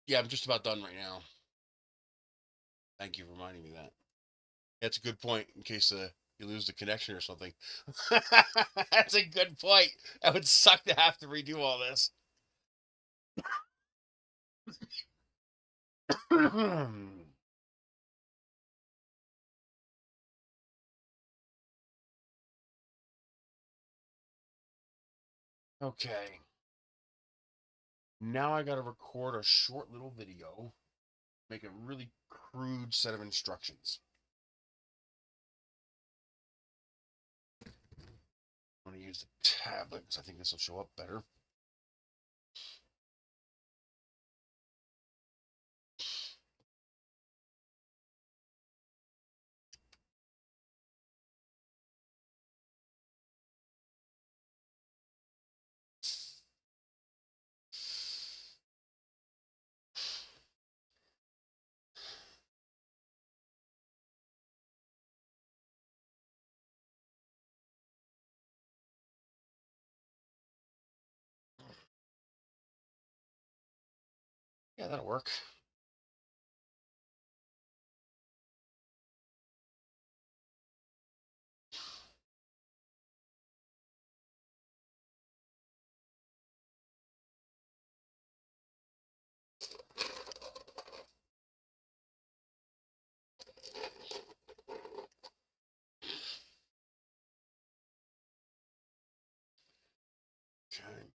Yeah, I'm just about done right now. Thank you for reminding me that. That's a good point in case you lose the connection or something. That's a good point. That would suck to have to redo all this. Okay. Now I got to record a short little video, make a really crude set of instructions. I'm going to use the tablet because I think this will show up better. Yeah, that'll work. Okay.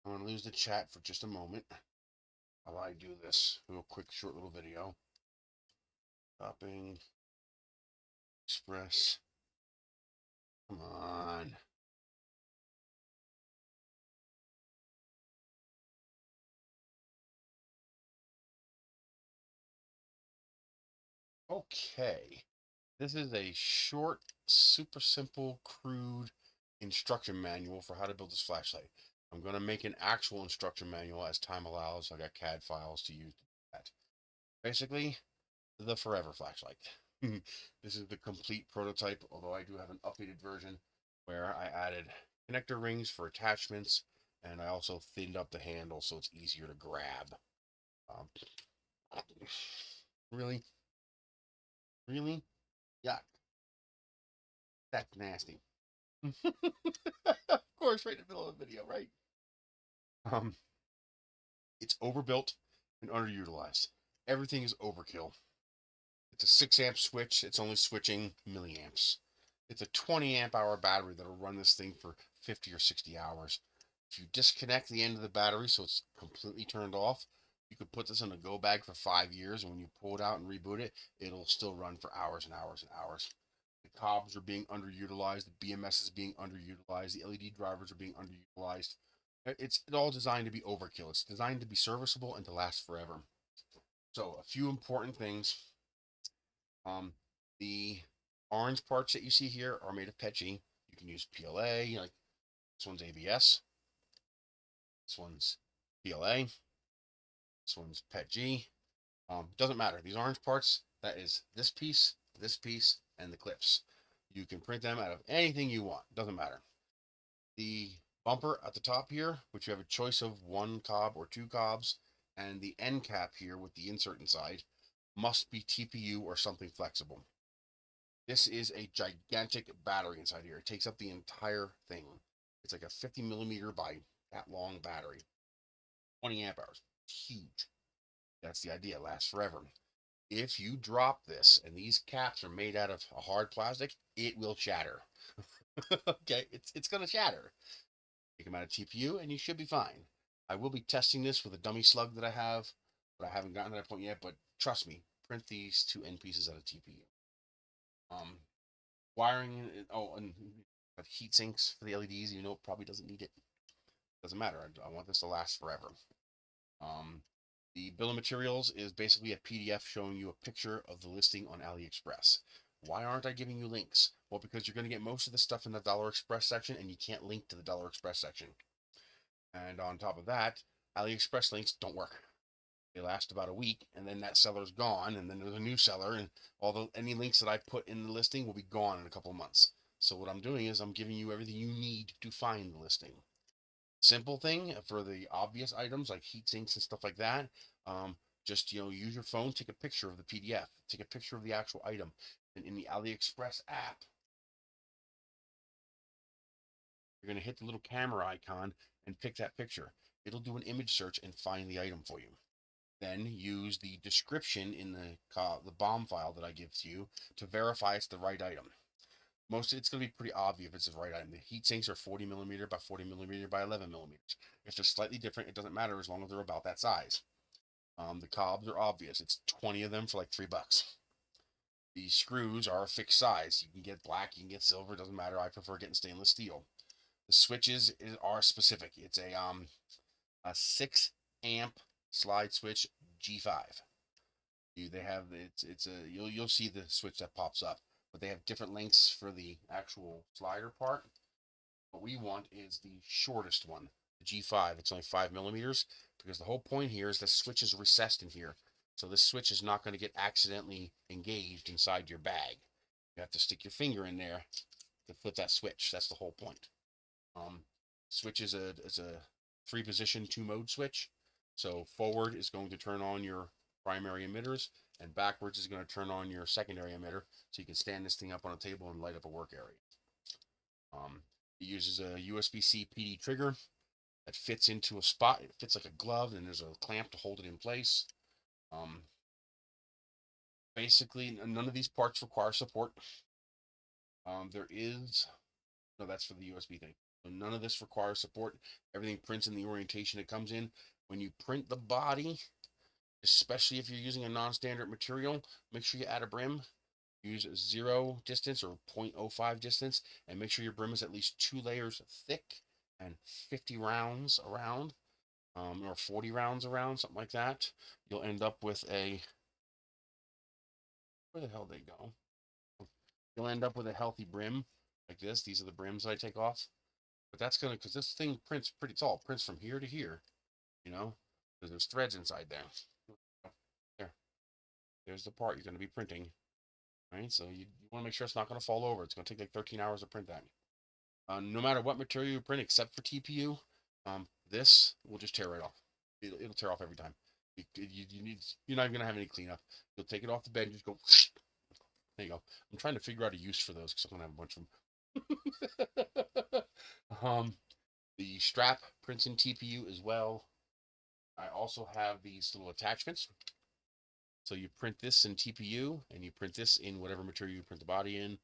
I'm going to lose the chat for just a moment while I do this real quick, short little video. Shopping Express. Come on. Okay. This is a short, super simple, crude instruction manual for how to build this flashlight. I'm going to make an actual instruction manual as time allows. I got CAD files to use that. Basically, the forever flashlight. This is the complete prototype, although I do have an updated version where I added connector rings for attachments, and I also thinned up the handle so it's easier to grab. Um, really? Really? Yuck. That's nasty. Of course, right in the middle of the video, right? Um, it's overbuilt and underutilized. Everything is overkill. It's a 6 amp switch. It's only switching milliamps. It's a 20 amp hour battery that'll run this thing for 50 or 60 hours. If you disconnect the end of the battery so it's completely turned off, you could put this in a go bag for 5 years, and when you pull it out and reboot it, it'll still run for hours and hours and hours. The cobs are being underutilized, the BMS is being underutilized, the LED drivers are being underutilized. It's all designed to be overkill. It's designed to be serviceable and to last forever. So a few important things. The orange parts that you see here are made of PETG. You can use PLA, like this one's ABS, this one's PLA, this one's PETG. Doesn't matter. These orange parts, that is this piece, and the clips. You can print them out of anything you want. Doesn't matter. The bumper at the top here, which you have a choice of 1 cob or 2 cobs, and the end cap here with the insert inside, must be TPU or something flexible. This is a gigantic battery inside here. It takes up the entire thing. It's like a 50 millimeter by that long battery. 20 amp hours. Huge. That's the idea. It lasts forever. If you drop this, and these caps are made out of a hard plastic, it will shatter. Okay, it's gonna shatter. Take them out of TPU, and you should be fine. I will be testing this with a dummy slug that I have, but I haven't gotten to that point yet. But trust me, print these 2 end pieces out of TPU. Wiring. Oh, and heat sinks for the LEDs. You know, it probably doesn't need it. Doesn't matter. I want this to last forever. Um, the bill of materials is basically a PDF showing you a picture of the listing on AliExpress. Why aren't I giving you links? Well, because you're going to get most of the stuff in the Dollar Express section, and you can't link to the Dollar Express section. And on top of that, AliExpress links don't work. They last about a week, and then that seller's gone, and then there's a new seller, and any links that I put in the listing will be gone in a couple of months. So what I'm doing is I'm giving you everything you need to find the listing. Simple thing for the obvious items like heat sinks and stuff like that. Just use your phone, take a picture of the PDF, take a picture of the actual item, and in the AliExpress app, you're going to hit the little camera icon and pick that picture. It'll do an image search and find the item for you. Then use the description in the BOM file that I give to you to verify it's the right item. It's going to be pretty obvious if it's the right item. The heat sinks are 40 millimeter by 40 millimeter by 11 millimeters. If they're slightly different, it doesn't matter as long as they're about that size. The cobs are obvious. It's 20 of them for like $3. The screws are a fixed size. You can get black, you can get silver, doesn't matter. I prefer getting stainless steel. The switches are specific. It's a 6 amp slide switch G5. They have you'll see the switch that pops up, but they have different lengths for the actual slider part. What we want is the shortest one, the G5. It's only 5 millimeters, because the whole point here is the switch is recessed in here, so this switch is not going to get accidentally engaged inside your bag. You have to stick your finger in there to flip that switch. That's the whole point. Switch is a 3-position 2-mode switch. So forward is going to turn on your primary emitters, and backwards is going to turn on your secondary emitter, so you can stand this thing up on a table and light up a work area. It uses a USB-C PD trigger that fits into a spot. It fits like a glove, and there's a clamp to hold it in place. Basically, none of these parts require support. There is, no, that's for the USB thing. So none of this requires support. Everything prints in the orientation it comes in. When you print the body, especially if you're using a non-standard material, make sure you add a brim. Use 0 distance or 0.05 distance, and make sure your brim is at least 2 layers thick and 50 rounds around, or 40 rounds around, something like that. You'll end up with a, where the hell they go? You'll end up with a healthy brim like this. These are the brims I take off. But that's gonna, because this thing prints pretty tall. It prints from here to here, you know, because there's threads inside there. There's the part you're going to be printing. Right, so you want to make sure it's not going to fall over. It's going to take like 13 hours to print that. No matter what material you print, except for TPU, this will just tear right off. It'll tear off every time. You're not even going to have any cleanup. You'll take it off the bed and just go. There you go. I'm trying to figure out a use for those because I'm going to have a bunch of them. The strap prints in TPU as well. I also have these little attachments. So you print this in TPU, and you print this in whatever material you print the body in.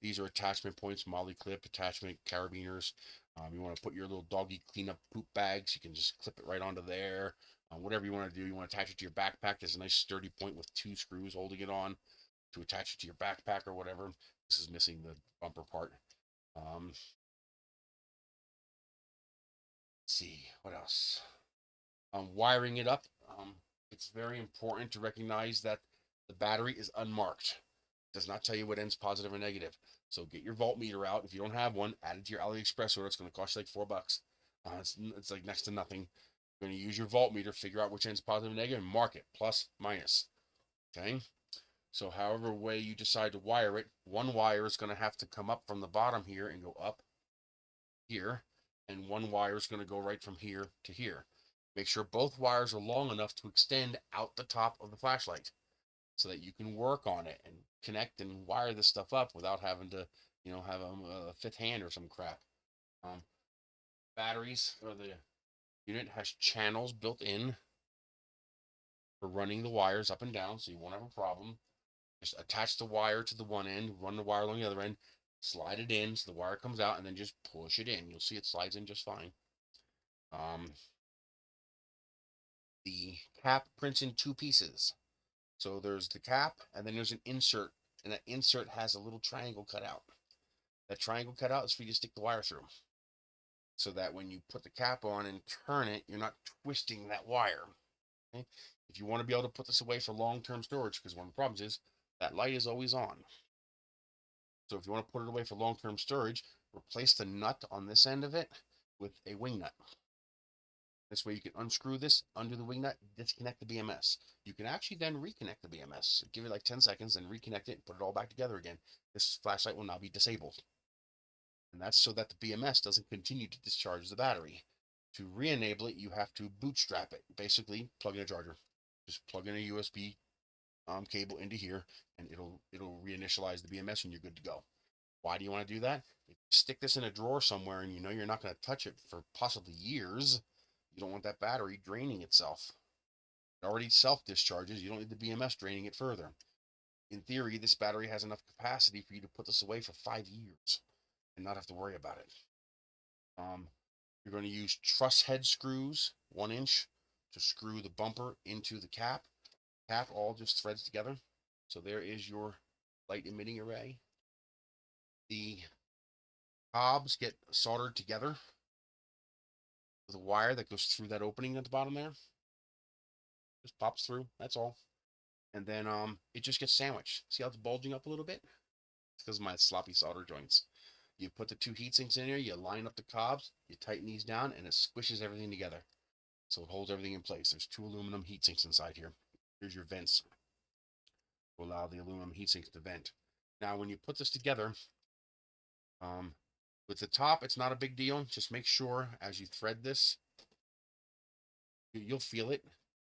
These are attachment points, molly clip, attachment, carabiners. You want to put your little doggy cleanup poop bags, you can just clip it right onto there. Whatever you want to do, you want to attach it to your backpack. There's a nice sturdy point with 2 screws holding it on to attach it to your backpack or whatever. This is missing the bumper part. Let's see, what else? Wiring it up. It's very important to recognize that the battery is unmarked. It does not tell you what ends positive or negative. So get your voltmeter out. If you don't have one, add it to your AliExpress order. It's going to cost you like $4. It's like next to nothing. You're going to use your voltmeter, figure out which end's positive and negative, and mark it, plus, minus. Okay? So however way you decide to wire it, one wire is going to have to come up from the bottom here and go up here, and one wire is going to go right from here to here. Make sure both wires are long enough to extend out the top of the flashlight so that you can work on it and connect and wire this stuff up without having to, have a 5th hand or some crap. Batteries, or the unit has channels built in for running the wires up and down, so you won't have a problem. Just attach the wire to the one end, run the wire along the other end, slide it in so the wire comes out, and then just push it in. You'll see it slides in just fine. The cap prints in 2 pieces. So there's the cap, and then there's an insert, and that insert has a little triangle cut out. That triangle cut out is for you to stick the wire through, so that when you put the cap on and turn it, you're not twisting that wire. Okay? If you want to be able to put this away for long-term storage, because one of the problems is that light is always on. So if you want to put it away for long-term storage, replace the nut on this end of it with a wing nut. This way you can unscrew this, undo the wing nut, disconnect the BMS. You can actually then reconnect the BMS. Give it like 10 seconds and reconnect it and put it all back together again. This flashlight will now be disabled. And that's so that the BMS doesn't continue to discharge the battery. To re-enable it, you have to bootstrap it. Basically, plug in a charger. Just plug in a USB cable into here, and it'll reinitialize the BMS and you're good to go. Why do you want to do that? If you stick this in a drawer somewhere and you know you're not going to touch it for possibly years, you don't want that battery draining itself. It already self-discharges. You don't need the BMS draining it further. In theory, this battery has enough capacity for you to put this away for 5 years and not have to worry about it. You're going to use truss head screws, 1 inch, to screw the bumper into the cap. Cap all just threads together. So there is your light emitting array. The cobs get soldered together with a wire that goes through that opening at the bottom there. Just pops through, that's all. And then it just gets sandwiched. See how it's bulging up a little bit? It's because of my sloppy solder joints. You put the 2 heat sinks in here, you line up the cobs, you tighten these down, and it squishes everything together. So it holds everything in place. There's 2 aluminum heat sinks inside here. Here's your vents to allow the aluminum heat sinks to vent. Now, when you put this together, with the top, it's not a big deal. Just make sure as you thread this, you'll feel it.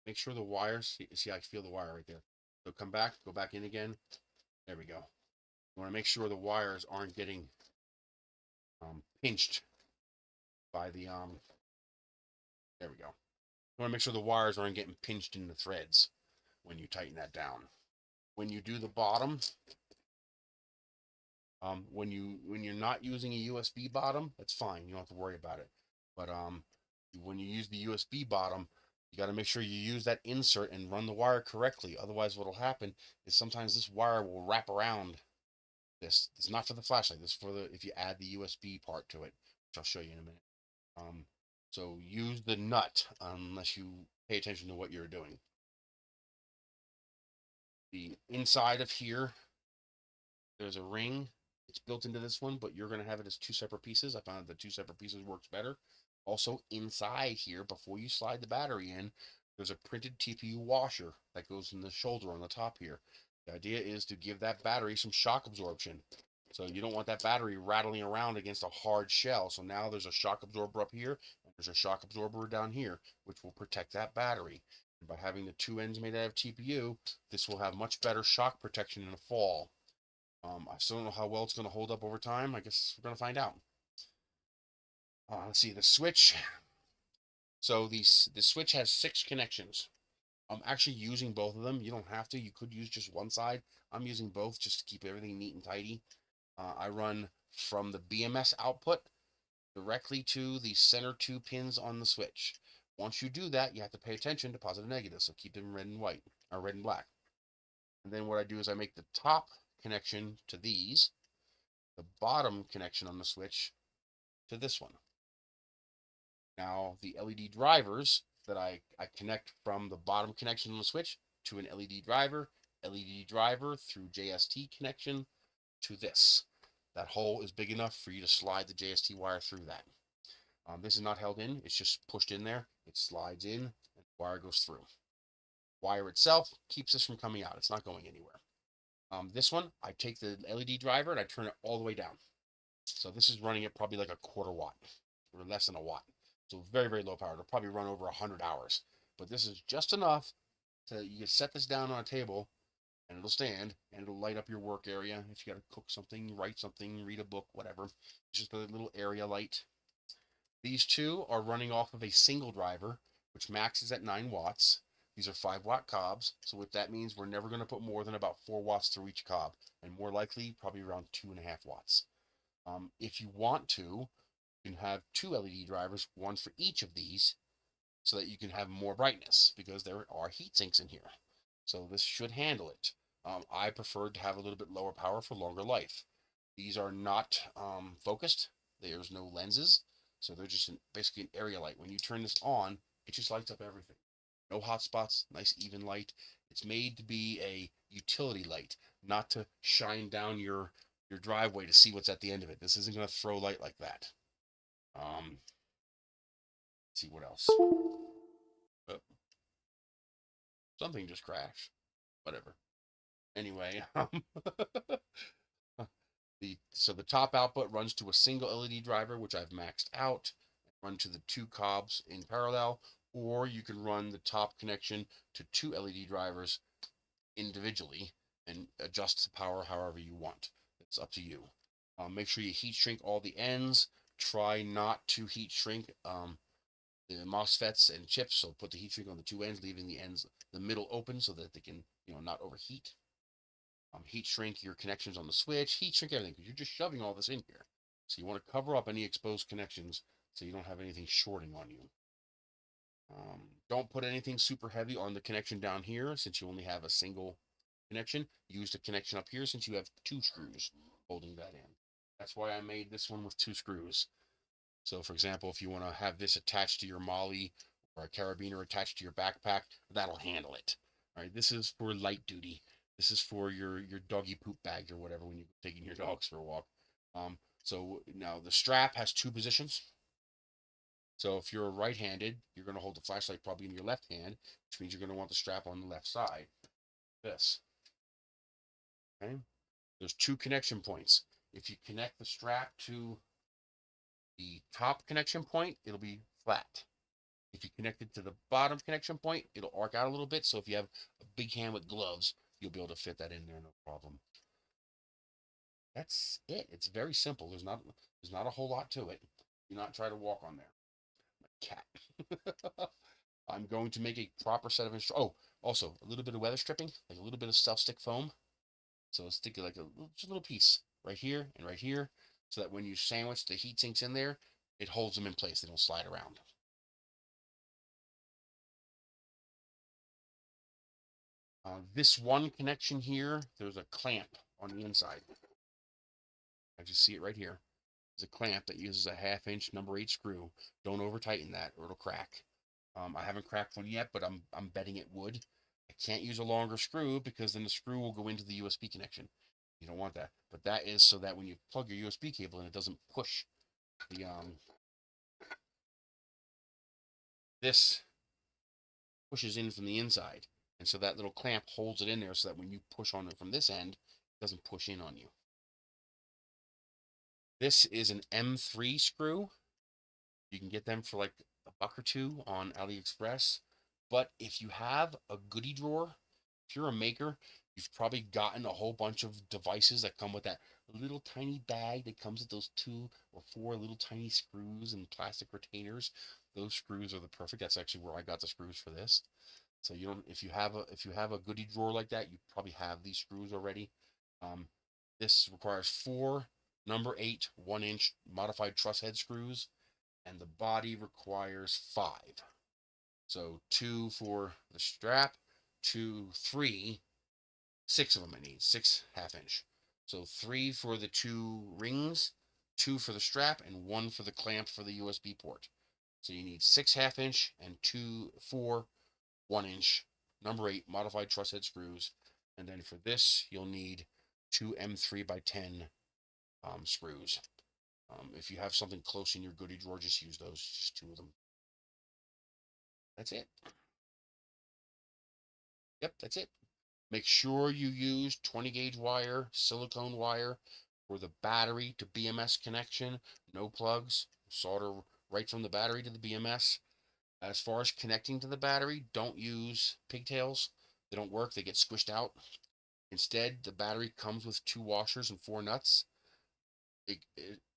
Make sure the wires, see, I feel the wire right there. So come back, go back in again. There we go. You want to make sure the wires aren't getting pinched by the, there we go. You want to make sure the wires aren't getting pinched in the threads when you tighten that down. When you do the bottom, when you're not using a USB bottom, that's fine. You don't have to worry about it. But when you use the USB bottom, you got to make sure you use that insert and run the wire correctly. Otherwise, what will happen is sometimes this wire will wrap around this. It's not for the flashlight. This is for the if you add the USB part to it, which I'll show you in a minute. So use the nut unless you pay attention to what you're doing. The inside of here, there's a ring. It's built into this one, but you're going to have it as two separate pieces. I found that the two separate pieces works better. Also, inside here, before you slide the battery in, there's a printed TPU washer that goes in the shoulder on the top here. The idea is to give that battery some shock absorption. So you don't want that battery rattling around against a hard shell. So now there's a shock absorber up here, and there's a shock absorber down here, which will protect that battery. And by having the two ends made out of TPU, this will have much better shock protection in the fall. I still don't know how well it's going to hold up over time. I guess we're going to find out. Let's see, the switch. So the switch has 6 connections. I'm actually using both of them. You don't have to. You could use just one side. I'm using both just to keep everything neat and tidy. I run from the BMS output directly to the center 2 pins on the switch. Once you do that, you have to pay attention to positive and negative. So keep them red and white, or red and black. And then what I do is I make the top connection to these, the bottom connection on the switch to this one. Now the LED drivers that I connect from the bottom connection on the switch to an LED driver through JST connection to this. That hole is big enough for you to slide the JST wire through that. This is not held in, it's just pushed in there. It slides in and the wire goes through. Wire itself keeps this from coming out. It's not going anywhere. This one, I take the LED driver and I turn it all the way down. So this is running at probably like a quarter watt or less than a watt. So very, very low power. It'll probably run over 100 hours. But this is just enough to you can set this down on a table and it'll stand and it'll light up your work area. If you got to cook something, write something, read a book, whatever. It's just a little area light. These two are running off of a single driver, which maxes at 9 watts. These are 5-watt cobs, so what that means, we're never going to put more than about 4 watts through each cob, and more likely, probably around 2.5 watts. If you want to, you can have 2 LED drivers, one for each of these, so that you can have more brightness, because there are heat sinks in here. So this should handle it. I preferred to have a little bit lower power for longer life. These are not focused. There's no lenses, so they're just basically an area light. When you turn this on, it just lights up everything. No hot spots, nice even light. It's made to be a utility light, not to shine down your driveway to see what's at the end of it. This isn't going to throw light like that. Let's see what else. Oh, something just crashed. Whatever. Anyway, so the top output runs to a single LED driver, which I've maxed out, run to the 2 cobs in parallel, or you can run the top connection to 2 LED drivers individually and adjust the power however you want. It's up to you. Make sure you heat shrink all the ends. Try not to heat shrink the MOSFETs and chips, so put the heat shrink on the 2 ends, leaving the middle open so that they can, not overheat. Heat shrink your connections on the switch, heat shrink everything, because you're just shoving all this in here. So you want to cover up any exposed connections so you don't have anything shorting on you. Don't put anything super heavy on the connection down here since you only have a single connection. Use the connection up here since you have 2 screws holding that in. That's why I made this one with 2 screws. So for example, if you want to have this attached to your molly or a carabiner attached to your backpack, that'll handle it. All right, this is for light duty. This is for your doggy poop bag or whatever when you're taking your dogs for a walk. So now the strap has 2 positions. So if you're right-handed, you're going to hold the flashlight probably in your left hand, which means you're going to want the strap on the left side. This. Okay. There's two connection points. If you connect the strap to the top connection point, it'll be flat. If you connect it to the bottom connection point, it'll arc out a little bit. So if you have a big hand with gloves, you'll be able to fit that in there, no problem. That's it. It's very simple. There's not a whole lot to it. Do not try to walk on there. My cat. I'm going to make a proper set of instructions. Oh, also a little bit of weather stripping, like a little bit of self-stick foam. So stick it like just a little piece right here and right here, so that when you sandwich the heat sinks in there, it holds them in place. They don't slide around. This one connection here, there's a clamp on the inside. I just see it right here. There's a clamp that uses a 1/2 inch number 8 screw. Don't over tighten that or it'll crack. I haven't cracked one yet, but I'm betting it would. I can't use a longer screw because then the screw will go into the USB connection. You don't want that. But that is so that when you plug your USB cable in, it doesn't push the this pushes in from the inside. And so that little clamp holds it in there so that when you push on it from this end, it doesn't push in on you. This is an M3 screw. You can get them for like $1 or $2 on AliExpress. But if you have a goodie drawer, if you're a maker, you've probably gotten a whole bunch of devices that come with that little tiny bag that comes with those 2 or 4 little tiny screws and plastic retainers. Those screws are the perfect. That's actually where I got the screws for this. So you don't, if you have a goodie drawer like that, you probably have these screws already. This requires 4 number 8 1-inch modified truss head screws, and the body requires 5. So 2 for the strap, 2, 3, 6 of them I need, 6 1/2 inch. So 3 for the 2 rings, 2 for the strap, and 1 for the clamp for the USB port. So you need 6 1/2 inch and 4 1-inch number 8 modified truss head screws. And then for this, you'll need 2 M3 by 10 screws. If you have something close in your goodie drawer, just use those, just 2 of them. That's it. Yep, that's it. Make sure you use 20 gauge wire, silicone wire for the battery to BMS connection. No plugs. Solder right from the battery to the BMS. As far as connecting to the battery, don't use pigtails. They don't work. They get squished out. Instead, the battery comes with 2 washers and 4 nuts.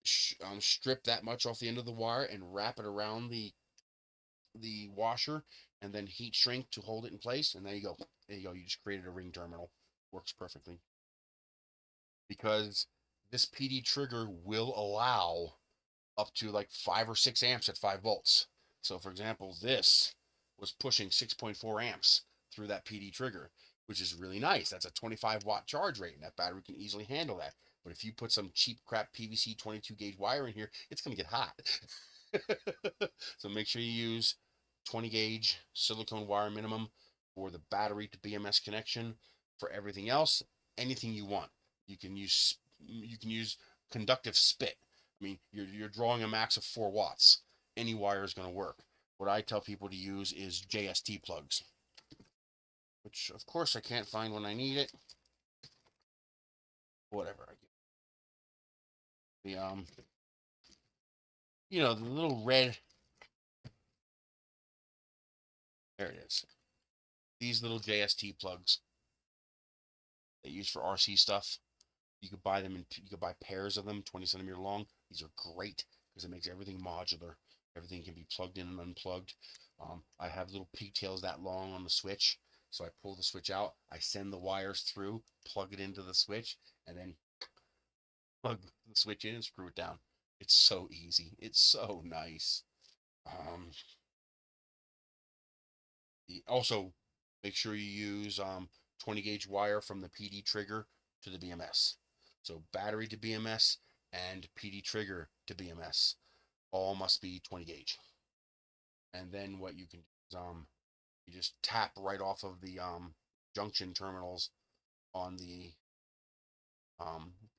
Strip that much off the end of the wire and wrap it around the washer, and then heat shrink to hold it in place. And there you go. There you go. You just created a ring terminal. Works perfectly. Because this PD trigger will allow up to like 5 or 6 amps at 5 volts. So for example, this was pushing 6.4 amps through that PD trigger, which is really nice. That's a 25-watt charge rate, and that battery can easily handle that. But if you put some cheap crap PVC 22 gauge wire in here, it's going to get hot. So make sure you use 20 gauge silicone wire minimum for the battery to BMS connection. For everything else, anything you want. You can use conductive spit. I mean, you're drawing a max of 4 watts. Any wire is going to work. What I tell people to use is JST plugs, which of course I can't find when I need it. Whatever. The the little red. There it is. These little JST plugs they use for RC stuff. You could buy them, and you could buy pairs of them, 20 centimeter long. These are great because it makes everything modular. Everything can be plugged in and unplugged. I have little pigtails that long on the switch, so I pull the switch out. I send the wires through, plug it into the switch, and then plug the switch in and screw it down. It's so easy. It's so nice. Also, make sure you use 20 gauge wire from the PD trigger to the BMS. So battery to BMS and PD trigger to BMS all must be 20 gauge. And then what you can do is you just tap right off of the junction terminals on the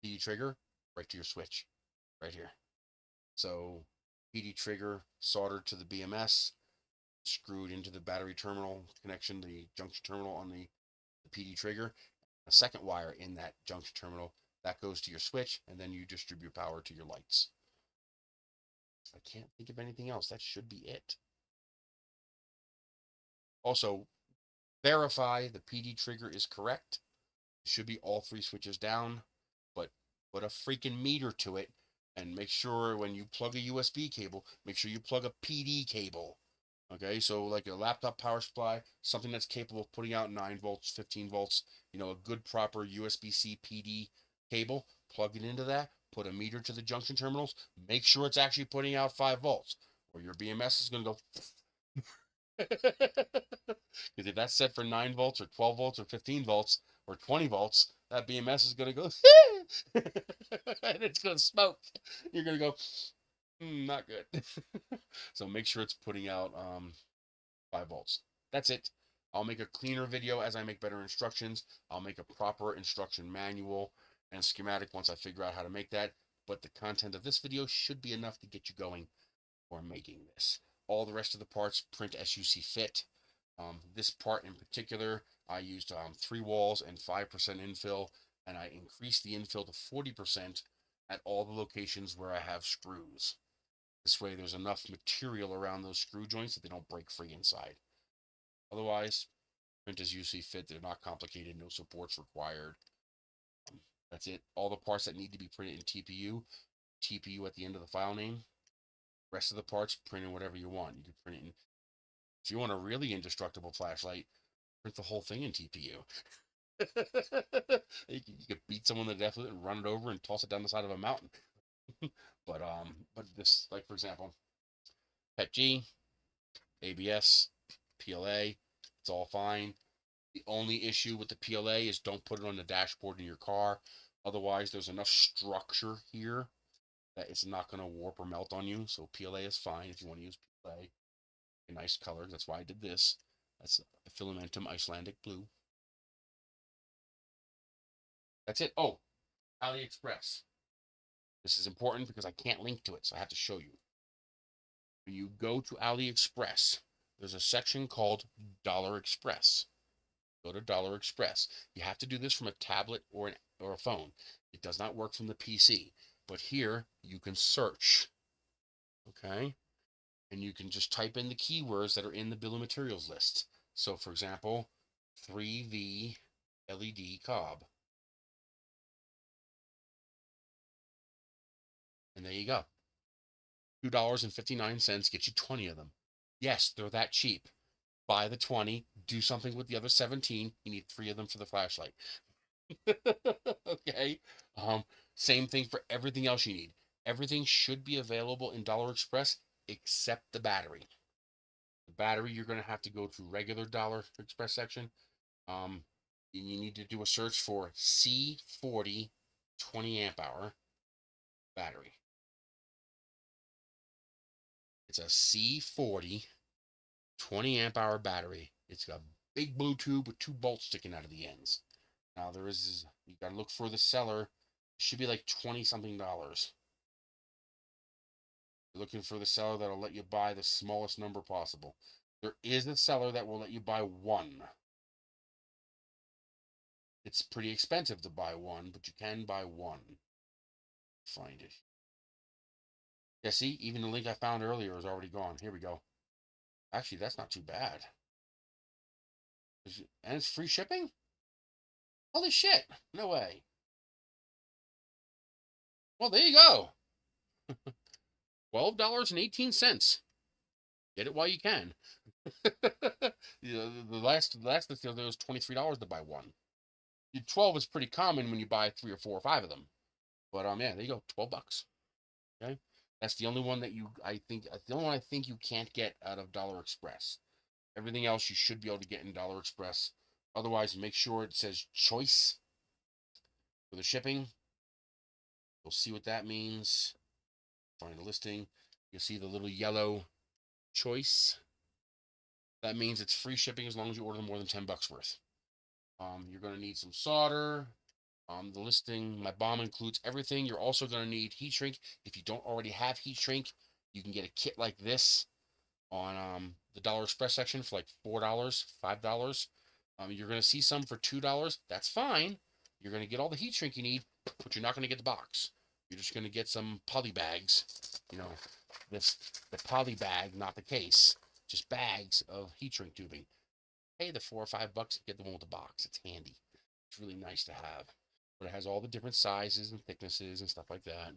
PD trigger right to your switch right here. So PD trigger soldered to the BMS, screwed into the battery terminal connection, the junction terminal on the PD trigger, a second wire in that junction terminal That goes to your switch, and then you distribute power to your lights. I can't think of anything else. That should be it. Also, verify the PD trigger is correct. It should be all 3 switches down, but put a freaking meter to it, and make sure when you plug a USB cable, make sure you plug a PD cable. Okay, so like a laptop power supply, something that's capable of putting out 9 volts, 15 volts, a good proper USB-C PD cable, plug it into that, put a meter to the junction terminals, make sure it's actually putting out 5 volts, or your BMS is going to go. Because if that's set for 9 volts or 12 volts or 15 volts or 20 volts, that BMS is going to go, and it's going to smoke. You're going to go, not good. So make sure it's putting out 5 volts. That's it. I'll make a cleaner video as I make better instructions. I'll make a proper instruction manual and schematic once I figure out how to make that. But the content of this video should be enough to get you going for making this. All the rest of the parts print as you see fit. This part in particular, I used 3 walls and 5% infill, and I increased the infill to 40% at all the locations where I have screws. This way there's enough material around those screw joints that they don't break free inside. Otherwise, print as you see fit. They're not complicated, no supports required. That's it. All the parts that need to be printed in TPU at the end of the file name. Rest of the parts, print in whatever you want. You can print it in, if you want a really indestructible flashlight, print the whole thing in TPU. You could beat someone to death with it and run it over and toss it down the side of a mountain. but this, like for example, PETG, ABS, PLA, it's all fine. The only issue with the PLA is don't put it on the dashboard in your car. Otherwise, there's enough structure here that it's not going to warp or melt on you. So PLA is fine if you want to use PLA. A nice color. That's why I did this. That's a Filamentum Icelandic blue. That's it. Oh, AliExpress. This is important because I can't link to it, so I have to show you. When you go to AliExpress, there's a section called Dollar Express. Go to Dollar Express. You have to do this from a tablet or a phone. It does not work from the PC. But here, you can search. Okay? And you can just type in the keywords that are in the bill of materials list. So, for example, 3V LED cob. And there you go. $2.59 gets you 20 of them. Yes, they're that cheap. Buy the 20, do something with the other 17. You need 3 of them for the flashlight. Okay. Same thing for everything else you need. Everything should be available in Dollar Express except the battery. The battery, you're going to have to go to regular Dollar Express section. You need to do a search for C40 20 amp hour battery. It's a C40 20 amp hour battery. It's got a big blue tube with 2 bolts sticking out of the ends. Now you gotta look for the seller. It should be like 20 something dollars. You're looking for the seller that'll let you buy the smallest number possible. There is a seller that will let you buy 1. It's pretty expensive to buy 1, but you can buy 1. Find it. Yeah, see, even the link I found earlier is already gone. Here we go. Actually, that's not too bad. And it's free shipping? Holy shit. No way. Well, there you go. $12.18. Get it while you can. The last deal there was $23 to buy 1. 12 is pretty common when you buy 3 or 4 or 5 of them. But yeah, there you go, $12. Okay, that's the only one that I think you can't get out of Dollar Express. Everything else you should be able to get in Dollar Express. Otherwise, make sure it says choice for the shipping. We'll see what that means. Find a listing. You'll see the little yellow choice. That means it's free shipping as long as you order more than $10 worth. You're going to need some solder. The listing, my bomb includes everything. You're also going to need heat shrink. If you don't already have heat shrink, you can get a kit like this on the Dollar Express section for like $4, $5. You're going to see some for $2. That's fine. You're going to get all the heat shrink you need. but you're not going to get the box. You're just going to get some poly bags, you know, the poly bag, not the case, just bags of heat shrink tubing. Pay the $4 or $5 to get the one with the box. It's handy. It's really nice to have. But it has all the different sizes and thicknesses and stuff like that.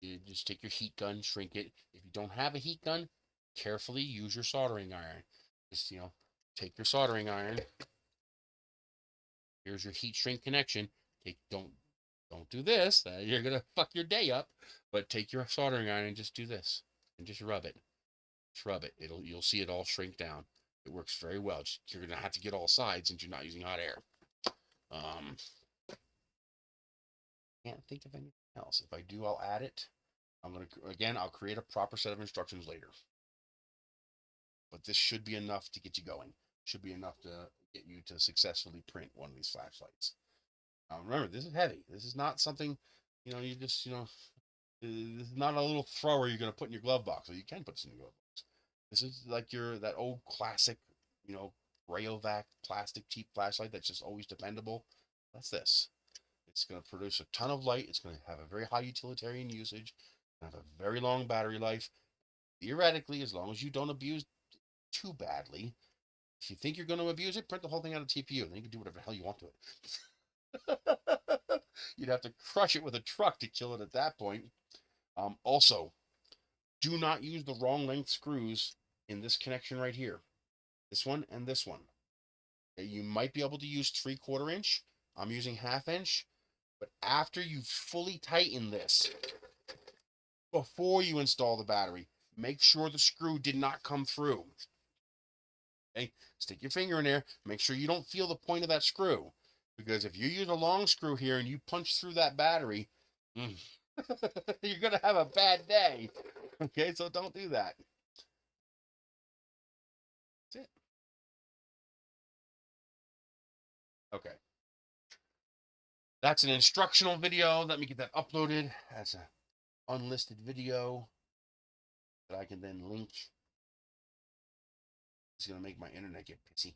You just take your heat gun, shrink it. If you don't have a heat gun, carefully use your soldering iron. Just, take your soldering iron. Here's your heat shrink connection. Don't do this. You're gonna fuck your day up. But take your soldering iron and just do this, and just rub it. Just rub it. You'll see it all shrink down. It works very well. You're gonna have to get all sides since you're not using hot air. Can't think of anything else. If I do, I'll add it. I'll create a proper set of instructions later. But this should be enough to get you going. Should be enough to get you to successfully print one of these flashlights. Remember, this is heavy. This is not something, you just, this is not a little thrower you're going to put in your glove box. Or you can put this in your glove box. This is like that old classic, Rayovac plastic cheap flashlight that's just always dependable. That's this. It's going to produce a ton of light. It's going to have a very high utilitarian usage. Have a very long battery life. Theoretically, as long as you don't abuse too badly. If you think you're going to abuse it, print the whole thing out of TPU. Then you can do whatever the hell you want to it. You'd have to crush it with a truck to kill it at that point. Also, do not use the wrong length screws in this connection right here. This one and this one. Okay, you might be able to use 3/4 inch. I'm using 1/2 inch. But after you fully tighten this, before you install the battery, make sure the screw did not come through. Okay, stick your finger in there. Make sure you don't feel the point of that screw. Because if you use a long screw here and you punch through that battery, you're going to have a bad day. Okay, so don't do that. That's it. Okay. That's an instructional video. Let me get that uploaded as an unlisted video that I can then link. It's going to make my internet get pissy.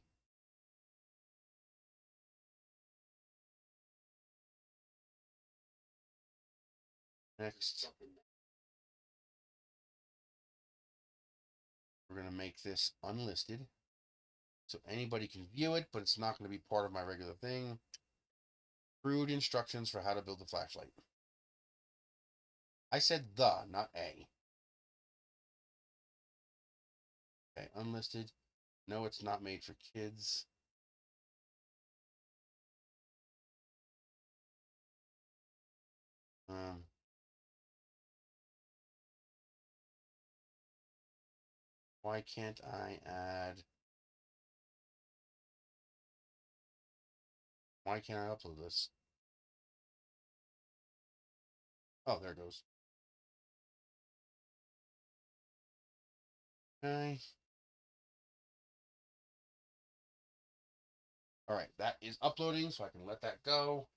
Next, we're going to make this unlisted so anybody can view it, but it's not going to be part of my regular thing. Crude instructions for how to build a flashlight. I said the, not a. Okay, unlisted. No, it's not made for kids. Why can't I add? Why can't I upload this? Oh, there it goes. Okay. All right, that is uploading, so I can let that go.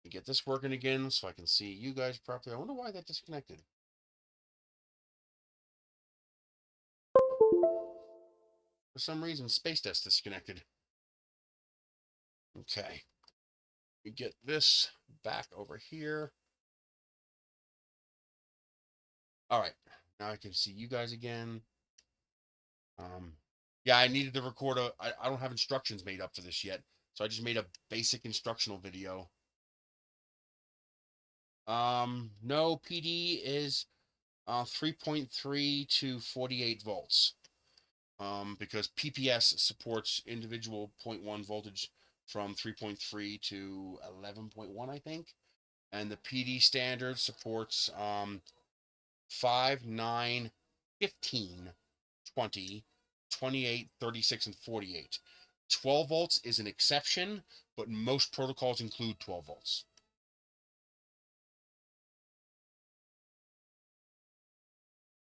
And get this working again so I can see you guys properly. I wonder why that disconnected. For some reason, Space Desk disconnected. Okay. We get this back over here. All right. Now I can see you guys again. Yeah, I needed to record I don't have instructions made up for this yet. So I just made a basic instructional video. No, PD is 3.3 to 48 volts. Because PPS supports individual 0.1 voltage from 3.3 to 11.1, I think. And the PD standard supports 5, 9, 15, 20, 28, 36, and 48. 12 volts is an exception, but most protocols include 12 volts.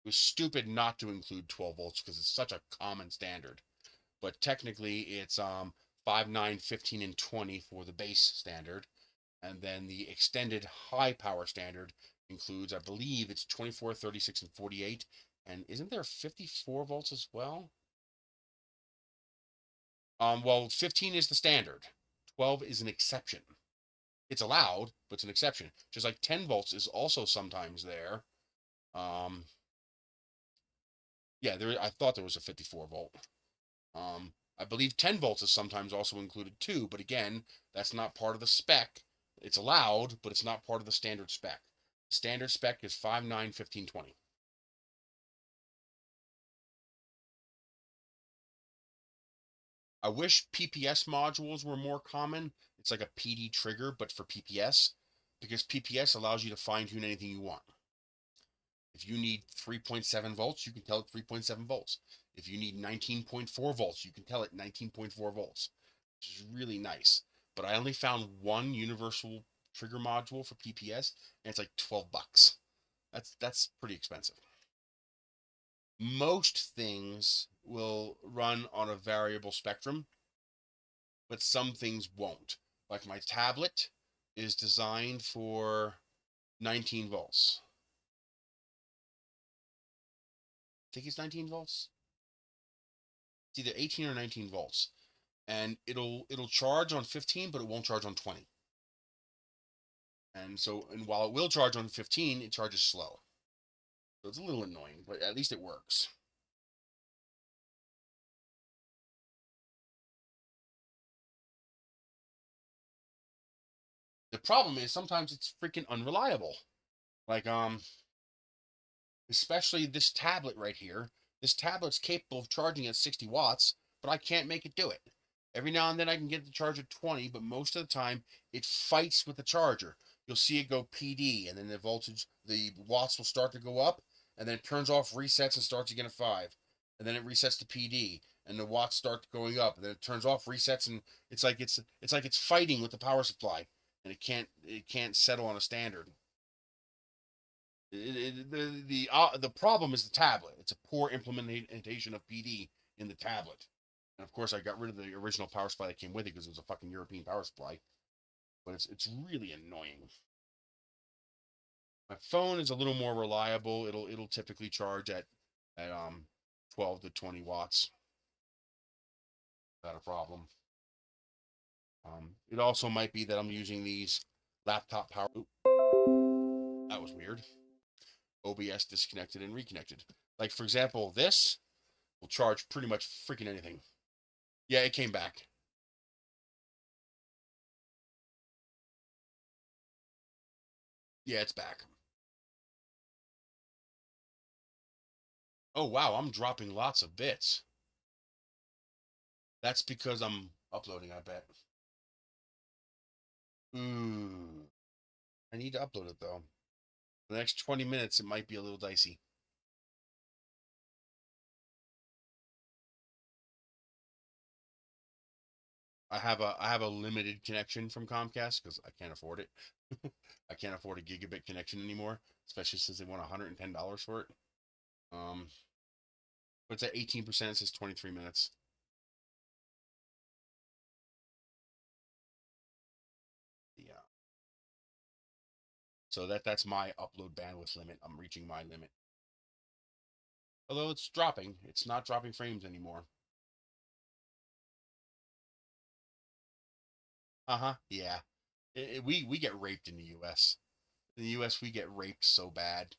It was stupid not to include 12 volts because it's such a common standard. But technically, it's 5, 9, 15, and 20 for the base standard. And then the extended high power standard includes, I believe, it's 24, 36, and 48. And isn't there 54 volts as well? Well, 15 is the standard. 12 is an exception. It's allowed, but it's an exception. Just like 10 volts is also sometimes there. Yeah, I thought there was a 54 volt. I believe 10 volts is sometimes also included too, but again, that's not part of the spec. It's allowed, but it's not part of the standard spec. Standard spec is 591520. I wish PPS modules were more common. It's like a PD trigger, but for PPS, because PPS allows you to fine tune anything you want. If you need 3.7 volts, you can tell it 3.7 volts. If you need 19.4 volts, you can tell it 19.4 volts, which is really nice. But I only found one universal trigger module for PPS, and it's like 12 bucks. That's pretty expensive. Most things will run on a variable spectrum, but some things won't. Like my tablet is designed for 19 volts. I think it's 19 volts. It's either 18 or 19 volts. And it'll charge on 15, but it won't charge on 20. And while it will charge on 15, it charges slow. So it's a little annoying, but at least it works. The problem is sometimes it's freaking unreliable. Like especially this tablet right here. This tablet's capable of charging at 60 watts, but I can't make it do it. Every now and then I can get it to charge at 20, but most of the time it fights with the charger. You'll see it go PD, and then the watts will start to go up, and then it turns off, resets, and starts again at 5. And then it resets to PD, and the watts start going up, and then it turns off, resets, and it's like it's fighting with the power supply, and it can't settle on a standard. The problem is the tablet. It's a poor implementation of PD in the tablet. And of course, I got rid of the original power supply that came with it because it was a fucking European power supply. But it's really annoying. My phone is a little more reliable. It'll typically charge at 12 to 20 watts. Not a problem. It also might be that I'm using these laptop power. Oop, that was weird. OBS disconnected and reconnected. Like for example, this will charge pretty much freaking anything. Yeah, it came back. Yeah, it's back. Oh wow, I'm dropping lots of bits. That's because I'm uploading, I bet. I need to upload it though. The next 20 minutes, it might be a little dicey. I have a limited connection from Comcast because I can't afford it. I can't afford a gigabit connection anymore, especially since they want $110 for it. But it's at 18%. It says 23 minutes. Yeah. So that's my upload bandwidth limit. I'm reaching my limit. Although it's dropping, it's not dropping frames anymore. Yeah. We get raped in the U.S. In the U.S., we get raped so bad.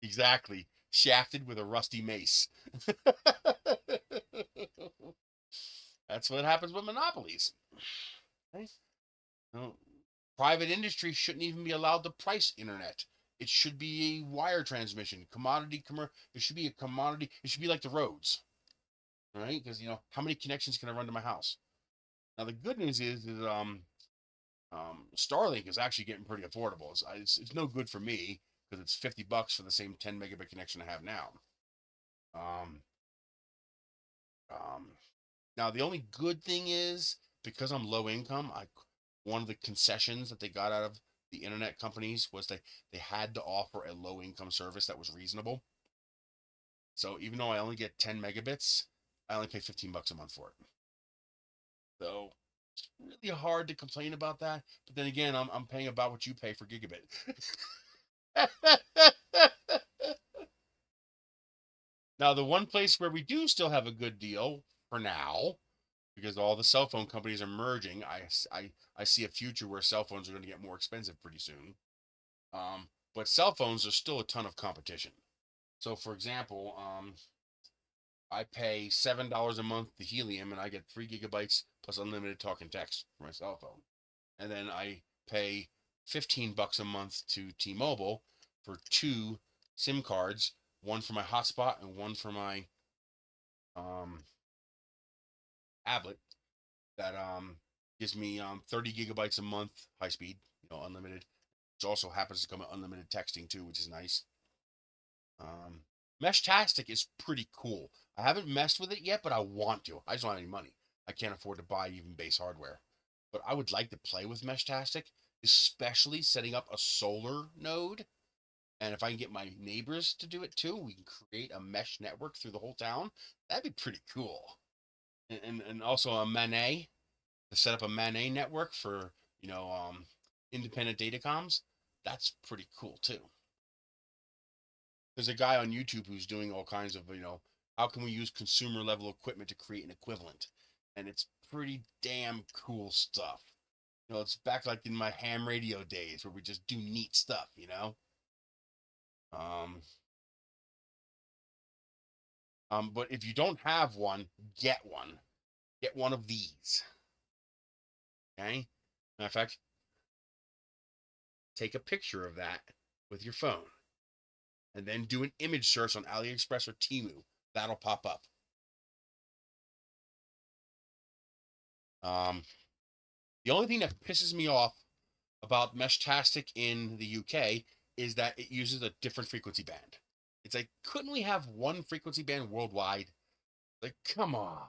Exactly. Shafted with a rusty mace. That's what happens with monopolies. Okay? No, private industry shouldn't even be allowed to price internet. It should be a wire transmission, it should be a commodity. It should be like the roads, right? Because how many connections can I run to my house? Now the good news is Starlink is actually getting pretty affordable. It's no good for me because it's $50 for the same 10 megabit connection I have now. Um, um, Now the only good thing is because I'm low income, one of the concessions that they got out of the internet companies was they had to offer a low income service that was reasonable. So even though I only get 10 megabits, I only pay $15 a month for it. So it's really hard to complain about that. But then again, I'm paying about what you pay for gigabit. Now the one place where we do still have a good deal for now because all the cell phone companies are merging. I see a future where cell phones are going to get more expensive pretty soon. But cell phones, there's still a ton of competition. So, for example, I pay $7 a month to Helium, and I get 3 GB plus unlimited talk and text for my cell phone. And then I pay $15 a month to T-Mobile for 2 SIM cards, one for my hotspot and one for my tablet. That gives me 30 GB a month, high speed, unlimited. Which also happens to come with unlimited texting too, which is nice. Meshtastic is pretty cool. I haven't messed with it yet, but I want to. I just don't have any money. I can't afford to buy even base hardware. But I would like to play with Meshtastic, especially setting up a solar node. And if I can get my neighbors to do it too, we can create a mesh network through the whole town. That'd be pretty cool. And also a Manet, to set up a Manet network for, independent datacoms. That's pretty cool too. There's a guy on YouTube who's doing all kinds of, how can we use consumer level equipment to create an equivalent? And it's pretty damn cool stuff. It's back like in my ham radio days where we just do neat stuff, But if you don't have one, get one. Get one of these. Okay? Matter of fact, take a picture of that with your phone. And then do an image search on AliExpress or Temu. That'll pop up. The only thing that pisses me off about Meshtastic in the UK is that it uses a different frequency band. It's like, couldn't we have one frequency band worldwide? Like, come on.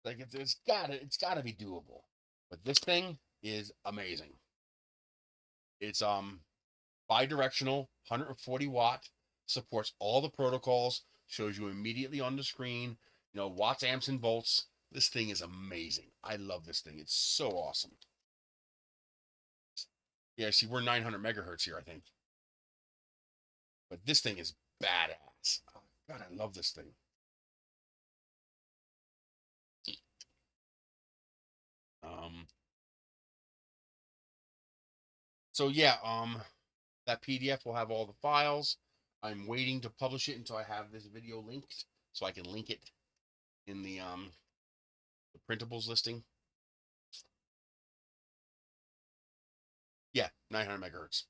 Like, it's gotta be doable. But this thing is amazing. It's bi-directional, 140 watt, supports all the protocols, shows you immediately on the screen, watts, amps, and volts. This thing is amazing. I love this thing. It's so awesome. Yeah, see, we're 900 megahertz here, I think. But this thing is badass. Oh, God, I love this thing. So yeah, that PDF will have all the files. I'm waiting to publish it until I have this video linked so I can link it in the printables listing. Yeah, 900 megahertz.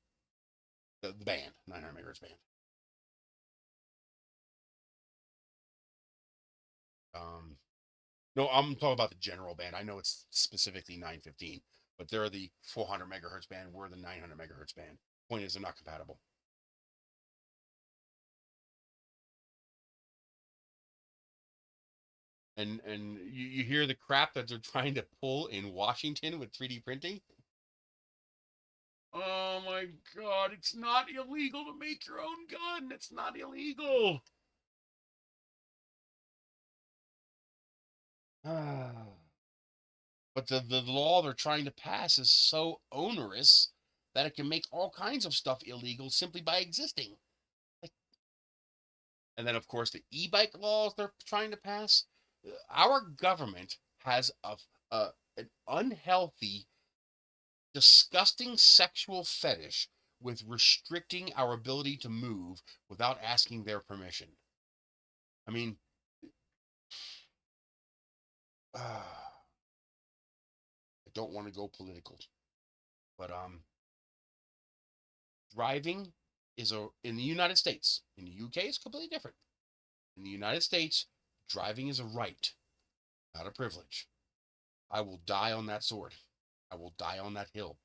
The band, 900 megahertz band. No, I'm talking about the general band. I know it's specifically 915, but they're the 400 megahertz band. We're the 900 megahertz band. Point is, they're not compatible. And you hear the crap that they're trying to pull in Washington with 3D printing. Oh my God, it's not illegal to make your own gun. It's not illegal. But the law they're trying to pass is so onerous that it can make all kinds of stuff illegal simply by existing. And then, of course, the e-bike laws they're trying to pass. Our government has an unhealthy, disgusting sexual fetish with restricting our ability to move without asking their permission. I mean, I don't want to go political, but driving is in the United States. In the UK, it's completely different. In the United States, driving is a right, not a privilege. I will die on that sword. I will die on that hill.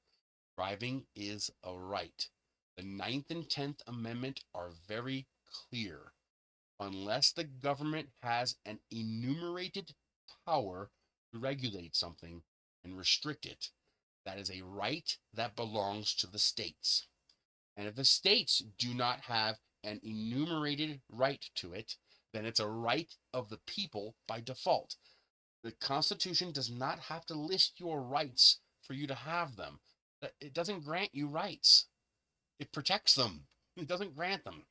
Driving is a right. The 9th and 10th Amendment are very clear. Unless the government has an enumerated power to regulate something and restrict it, that is a right that belongs to the states. And if the states do not have an enumerated right to it, then it's a right of the people by default. The Constitution does not have to list your rights for you to have them. It doesn't grant you rights. It protects them. It doesn't grant them.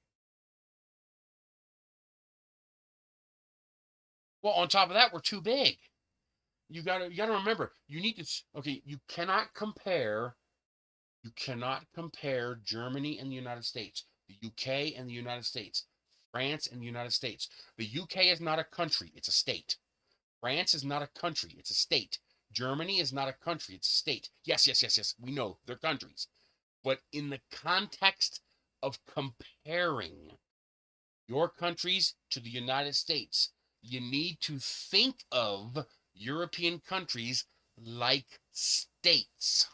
Well, on top of that, we're too big. you gotta remember, you need to, okay, you cannot compare Germany and the United States, the UK and the United States, France and the United States. The UK is not a country, it's a state. France is not a country, it's a state. Germany is not a country, it's a state. Yes, yes, yes, yes, we know they're countries. But in the context of comparing your countries to the United States, you need to think of European countries like states.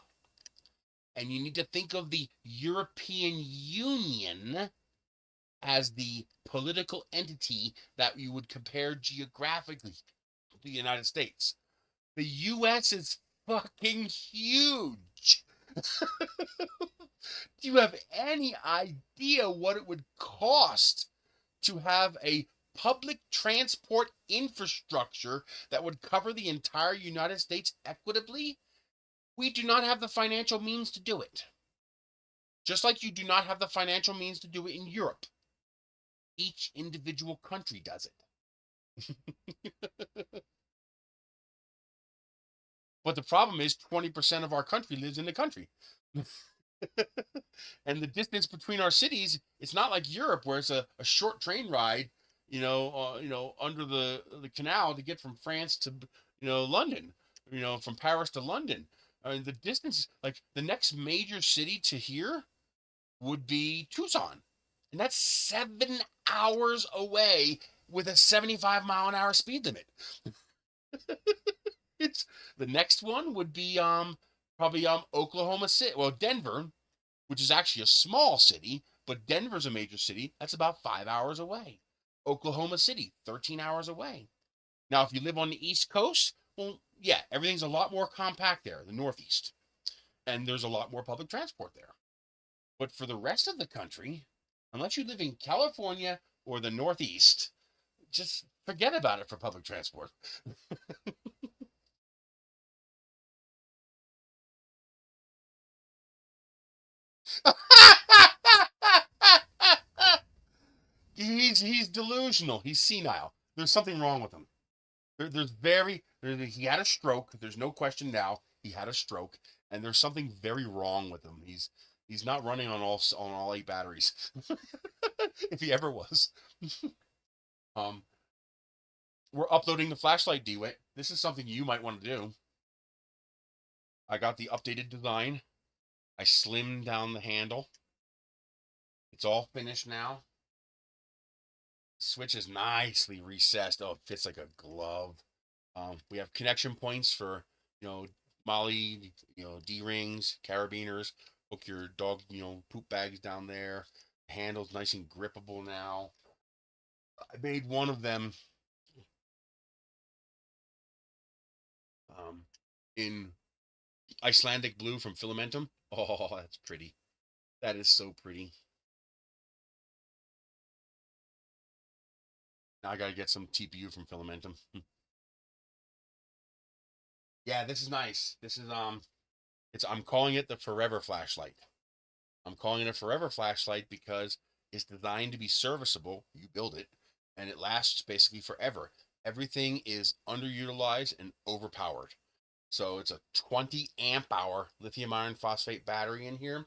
And you need to think of the European Union as the political entity that you would compare geographically to the United States. The US is fucking huge. Do you have any idea what it would cost to have a public transport infrastructure that would cover the entire United States equitably? We do not have the financial means to do it. Just like you do not have the financial means to do it in Europe. Each individual country does it. But the problem is 20% of our country lives in the country. And the distance between our cities, it's not like Europe where it's a short train ride, under the canal to get from France to, London, from Paris to London. I mean, the distance, like the next major city to here would be Tucson. And that's 7 hours away with a 75-mile-an-hour speed limit. It's the next one would be probably Oklahoma City. Well, Denver, which is actually a small city, but Denver's a major city. That's about 5 hours away. Oklahoma City, 13 hours away. Now, if you live on the East Coast, well, yeah, everything's a lot more compact there, the Northeast. And there's a lot more public transport there. But for the rest of the country, unless you live in California or the Northeast, just forget about it for public transport. He's delusional. He's senile. There's something wrong with him. He had a stroke. There's no question now. He had a stroke, and there's something very wrong with him. He's not running on all 8 batteries. If he ever was. um, we're uploading the flashlight, DeWitt. This is something you might want to do. I got the updated design. I slimmed down the handle. It's all finished now. Switch is nicely recessed. Oh, it fits like a glove. We have connection points for, Molly, D-rings, carabiners. Hook your dog, poop bags down there. The handle's nice and grippable now. I made one of them in Icelandic blue from Filamentum. Oh, that's pretty. That is so pretty. Now I gotta get some TPU from Filamentum. Yeah, this is nice. This is I'm calling it the Forever Flashlight. I'm calling it a Forever Flashlight because it's designed to be serviceable. You build it, and it lasts basically forever. Everything is underutilized and overpowered. So it's a 20 amp hour lithium iron phosphate battery in here,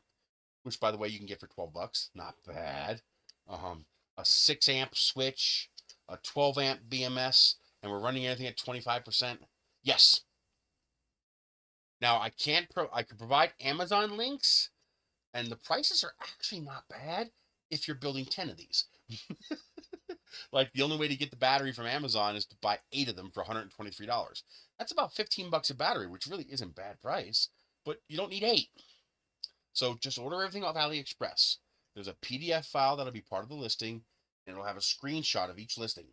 which by the way you can get for $12. Not bad. A 6 amp switch, a 12 amp BMS, and we're running everything at 25%. Yes. Now I can provide Amazon links, and the prices are actually not bad if you're building 10 of these. Like the only way to get the battery from Amazon is to buy 8 of them for $123. That's about $15 a battery, which really isn't bad price, but you don't need 8. So just order everything off AliExpress. There's a PDF file that'll be part of the listing, and it'll have a screenshot of each listing.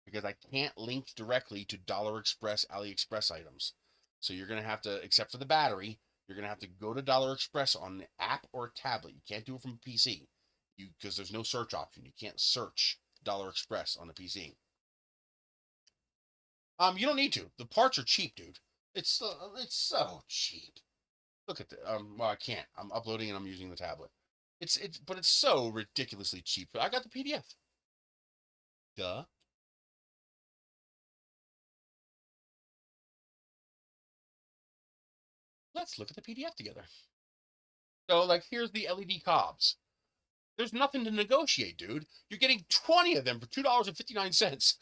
Because I can't link directly to Dollar Express AliExpress items. So you're going to have to, except for the battery, you're going to have to go to Dollar Express on the app or tablet. You can't do it from a PC because there's no search option. You can't search Dollar Express on the PC. You don't need to. The parts are cheap, dude. It's so cheap. Look at the well, I can't. I'm uploading and I'm using the tablet. But it's so ridiculously cheap. I got the PDF. Duh. Let's look at the PDF together. So, like, here's the LED cobs. There's nothing to negotiate, dude. You're getting 20 of them for $2.59.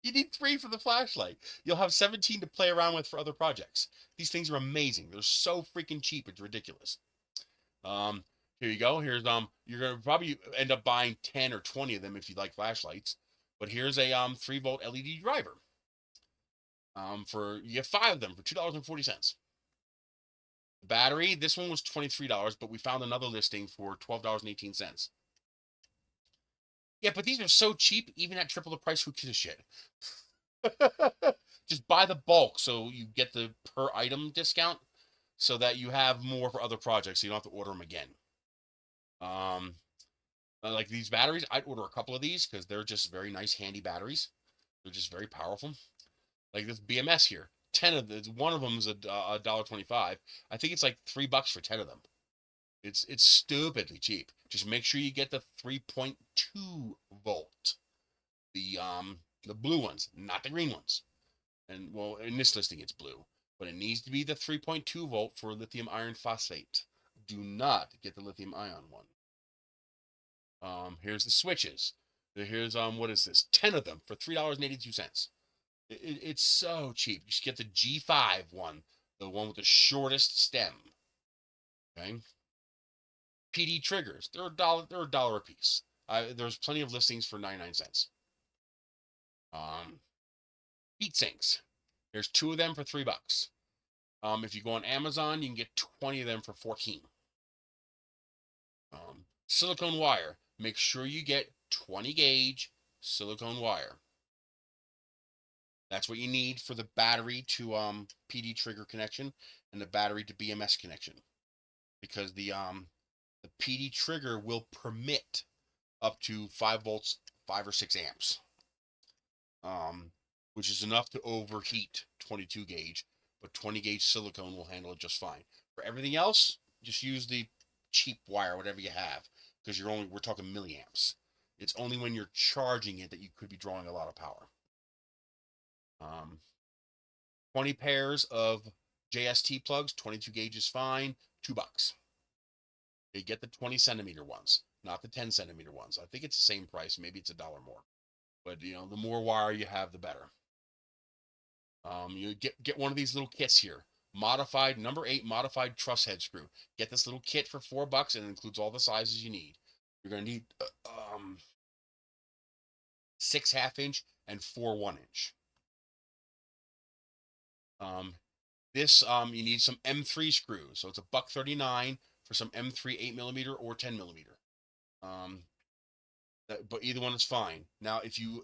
You need 3 for the flashlight. You'll have 17 to play around with for other projects. These things are amazing. They're so freaking cheap. It's ridiculous. Here you go. Here's you're gonna probably end up buying 10 or 20 of them if you like flashlights. But here's a 3-volt LED driver. For you get 5 of them for $2.40. The battery, this one was $23, but we found another listing for $12.18. Yeah, but these are so cheap, even at triple the price, who gives a shit? Just buy the bulk so you get the per item discount so that you have more for other projects so you don't have to order them again. Like these batteries, I'd order a couple of these because they're just very nice, handy batteries. They're just very powerful. Like this BMS here, 10 of them. One of them is $1.25. I think it's like $3 for 10 of them. It's stupidly cheap. Just make sure you get the 3.2 volt, the blue ones, not the green ones. And well, in this listing it's blue, but it needs to be the 3.2 volt for lithium iron phosphate. Do not get the lithium ion one. Here's the switches. Here's what is this? 10 of them for $3.82. It's so cheap. You should get the G5 one, the one with the shortest stem. Okay. PD triggers. They're $1 a piece. There's plenty of listings for 99¢. Heat sinks. There's 2 of them for $3. If you go on Amazon, you can get 20 of them for 14. Silicone wire. Make sure you get 20 gauge silicone wire. That's what you need for the battery to PD trigger connection and the battery to BMS connection, because the PD trigger will permit up to 5 volts, 5 or 6 amps, which is enough to overheat 22 gauge, but 20 gauge silicone will handle it just fine. For everything else, just use the cheap wire, whatever you have, because we're talking milliamps. It's only when you're charging it that you could be drawing a lot of power. 20 pairs of JST plugs, 22 gauge is fine, $2. You get the 20 centimeter ones, not the 10 centimeter ones. I think it's the same price. Maybe it's $1 more, but the more wire you have, the better. You get one of these little kits here. Modified number 8 modified truss head screw. Get this little kit for $4 and it includes all the sizes you need. You're gonna need 6 1/2-inch and 4 1-inch. This you need some M3 screws, so it's $1.39 for some M3 8mm or 10mm. But either one is fine. Now, if you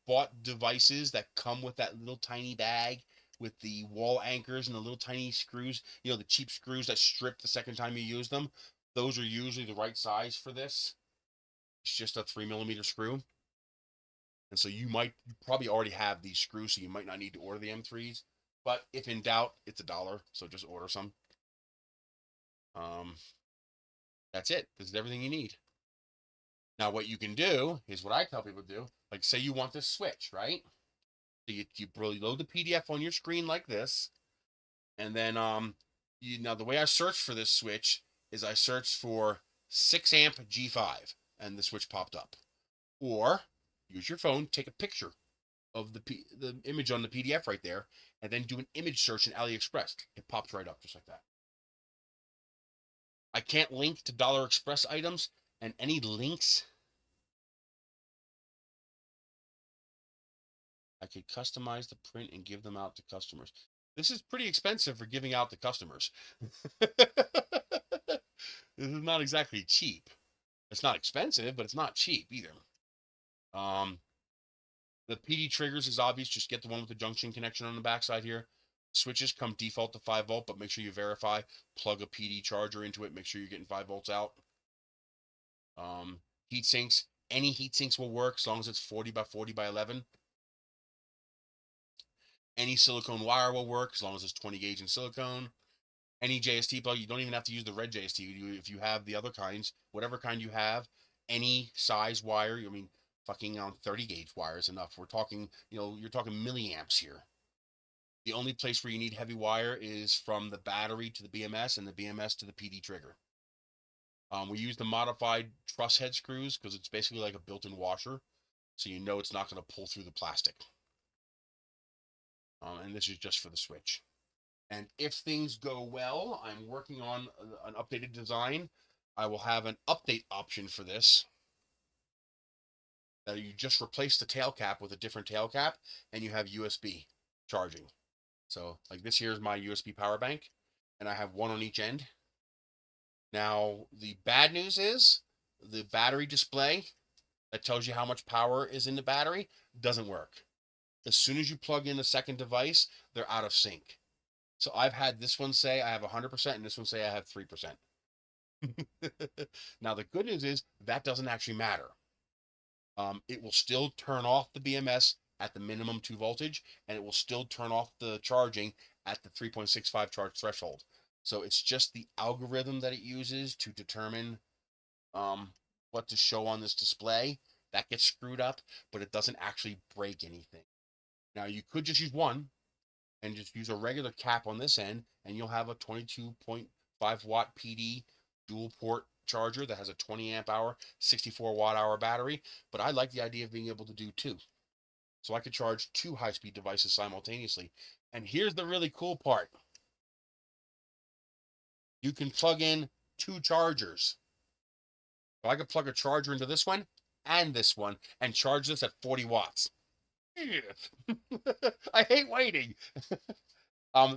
bought devices that come with that little tiny bag with the wall anchors and the little tiny screws, the cheap screws that strip the second time you use them, those are usually the right size for this. It's just a 3mm screw. And so you probably already have these screws, so you might not need to order the M3s. But if in doubt, it's $1, so just order some. That's it. This is everything you need. Now, what you can do is what I tell people to do. Like, say you want this switch, right? So you load the PDF on your screen like this, and then now the way I searched for this switch is I searched for 6 amp G5, and the switch popped up. Or use your phone, take a picture of the image on the PDF right there, and then do an image search in AliExpress. It pops right up just like that. I can't link to Dollar Express items, and any links I could customize the print and give them out to customers. This is pretty expensive for giving out to customers. This is not exactly cheap. It's not expensive, but it's not cheap either. The PD triggers is obvious. Just get the one with the junction connection on the backside here. Switches come default to 5 volt, but make sure you verify. Plug a PD charger into it. Make sure you're getting 5 volts out. Heat sinks. Any heat sinks will work as long as it's 40 by 40 by 11. Any silicone wire will work as long as it's 20 gauge in silicone. Any JST plug, you don't even have to use the red JST. If you have the other kinds, whatever kind you have, any size wire, fucking 30 gauge wire is enough. We're talking, you're talking milliamps here. The only place where you need heavy wire is from the battery to the BMS and the BMS to the PD trigger. We use the modified truss head screws because it's basically like a built-in washer, so you know it's not going to pull through the plastic. And this is just for the switch. And if things go well, I'm working on an updated design. I will have an update option for this. That you just replace the tail cap with a different tail cap, and you have USB charging. So, like this here is my USB power bank, and I have one on each end. Now, the bad news is the battery display that tells you how much power is in the battery doesn't work. As soon as you plug in the second device, they're out of sync. So I've had this one say I have 100% and this one say I have 3%. Now, the good news is that doesn't actually matter. It will still turn off the BMS at the minimum 2 voltage, and it will still turn off the charging at the 3.65 charge threshold. So it's just the algorithm that it uses to determine what to show on this display that gets screwed up, but it doesn't actually break anything. Now, you could just use one and just use a regular cap on this end, and you'll have a 22.5 watt PD dual port charger that has a 20 amp hour, 64 watt hour battery. But I like the idea of being able to do 2. So I could charge 2 high-speed devices simultaneously. And here's the really cool part. You can plug in 2 chargers. So I could plug a charger into this one and this one and charge this at 40 watts. I hate waiting.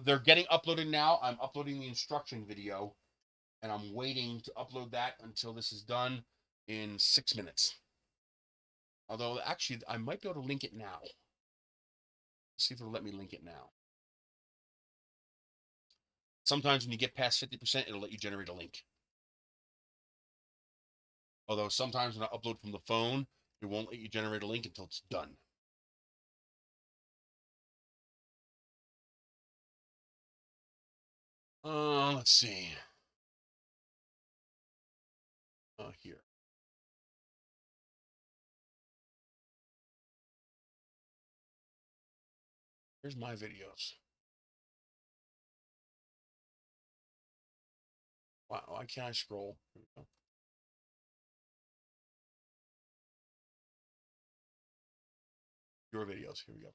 They're getting uploaded now. I'm uploading the instruction video, and I'm waiting to upload that until this is done in 6 minutes. Although, actually, I might be able to link it now. Let's see if it'll let me link it now. Sometimes when you get past 50%, it'll let you generate a link. Although sometimes when I upload from the phone, it won't let you generate a link until it's done. Let's see. Here. Here's my videos. Wow, why can't I scroll? Here we go. Your videos. Here we go.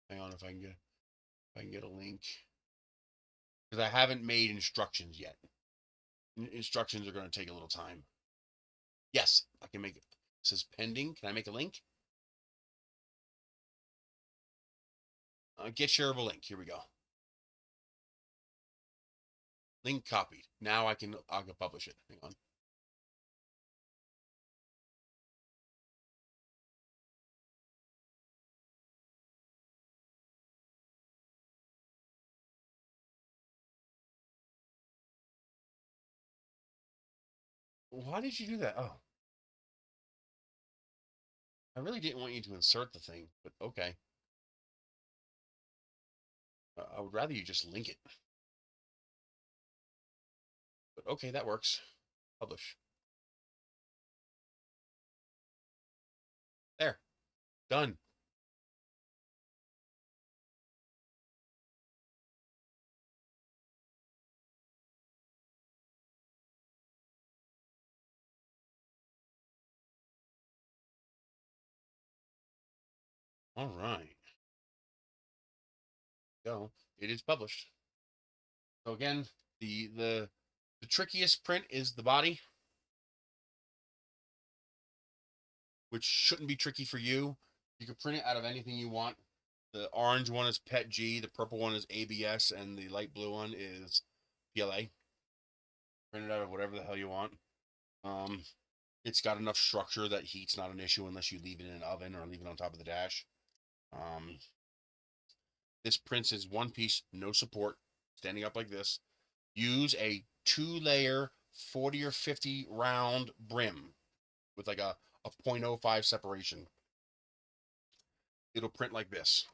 Hang on if I can get a link. Because I haven't made instructions yet. Instructions are going to take a little time. Yes, I can make it. It says pending. Can I make a link? Get shareable link. Here we go. Link copied. Now I can publish it. Hang on. Why did you do that? Oh. I really didn't want you to insert the thing, but okay. I would rather you just link it. But okay, that works. Publish. There. Done. All right. So it is published. So again, the trickiest print is the body, which shouldn't be tricky for you. You can print it out of anything you want. The orange one is PET G, the purple one is ABS, and the light blue one is PLA. Print it out of whatever the hell you want. It's got enough structure that heat's not an issue unless you leave it in an oven or leave it on top of the dash. This prints is one piece, no support, standing up like this. Use a 2-layer 40 or 50 round brim with like a 0.05 separation. It'll print like this.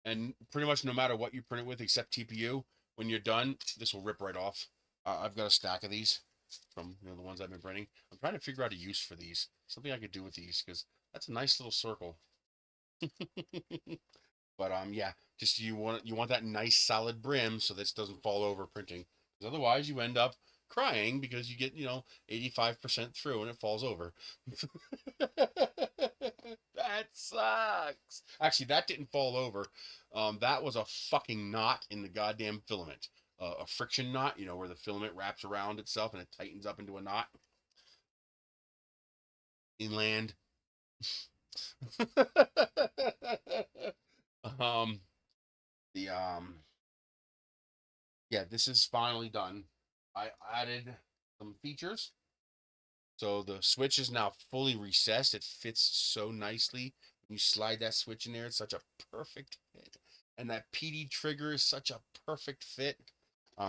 And pretty much no matter what you print it with, except TPU, when you're done, this will rip right off. I've got a stack of these. from the ones I've been printing. I'm trying to figure out a use for these. Something I could do with these because that's a nice little circle. But yeah, just you want that nice solid brim so this doesn't fall over printing. Because otherwise you end up crying because you get 85% through and it falls over. That sucks. Actually, that didn't fall over. That was a fucking knot in the goddamn filament. A friction knot, where the filament wraps around itself and it tightens up into a knot. Inland. um, the yeah, this is finally done. I added some features. So the switch is now fully recessed. It fits so nicely. When you slide that switch in there, it's such a perfect fit. And that PD trigger is such a perfect fit.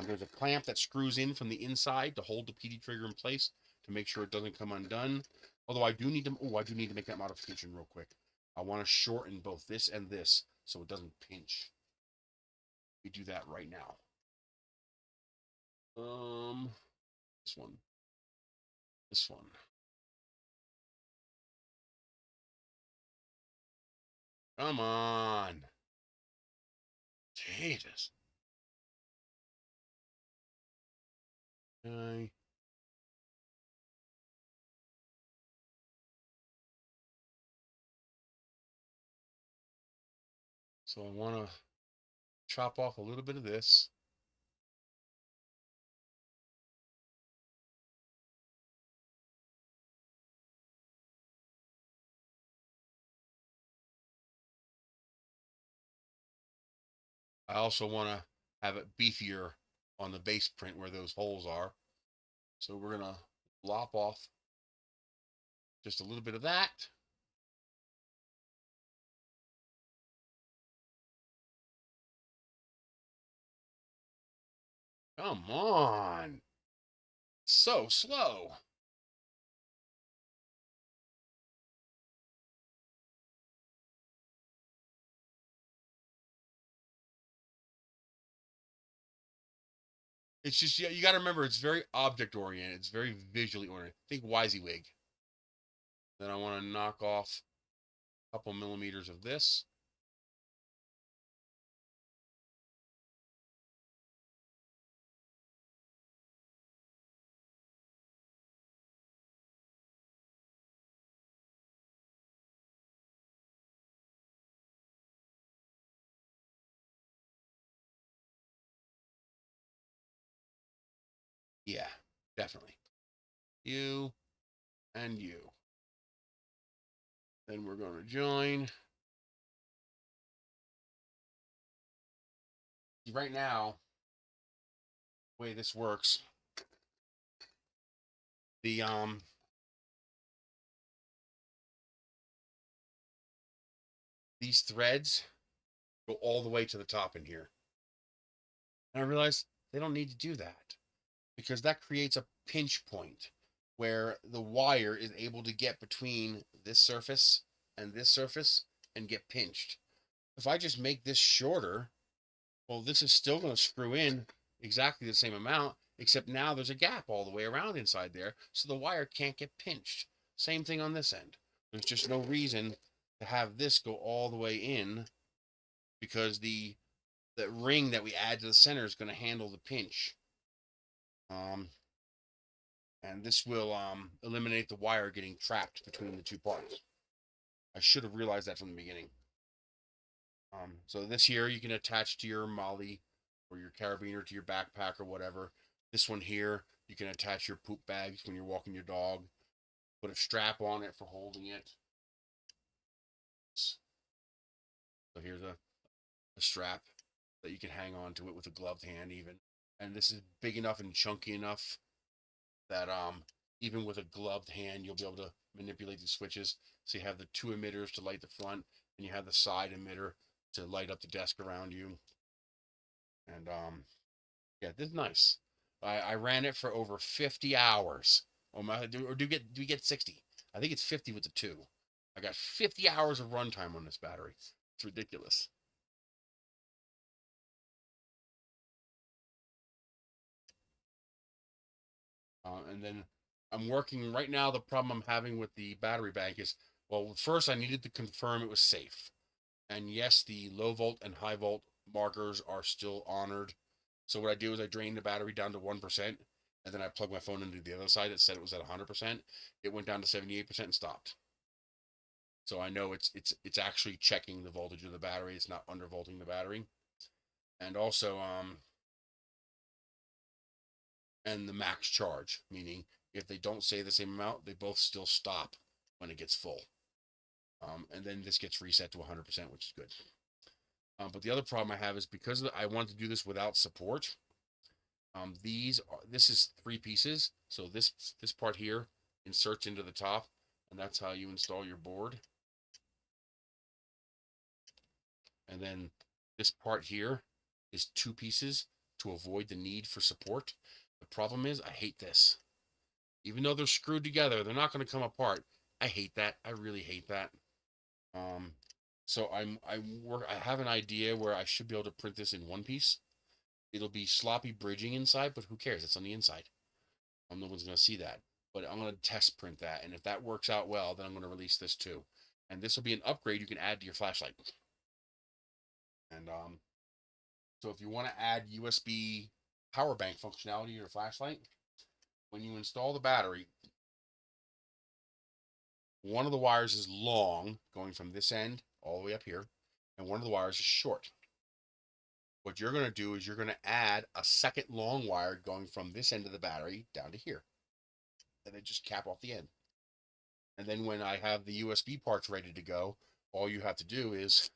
There's a clamp that screws in from the inside to hold the PD trigger in place to make sure it doesn't come undone. Although I do need to make that modification real quick. I want to shorten both this and this so it doesn't pinch. We do that right now. This one. This one. Come on. Jesus. Okay. So I want to chop off a little bit of this. I also want to have it beefier on the base print where those holes are. So we're going to lop off just a little bit of that. Come on. So slow. It's just, you got to remember, it's very object oriented. It's very visually oriented. Think WYSIWYG. Then I want to knock off a couple millimeters of this. Yeah, definitely. You and you. Then we're going to join. Right now, the way this works, the these threads go all the way to the top in here. And I realized they don't need to do that because that creates a pinch point where the wire is able to get between this surface and get pinched. If I just make this shorter, well, this is still going to screw in exactly the same amount, except now there's a gap all the way around inside there, so the wire can't get pinched. Same thing on this end. There's just no reason to have this go all the way in because the ring that we add to the center is going to handle the pinch. And this will eliminate the wire getting trapped between the two parts. I should have realized that from the beginning. So this here you can attach to your molly or your carabiner to your backpack or whatever. This one here you can attach your poop bags when you're walking your dog. Put a strap on it for holding it. So here's a strap that you can hang on to it with a gloved hand even. And this is big enough and chunky enough that even with a gloved hand you'll be able to manipulate the switches. So you have the two emitters to light the front and you have the side emitter to light up the desk around you. And yeah, this is nice. I ran it for over 50 hours. Or do we get 60? I think it's 50 with the two. I got 50 hours of runtime on this battery. It's ridiculous. And then I'm working right now. The problem I'm having with the battery bank is, well, first I needed to confirm it was safe. And yes, the low volt and high volt markers are still honored. So what I do is I drain the battery down to 1%, and then I plug my phone into the other side that said it was at 100%. It went down to 78% and stopped. So I know it's actually checking the voltage of the battery. It's not undervolting the battery. And also and the max charge, meaning if they don't say the same amount, they both still stop when it gets full. And then this gets reset to 100%, which is good. But the other problem I have is because I want to do this without support. This is 3 pieces. So this part here inserts into the top, and that's how you install your board. And then this part here is 2 pieces to avoid the need for support. The problem is I hate this. Even though they're screwed together, they're not going to come apart. I hate that. I really hate that. So I have an idea where I should be able to print this in one piece. It'll be sloppy bridging inside, but who cares? It's on the inside. No one's going to see that. But I'm going to test print that, and if that works out well, then I'm going to release this too. And this will be an upgrade you can add to your flashlight. And so if you want to add USB power bank functionality to your flashlight, when you install the battery, one of the wires is long, going from this end all the way up here, and one of the wires is short. What you're going to do is you're going to add a second long wire going from this end of the battery down to here, and then just cap off the end. And then when I have the USB parts ready to go, all you have to do is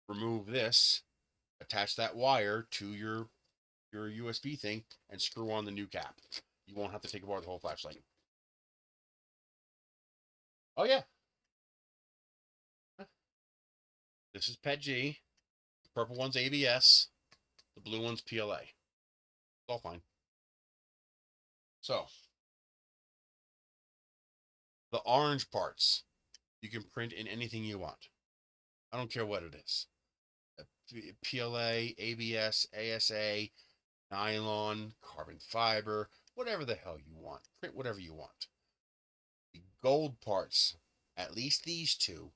remove this, attach that wire to your USB thing, and screw on the new cap. You won't have to take apart the whole flashlight. Oh yeah. This is PETG. The purple one's ABS. The blue one's PLA. It's all fine. So, the orange parts, you can print in anything you want. I don't care what it is. PLA, ABS, ASA, nylon, carbon fiber, whatever the hell you want. Print whatever you want. The gold parts, at least these 2,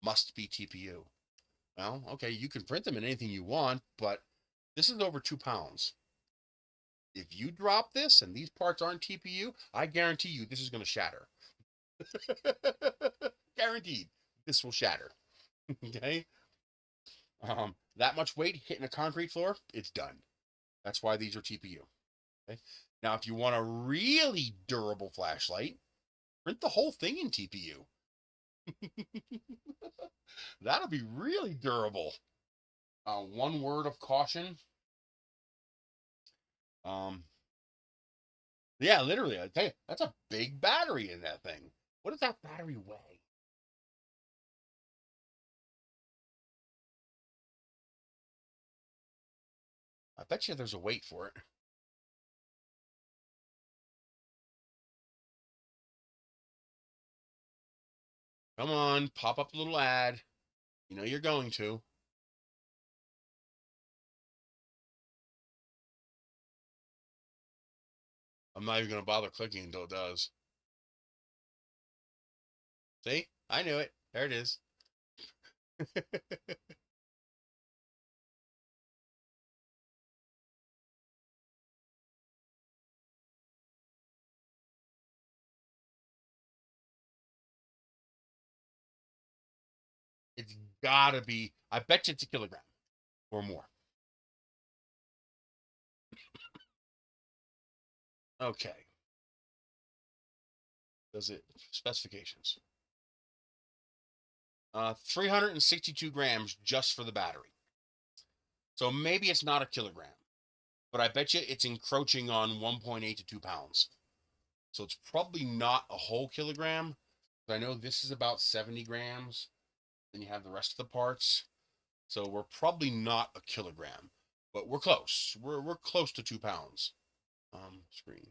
must be TPU. Well, okay, you can print them in anything you want, but this is over 2 pounds. If you drop this and these parts aren't TPU, I guarantee you this is going to shatter. Guaranteed, this will shatter. Okay? That much weight hitting a concrete floor, it's done. That's why these are TPU. Okay? Now, if you want a really durable flashlight, print the whole thing in TPU. That'll be really durable. One word of caution. Yeah, literally, I tell you, that's a big battery in that thing. What does that battery weigh? I bet you there's a weight for it. Come on, pop up a little ad. You know you're going to. I'm not even going to bother clicking until it does. See? I knew it. There it is. It's gotta be, I bet you it's a kilogram or more. Okay. Does it, specifications. 362 grams just for the battery. So maybe it's not a kilogram, but I bet you it's encroaching on 1.8 to 2 pounds. So it's probably not a whole kilogram. I know this is about 70 grams. Then you have the rest of the parts. So we're probably not a kilogram, but we're close. We're close to 2 pounds. Screen.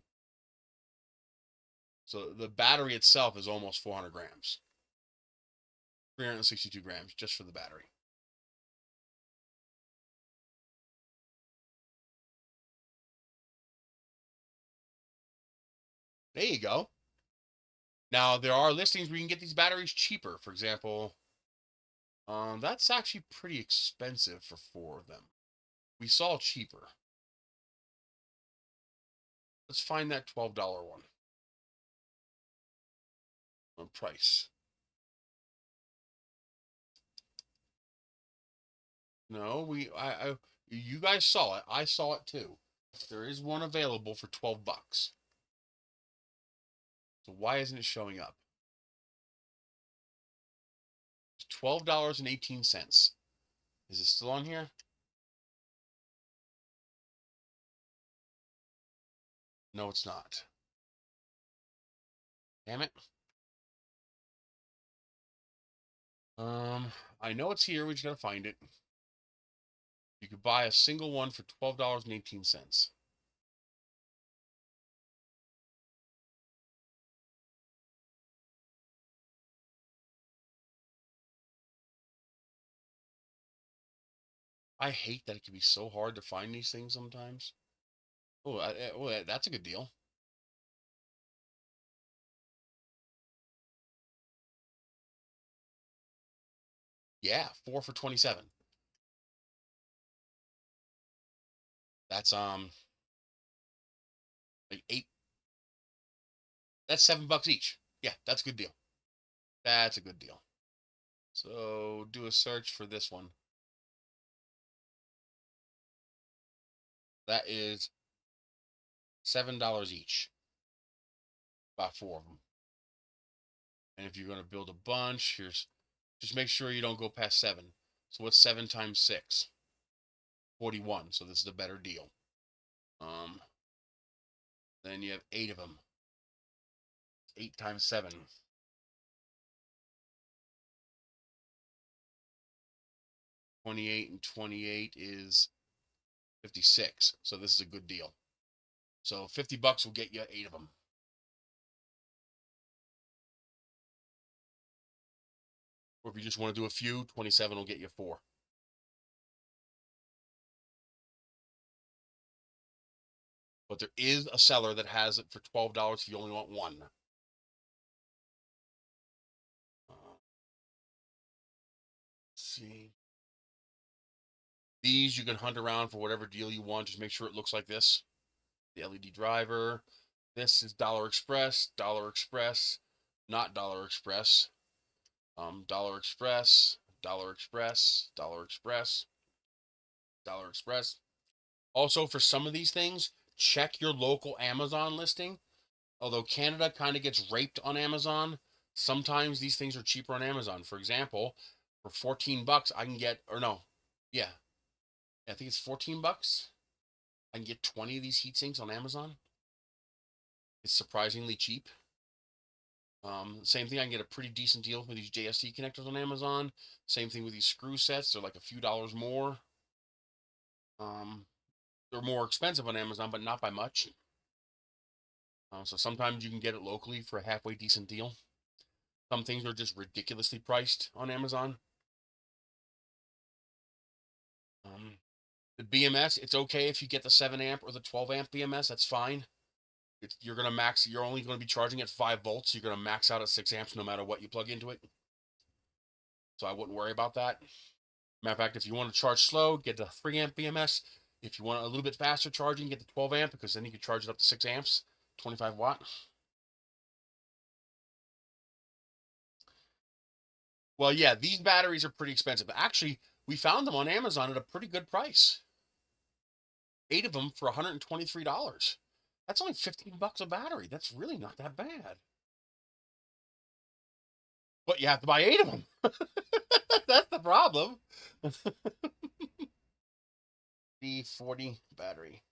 So the battery itself is almost 400 grams. 362 grams just for the battery. There you go. Now, there are listings where you can get these batteries cheaper. For example, that's actually pretty expensive for 4 of them. We saw cheaper. Let's find that $12 one. Price. No, you guys saw it. I saw it too. There is one available for 12 bucks. So why isn't it showing up? It's $12.18. Is it still on here? No, it's not. Damn it. I know it's here. We just gotta find it. You could buy a single one for $12.18. I hate that it can be so hard to find these things sometimes. Oh, that's a good deal. Yeah, 4 for 27. That's like 8. That's $7 each. Yeah, that's a good deal. That's a good deal. So do a search for this one. That is $7 each. About 4 of them. And if you're going to build a bunch, just make sure you don't go past 7. So what's 7 times 6? 41. So this is a better deal. Then you have 8 of them. 8 times 7. 28, and 28 is 56. So this is a good deal. So $50 will get you 8 of them. Or if you just want to do a few, 27 will get you 4. But there is a seller that has it for $12 if you only want one. Let's see. These you can hunt around for whatever deal you want. Just make sure it looks like this. The LED driver. This is Dollar Express, not Dollar Express. Dollar Express, Dollar Express, Dollar Express, Dollar Express. Also, for some of these things, check your local Amazon listing. Although Canada kind of gets raped on Amazon, sometimes these things are cheaper on Amazon. For example, for $14, I can get, or no, yeah, I think it's $14. I can get 20 of these heat sinks on Amazon. It's surprisingly cheap. Same thing, I can get a pretty decent deal with these JST connectors on Amazon. Same thing with these screw sets. They're like a few dollars more. They're more expensive on Amazon, but not by much. So sometimes you can get it locally for a halfway decent deal. Some things are just ridiculously priced on Amazon. The BMS, it's okay if you get the 7 amp or the 12 amp BMS. That's fine. You're gonna max. You're only going to be charging at 5 volts. You're gonna max out at 6 amps no matter what you plug into it. So I wouldn't worry about that. Matter of fact, if you want to charge slow, get the 3 amp BMS. If you want a little bit faster charging, get the 12 amp because then you can charge it up to 6 amps, 25 watt. Well, yeah, these batteries are pretty expensive. Actually, we found them on Amazon at a pretty good price. 8 of them for $123. That's only $15 a battery. That's really not that bad. But you have to buy 8 of them. That's the problem. D40 battery.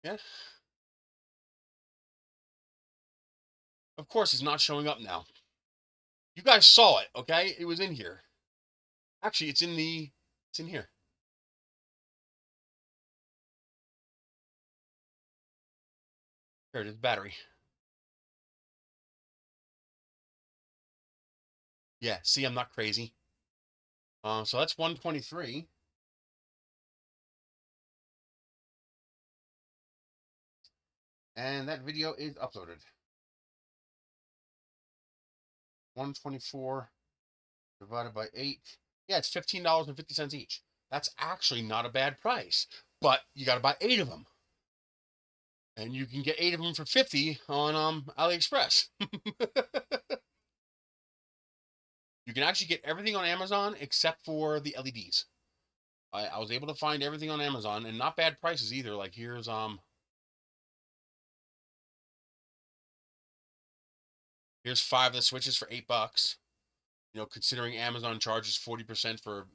Yeah. Of course, it's not showing up now. You guys saw it, okay? It was in here. Actually, it's in here. Here it is, battery. Yeah, see, I'm not crazy. So that's 123. And that video is uploaded. 124 divided by 8. Yeah, it's $15.50 each. That's actually not a bad price. But you got to buy 8 of them. And you can get 8 of them for 50 on AliExpress. You can actually get everything on Amazon except for the LEDs. I was able to find everything on Amazon, and not bad prices either. Like here's 5 of the switches for $8. You know, considering Amazon charges 40% for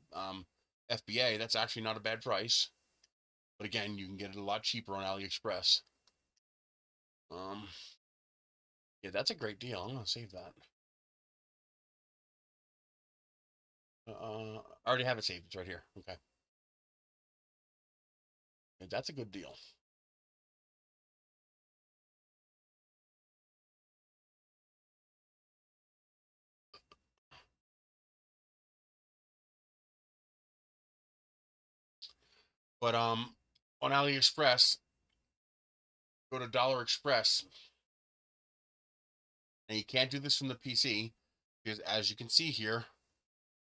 FBA, that's actually not a bad price. But again, you can get it a lot cheaper on AliExpress. Yeah, that's a great deal. I'm gonna save that. I already have it saved. It's right here. Okay. Yeah, that's a good deal. But on AliExpress, go to Dollar Express, and you can't do this from the PC because, as you can see here,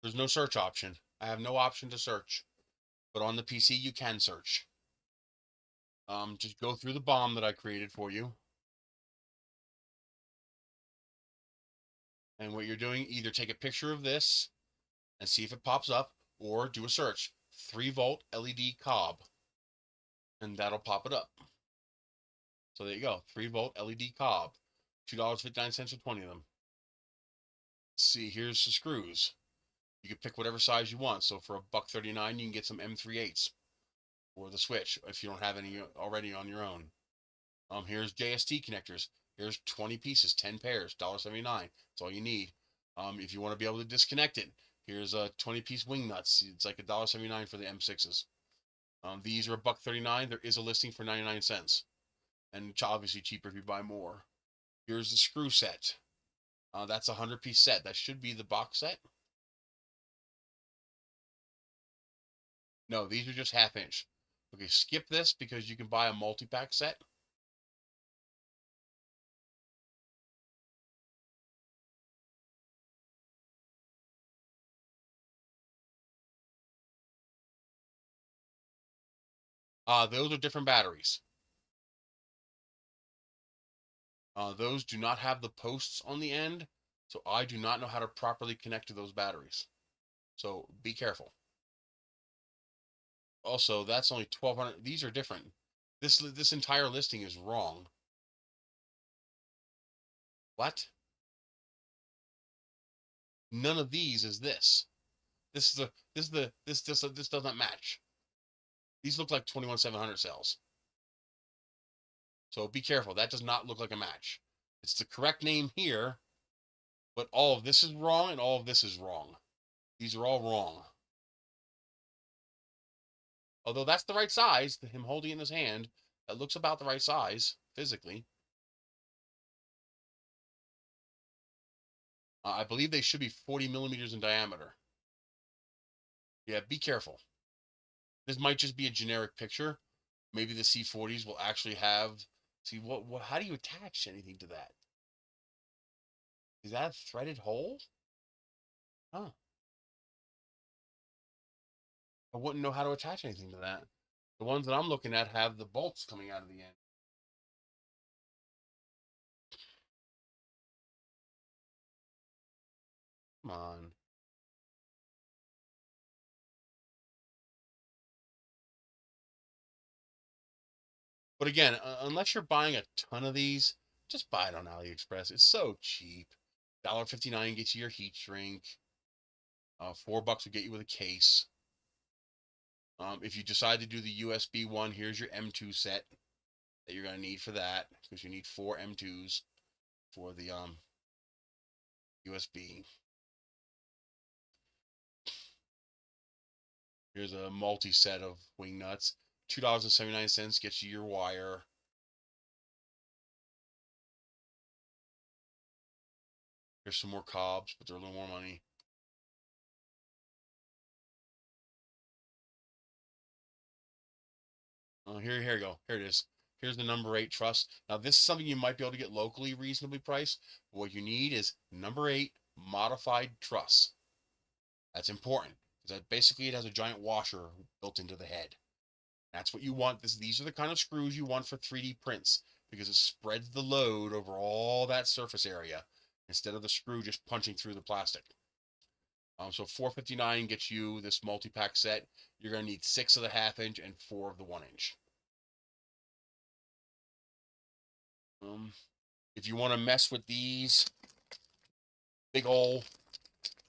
there's no search option. I have no option to search, but on the PC you can search. Just go through the bomb that I created for you, and what you're doing, either take a picture of this and see if it pops up, or do a search 3-volt LED cob, and that'll pop it up. So there you go, 3-volt LED cob, $2.59 for 20 of them. Let's see, here's the screws. You can pick whatever size you want. So for $1.39, you can get some M3/8s for the switch if you don't have any already on your own. Here's JST connectors. Here's 20 pieces, 10 pairs, $1.79. That's all you need. If you want to be able to disconnect it, here's a 20-piece wing nuts. It's like $1.79 for the M6s. These are $1.39. There is a listing for 99 cents, and it's obviously cheaper if you buy more. Here's the screw set. That's a 100-piece set. That should be the box set. No, these are just half-inch. Okay, skip this because you can buy a multi-pack set. Those are different batteries. Those do not have the posts on the end, so I do not know how to properly connect to those batteries. So be careful. Also, that's only 1,200. These are different. This entire listing is wrong. What? None of these is this. This doesn't match. These look like 21700 cells. So be careful. That does not look like a match. It's the correct name here, but all of this is wrong and all of this is wrong. These are all wrong. Although that's the right size, him holding it in his hand, that looks about the right size physically. I believe they should be 40 millimeters in diameter. Yeah, be careful. This might just be a generic picture. Maybe the C40s will actually have. See what? How do you attach anything to that? Is that a threaded hole? Huh. I wouldn't know how to attach anything to that. The ones that I'm looking at have the bolts coming out of the end. Come on. But again, unless you're buying a ton of these, just buy it on AliExpress. It's so cheap. $1.59 gets you your heat shrink. $4 will get you with a case. If you decide to do the USB one, here's your M2 set that you're going to need for that, because you need 4 M2s for the USB. Here's a multi set of wing nuts. $2.79 gets you your wire. Here's some more cobs, but they're a little more money. Here you go. Here it is. Here's the number 8 truss. Now, this is something you might be able to get locally reasonably priced. What you need is number 8 modified truss. That's important because basically it has a giant washer built into the head. That's what you want. These are the kind of screws you want for 3D prints because it spreads the load over all that surface area instead of the screw just punching through the plastic. So $4.59 gets you this multi-pack set. You're going to need 6 of the 1/2 inch and 4 of the 1 inch. If you want to mess with these big old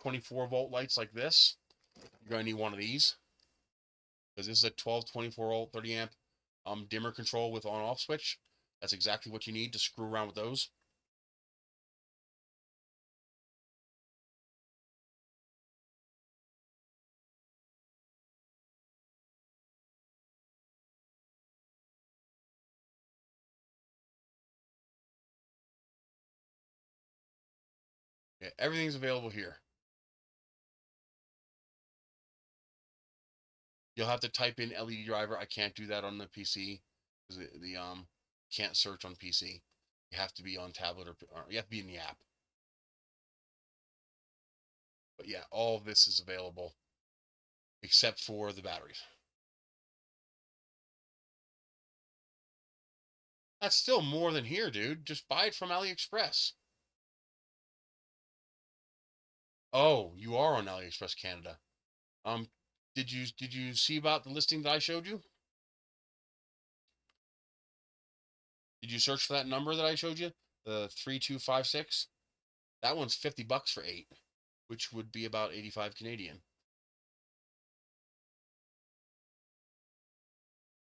24-volt lights like this, you're going to need one of these because this is a 12, 24-volt, 30 amp dimmer control with on-off switch. That's exactly what you need to screw around with those. Yeah, everything's available here. You'll have to type in LED driver. I can't do that on the PC because the can't search on PC. You have to be on tablet or you have to be in the app. But yeah, all of this is available except for the batteries. That's still more than here, dude. Just buy it from AliExpress. Oh, you are on AliExpress Canada. Um, did you see about the listing that I showed you? Did you search for that number that I showed you? The 3256? That one's $50 for 8, which would be about 85 Canadian.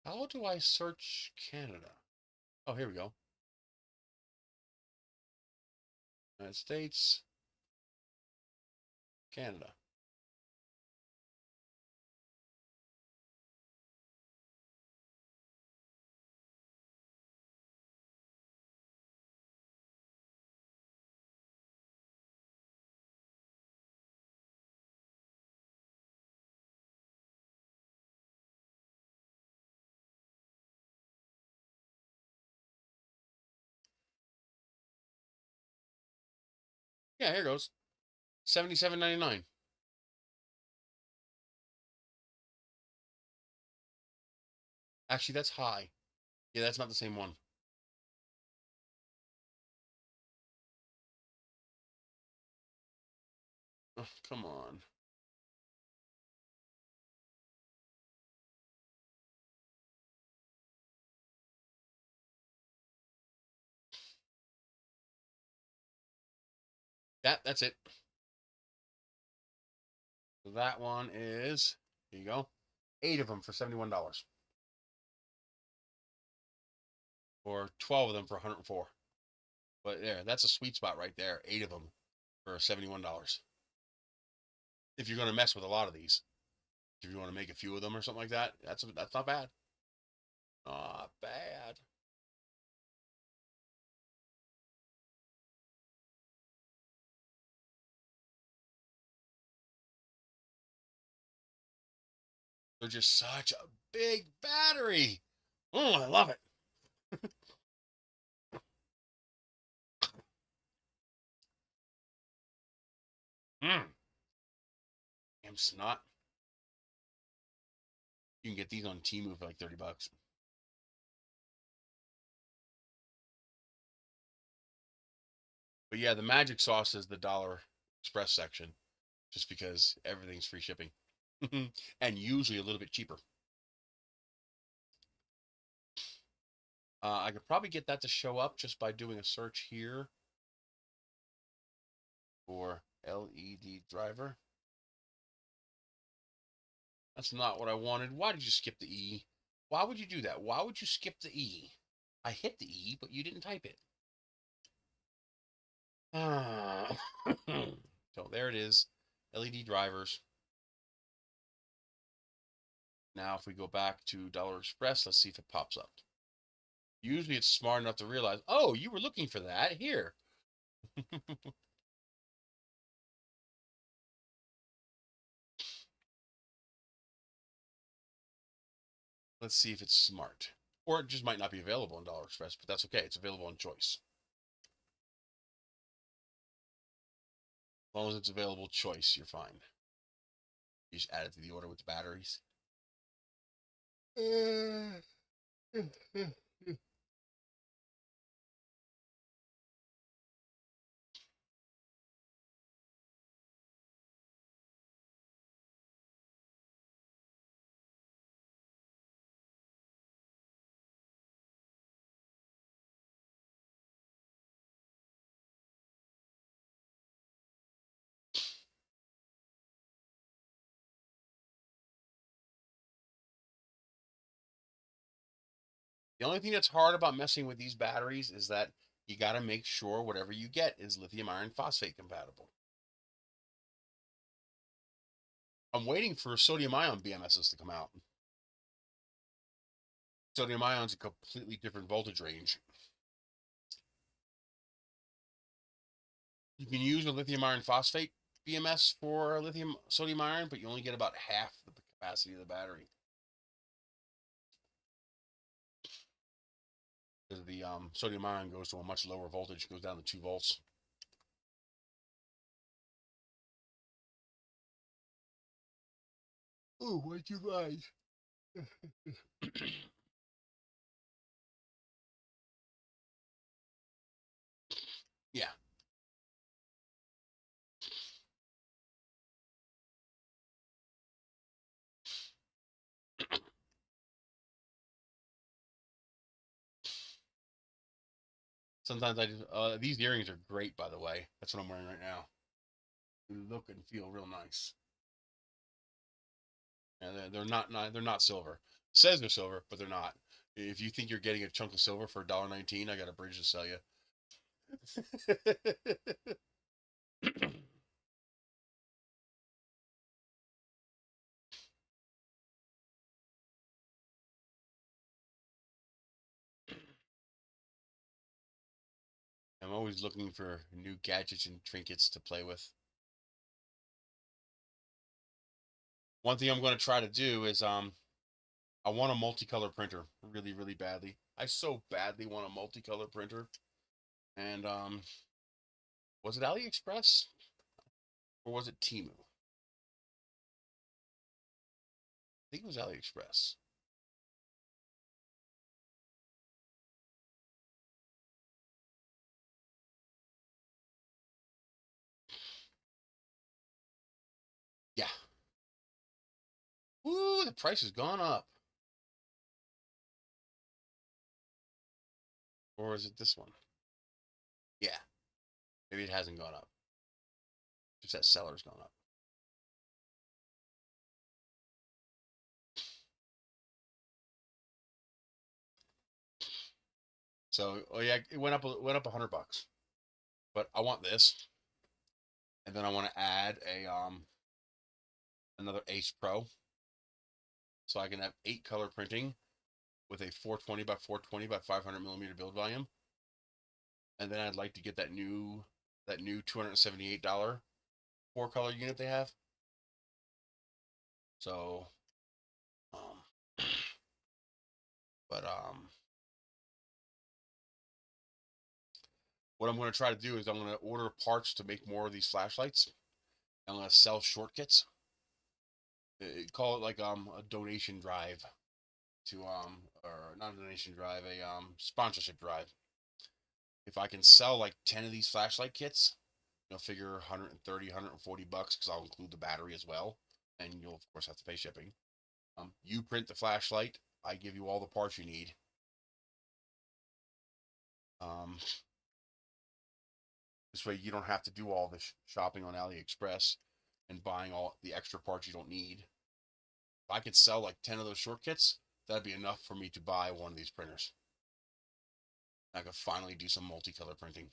How do I search Canada? Oh, here we go. United States, Canada. Yeah, here goes. $77.99. Actually, that's high. Yeah, that's not the same one. Oh, come on. That's it. So that one is, here you go. 8 of them for $71. Or 12 of them for 104. But there, that's a sweet spot right there. 8 of them for $71. If you're going to mess with a lot of these. If you want to make a few of them or something like that, that's not bad. Not bad. They're just such a big battery. Oh, I love it. Damn snot. You can get these on Temu for like $30. But yeah, the magic sauce is the Dollar Express section, just because everything's free shipping, and usually a little bit cheaper. I could probably get that to show up just by doing a search here for LED driver. That's not what I wanted. Why did you skip the E? Why would you do that? Why would you skip the E? I hit the E, but you didn't type it. So there it is. LED drivers. Now, if we go back to Dollar Express, let's see if it pops up. Usually it's smart enough to realize, oh, you were looking for that. Here. Let's see if it's smart. Or it just might not be available on Dollar Express, but that's okay. It's available on choice. As long as it's available choice, you're fine. You just add it to the order with the batteries. The only thing that's hard about messing with these batteries is that you got to make sure whatever you get is lithium iron phosphate compatible. I'm waiting for sodium ion BMSs to come out. Sodium ion's a completely different voltage range. You can use a lithium iron phosphate BMS for lithium sodium ion, but you only get about half the capacity of the battery. Because the sodium ion goes to a much lower voltage, goes down to 2 volts. Oh, what you guys? Yeah. Sometimes I just, these earrings are great, by the way. That's what I'm wearing right now. They look and feel real nice. And they're not silver. It says they're silver, but they're not. If you think you're getting a chunk of silver for $1.19, I got a bridge to sell you. I'm always looking for new gadgets and trinkets to play with. One thing I'm going to try to do is I want a multicolor printer really, really badly. I so badly want a multicolor printer. And was it AliExpress or was it Temu? I think it was AliExpress. Yeah. Ooh, the price has gone up. Or is it this one? Yeah. Maybe it hasn't gone up. Just that seller's gone up. So, oh yeah, it went up $100. But I want this, and then I want to add a another Ace Pro, so I can have 8 color printing with a 420 by 420 by 500 millimeter build volume. And then I'd like to get that new $278 4-color unit they have. So, um, but what I'm going to try to do is I'm going to order parts to make more of these flashlights. I'm going to sell short kits. Call it like a donation drive to or not a donation drive, a sponsorship drive. If I can sell like 10 of these flashlight kits, you'll figure 130, 140 bucks, because I'll include the battery as well, and you'll of course have to pay shipping. You print the flashlight, I give you all the parts you need. This way you don't have to do all the shopping on AliExpress and buying all the extra parts you don't need. If I could sell like 10 of those short kits, that'd be enough for me to buy one of these printers. I could finally do some multicolor printing.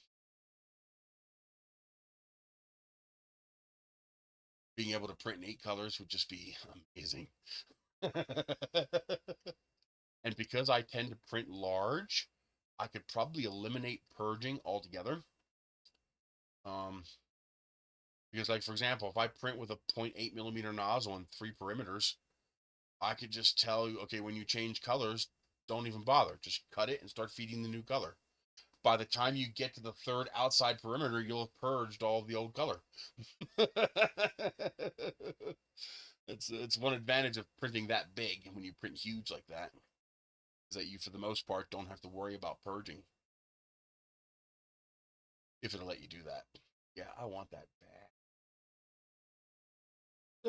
Being able to print in 8 colors would just be amazing. And because I tend to print large, I could probably eliminate purging altogether. Because like, for example, if I print with a 0.8 millimeter nozzle on 3 perimeters, I could just tell you, okay, when you change colors, don't even bother. Just cut it and start feeding the new color. By the time you get to the third outside perimeter, you'll have purged all the old color. It's one advantage of printing that big when you print huge like that, is that you, for the most part, don't have to worry about purging. If it'll let you do that. Yeah, I want that bad.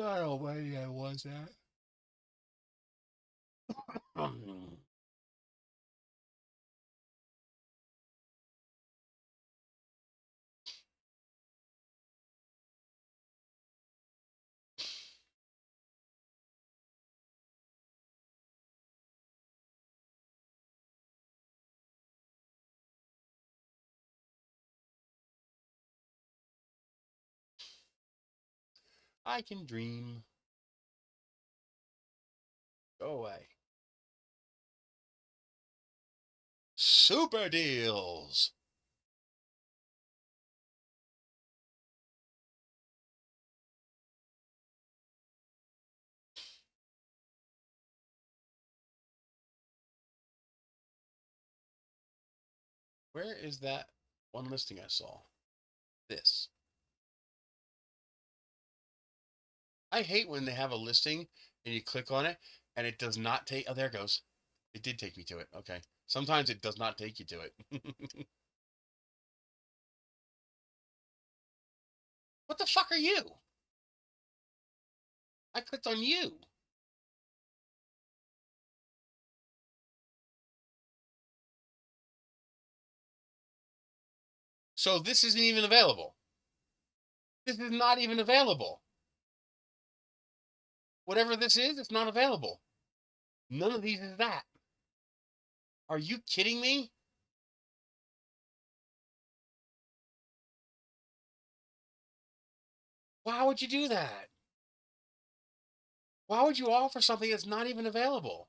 I don't know why I want that. I can dream. Go away. Super deals. Where is that one listing I saw? This. I hate when they have a listing and you click on it and it does not take. Oh, there it goes. It did take me to it. Okay. Sometimes it does not take you to it. What the fuck are you? I clicked on you. So this isn't even available. This is not even available. Whatever this is, it's not available. None of these is that. Are you kidding me? Why would you do that? Why would you offer something that's not even available?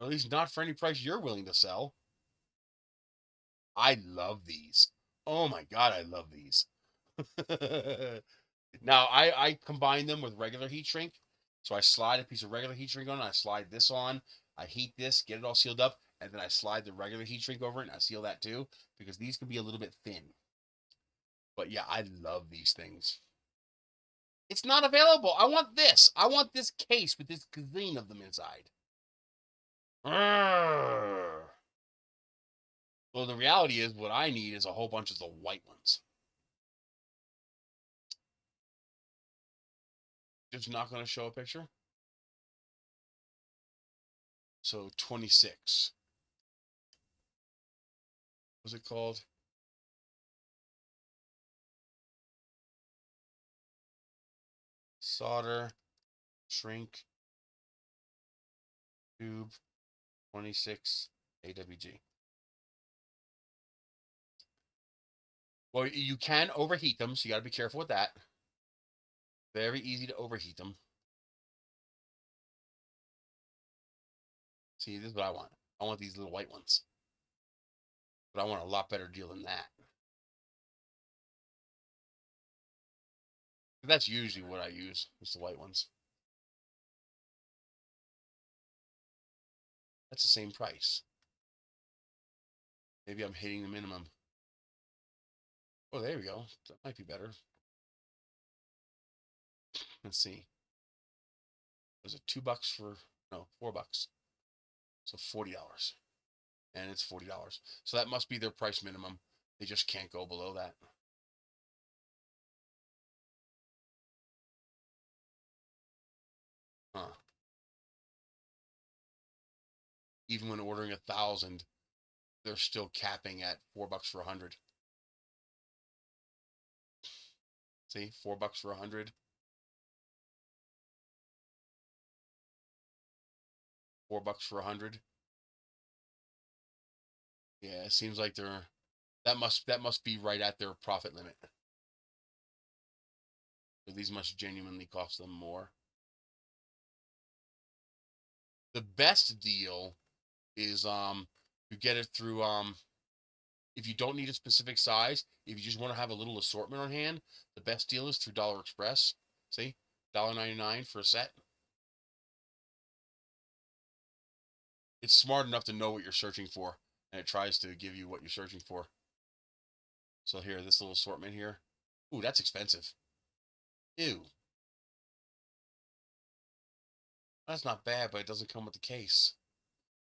Or at least not for any price you're willing to sell. I love these. Oh my God, I love these. Now, I combine them with regular heat shrink. So I slide a piece of regular heat shrink on, I slide this on, I heat this, get it all sealed up, and then I slide the regular heat shrink over it, and I seal that too, because these can be a little bit thin. But yeah, I love these things. It's not available. I want this. I want this case with this gazillion of them inside. Well, the reality is what I need is a whole bunch of the white ones. Just not going to show a picture. So 26. What's it called? Solder, shrink, tube, 26, AWG. Well, you can overheat them, so you got to be careful with that. Very easy to overheat them. See, this is what I want. I want these little white ones. But I want a lot better deal than that. That's usually what I use, is the white ones. That's the same price. Maybe I'm hitting the minimum. Oh, there we go. That might be better. Let's see. Was it $2 for, no, $4. So $40. And it's $40. So that must be their price minimum. They just can't go below that. Huh. Even when ordering 1,000, they're still capping at $4 for 100. See, $4 for 100. $4 for 100. Yeah, it seems like they're that must be right at their profit limit. So these must genuinely cost them more. The best deal is you get it through if you don't need a specific size, if you just want to have a little assortment on hand, the best deal is through Dollar Express. See, $1.99 for a set. It's smart enough to know what you're searching for, and it tries to give you what you're searching for. So here, this little assortment here. Ooh, that's expensive. Ew. That's not bad, but it doesn't come with the case.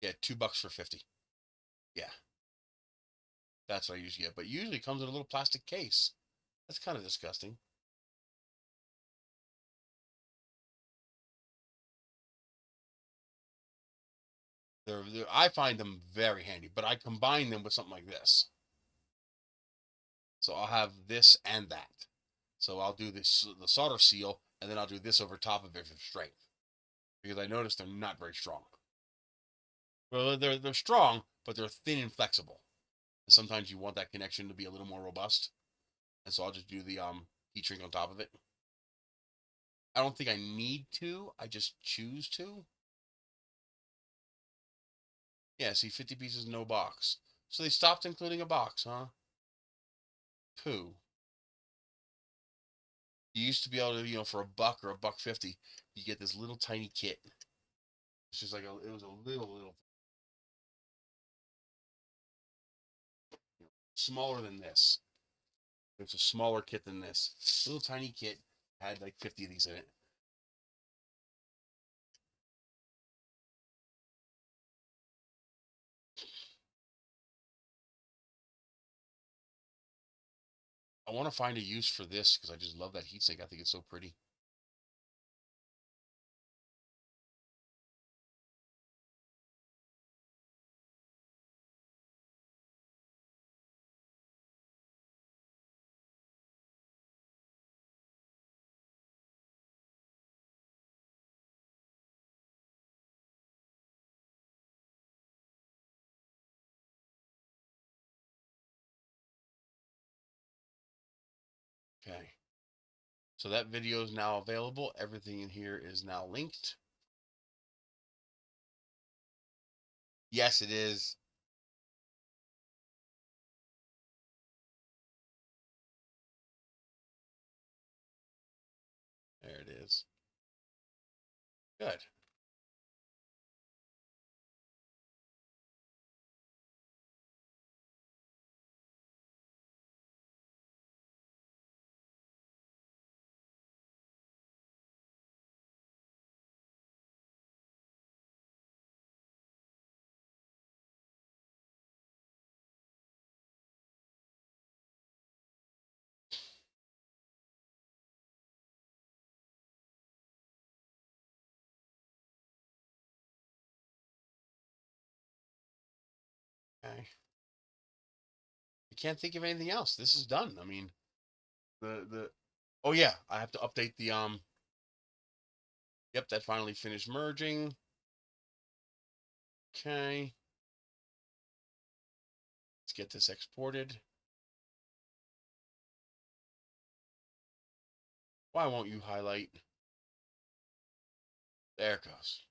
Yeah, $2 for 50. Yeah, that's what I usually get. But usually it comes in a little plastic case. That's kind of disgusting. I find them very handy, but I combine them with something like this. So I'll have this and that. So I'll do this, the solder seal, and then I'll do this over top of it for strength. Because I noticed they're not very strong. Well, they're strong, but they're thin and flexible. And sometimes you want that connection to be a little more robust. And so I'll just do the heat shrink on top of it. I don't think I need to. I just choose to. Yeah, see, 50 pieces, no box. So they stopped including a box, huh? Pooh. You used to be able to, for $1 or $1.50, you get this little tiny kit. It's just like it was a little smaller than this. It's a smaller kit than this. Little tiny kit had like 50 of these in it. I want to find a use for this because I just love that heatsink. I think it's so pretty. Okay. So that video is now available. Everything in here is now linked. Yes, it is. There it is. Good. Okay. I can't think of anything else. This is done. I mean, the oh yeah, I have to update the yep, that finally finished merging. Okay. Let's get this exported. Why won't you highlight? There it goes.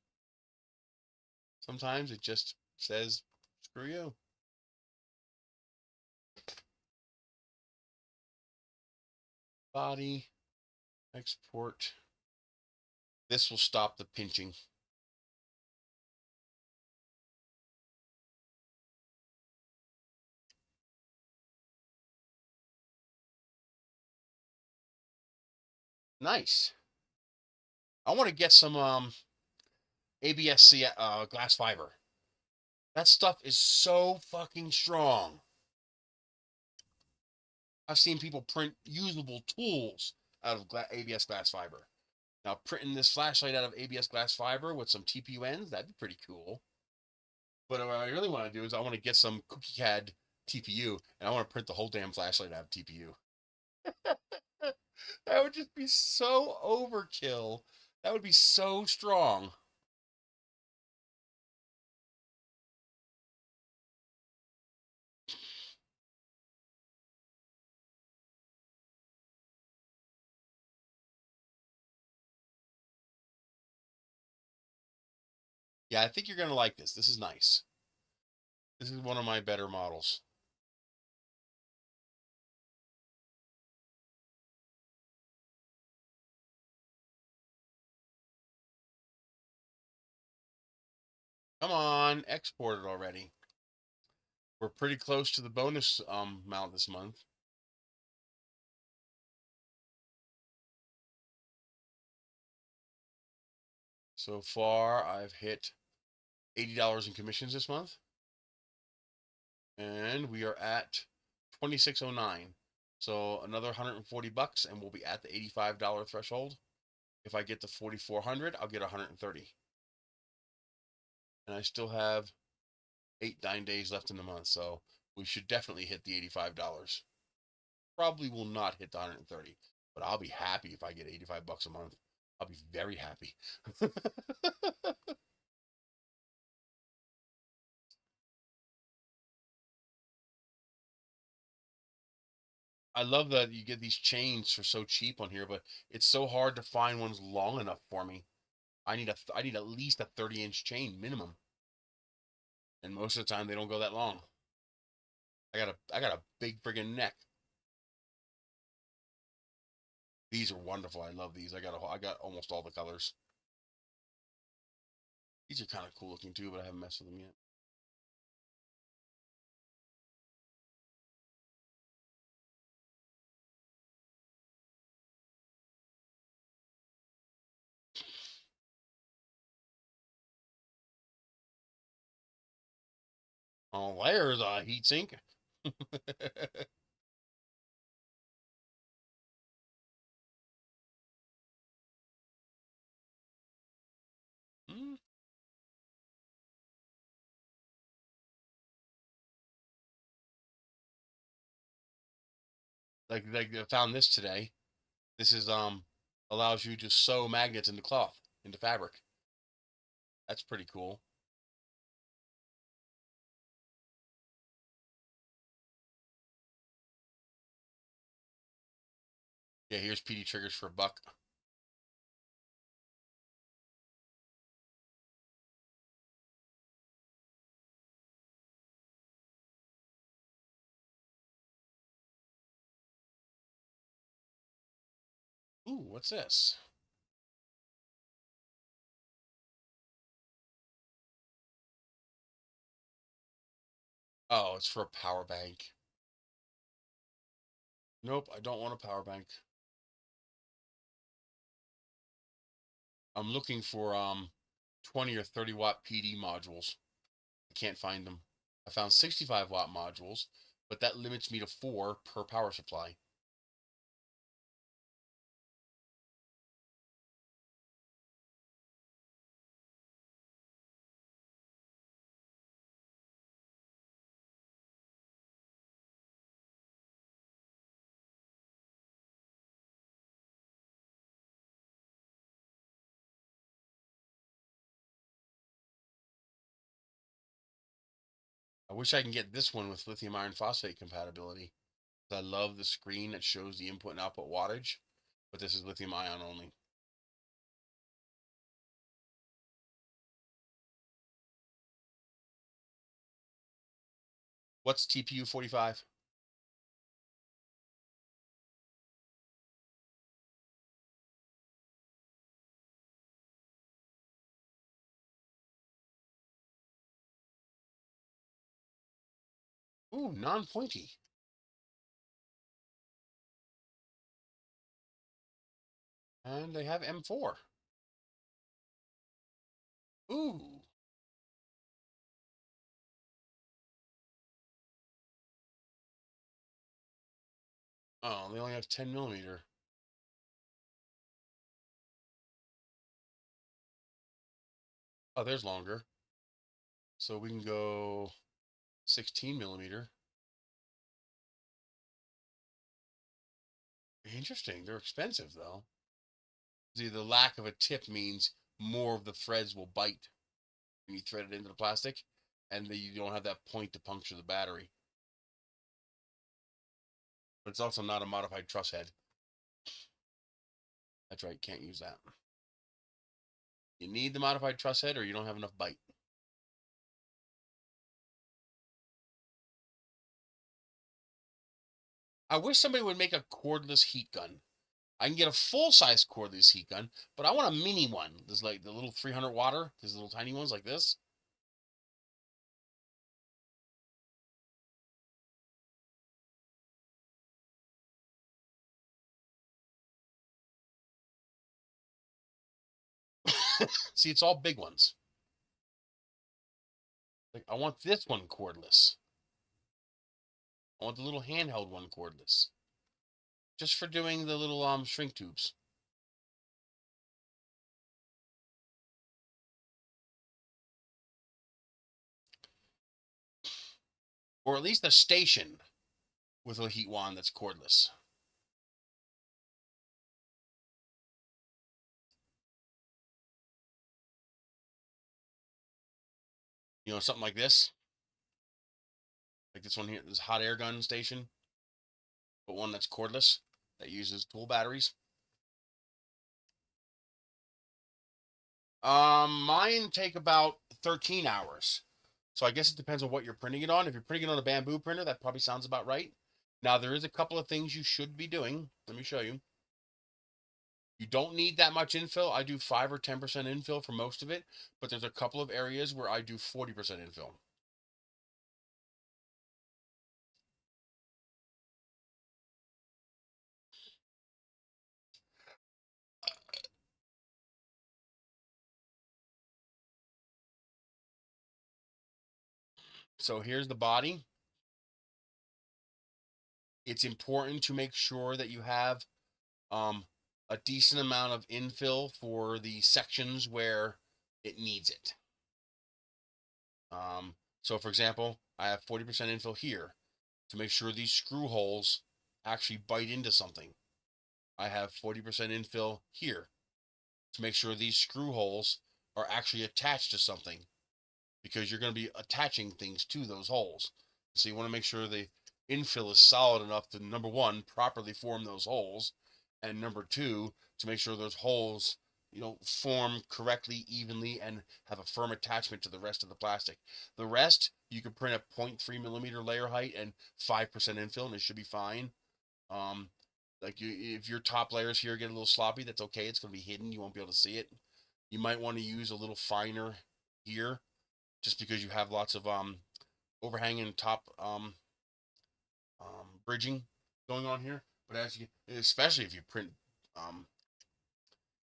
Sometimes it just says, screw you. Body, export. This will stop the pinching. Nice. I want to get some ABS-C glass fiber. That stuff is so fucking strong. I've seen people print usable tools out of ABS glass fiber. Now, printing this flashlight out of ABS glass fiber with some TPU ends, that'd be pretty cool. But what I really want to do is I want to get some cookie CAD TPU, and I want to print the whole damn flashlight out of TPU. That would just be so overkill. That would be so strong. Yeah, I think you're going to like this. This is nice. This is one of my better models. Come on, export it already. We're pretty close to the bonus amount this month. So far, I've hit $80 in commissions this month. And we are at 2609. So another 140 bucks and we'll be at the $85 threshold. If I get to 4400, I'll get 130. And I still have 9 days left in the month, so we should definitely hit the $85. Probably will not hit the 130, but I'll be happy if I get 85 bucks a month. I'll be very happy. I love that you get these chains for so cheap on here, but it's so hard to find ones long enough for me. I need at least a 30-inch chain minimum, and most of the time they don't go that long. I got a big friggin' neck. These are wonderful. I love these. I got almost all the colors. These are kind of cool looking too, but I haven't messed with them yet. Oh, there's a heat sink. Hmm. Like I found this today. This is allows you to sew magnets into cloth, into fabric. That's pretty cool. Yeah, here's PD triggers for $1. Ooh, what's this? Oh, it's for a power bank. Nope, I don't want a power bank. I'm looking for 20 or 30 watt PD modules. I can't find them. I found 65 watt modules, but that limits me to 4 per power supply. I wish I can get this one with lithium iron phosphate compatibility. I love the screen that shows the input and output wattage, but this is lithium ion only. What's TPU 45? Ooh, non-pointy. And they have M4. Ooh. Oh, they only have 10 millimeter. Oh, there's longer. So we can go 16 millimeter. Interesting. They're expensive though. See, the lack of a tip means more of the threads will bite when you thread it into the plastic, and you don't have that point to puncture the battery. But it's also not a modified truss head. That's right, can't use that. You need the modified truss head or you don't have enough bite. I wish somebody would make a cordless heat gun. I can get a full-size cordless heat gun, but I want a mini one. There's like the little 300 watter, these little tiny ones like this. See, it's all big ones. Like, I want this one cordless. I want the little handheld one cordless. Just for doing the little shrink tubes. Or at least a station with a heat wand that's cordless. You know, something like this. Like this one here, this hot air gun station. But one that's cordless, that uses tool batteries. Mine take about 13 hours. So I guess it depends on what you're printing it on. If you're printing it on a bamboo printer, that probably sounds about right. Now, there is a couple of things you should be doing. Let me show you. You don't need that much infill. I do 5 or 10% infill for most of it, but there's a couple of areas where I do 40% infill. So here's the body. It's important to make sure that you have a decent amount of infill for the sections where it needs it. So for example, I have 40% infill here to make sure these screw holes actually bite into something. I have 40% infill here to make sure these screw holes are actually attached to something, because you're going to be attaching things to those holes. So you want to make sure the infill is solid enough to, number one, properly form those holes, and number two, to make sure those holes, you know, form correctly, evenly, and have a firm attachment to the rest of the plastic. The rest, you can print at 0.3 millimeter layer height and 5% infill, and it should be fine. Like if your top layers here get a little sloppy, that's okay. It's going to be hidden. You won't be able to see it. You might want to use a little finer here, just because you have lots of overhanging top bridging going on here. But as you, especially if you print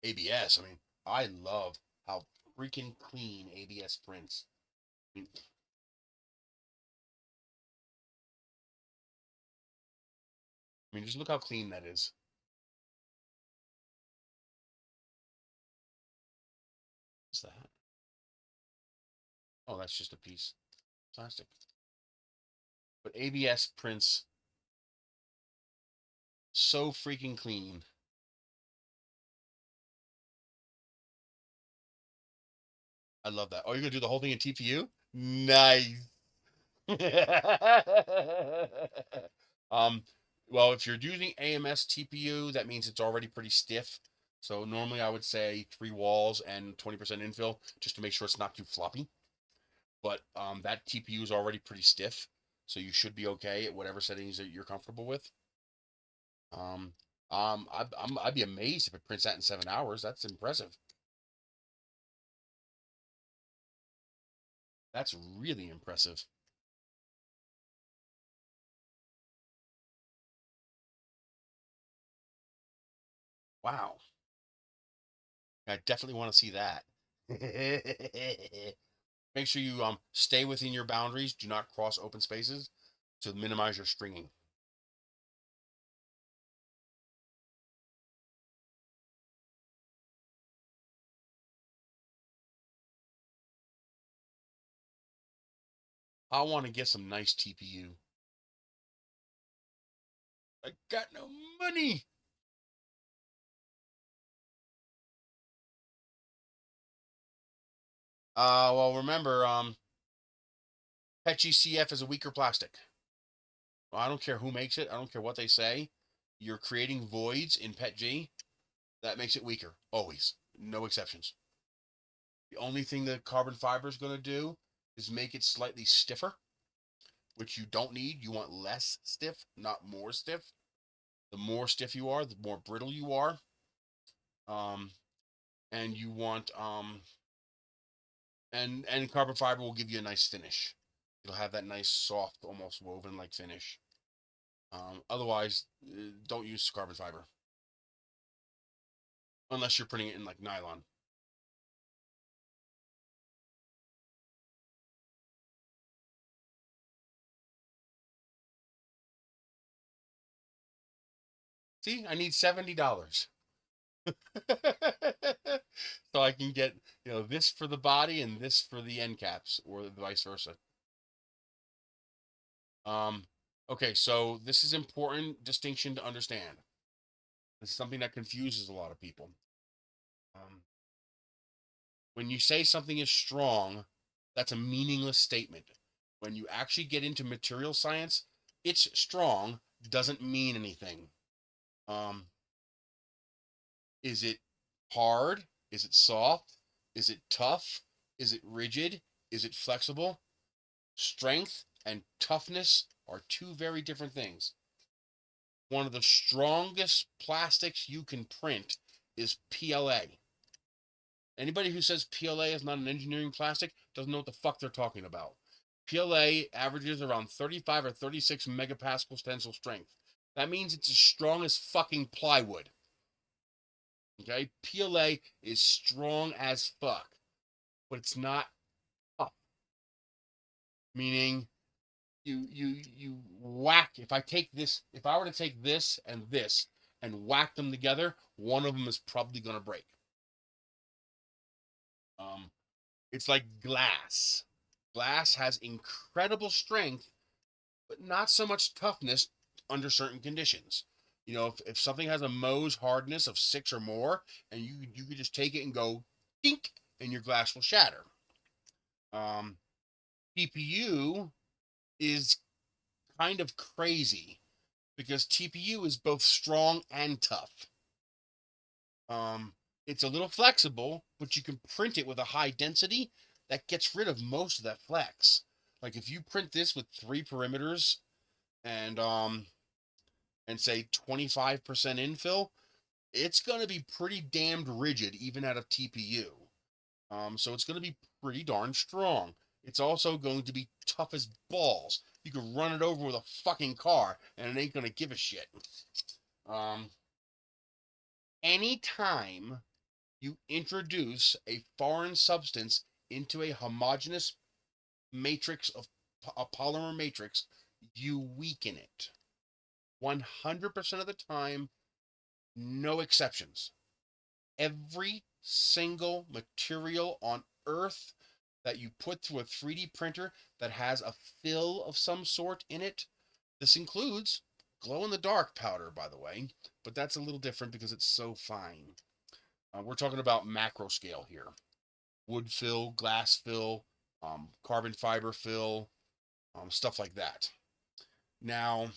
ABS, I mean, I love how freaking clean ABS prints. I mean, just look how clean that is. What's that? Oh, that's just a piece of plastic. But ABS prints so freaking clean. I love that. Oh, you're gonna do the whole thing in TPU? Nice. um, well, if you're using AMS TPU, that means it's already pretty stiff. So normally I would say 3 walls and 20% infill, just to make sure it's not too floppy. But that TPU is already pretty stiff, so you should be okay at whatever settings that you're comfortable with. Um, I'd be amazed if it prints that in 7 hours. That's impressive. That's really impressive. Wow. I definitely want to see that. Make sure you stay within your boundaries. Do not cross open spaces to minimize your stringing. I want to get some nice TPU. I got no money. Well, remember, PETG CF is a weaker plastic. Well, I don't care who makes it. I don't care what they say. You're creating voids in PETG. That makes it weaker. Always. No exceptions. The only thing that carbon fiber is going to do is make it slightly stiffer, which you don't need. You want less stiff, not more stiff. The more stiff you are, the more brittle you are. Um, and you want and carbon fiber will give you a nice finish. It'll have that nice soft, almost woven like finish. Otherwise, don't use carbon fiber unless you're putting it in like nylon. See, I need $70. So I can get, this for the body and this for the end caps, or vice versa. Okay, so this is important distinction to understand. This is something that confuses a lot of people. When you say something is strong, that's a meaningless statement. When you actually get into material science, it's strong doesn't mean anything. Is it hard? Is it soft? Is it tough? Is it rigid? Is it flexible? Strength and toughness are two very different things. One of the strongest plastics you can print is PLA. Anybody who says PLA is not an engineering plastic doesn't know what the fuck they're talking about. PLA averages around 35 or 36 megapascals tensile strength. That means it's as strong as fucking plywood. Okay? PLA is strong as fuck, but it's not tough. Meaning you whack. If I were to take this and whack them together, one of them is probably gonna break. It's like glass. Glass has incredible strength, but not so much toughness under certain conditions. If something has a Mohs hardness of 6 or more, and you could just take it and go dink, and your glass will shatter. TPU is kind of crazy because TPU is both strong and tough. It's a little flexible, but you can print it with a high density that gets rid of most of that flex. Like if you print this with 3 perimeters and say 25% infill, it's going to be pretty damned rigid even out of TPU. So it's going to be pretty darn strong. It's also going to be tough as balls. You can run it over with a fucking car and it ain't going to give a shit. Anytime you introduce a foreign substance into a homogeneous matrix of a polymer matrix, you weaken it. 100% of the time, no exceptions. Every single material on Earth that you put through a 3D printer that has a fill of some sort in it, this includes glow-in-the-dark powder, by the way, but that's a little different because it's so fine. We're talking about macro scale here. Wood fill, glass fill, carbon fiber fill, stuff like that. Now,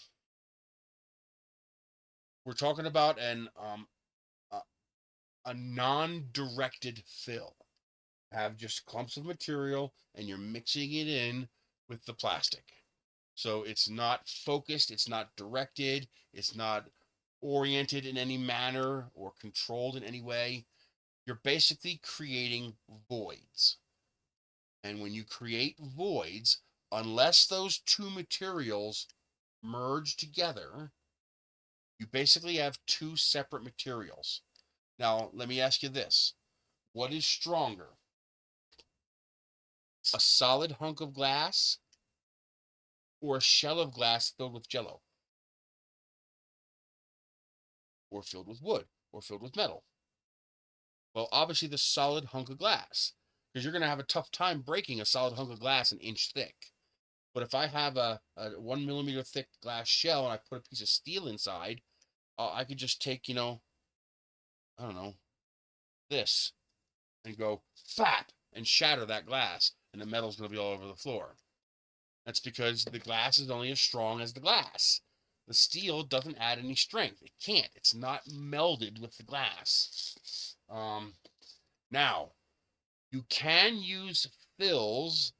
we're talking about a non-directed fill. Have just clumps of material and you're mixing it in with the plastic. So it's not focused, it's not directed, it's not oriented in any manner or controlled in any way. You're basically creating voids. And when you create voids, unless those two materials merge together, you basically have two separate materials. Now, let me ask you this. What is stronger? A solid hunk of glass or a shell of glass filled with jello? Or filled with wood? Or filled with metal? Well, obviously the solid hunk of glass, because you're going to have a tough time breaking a solid hunk of glass an inch thick. But if I have a 1 millimeter thick glass shell and I put a piece of steel inside, I could just take, I don't know, this and go fap and shatter that glass, and the metal's going to be all over the floor. That's because the glass is only as strong as the glass. The steel doesn't add any strength. It can't. It's not melded with the glass. Now, you can use fills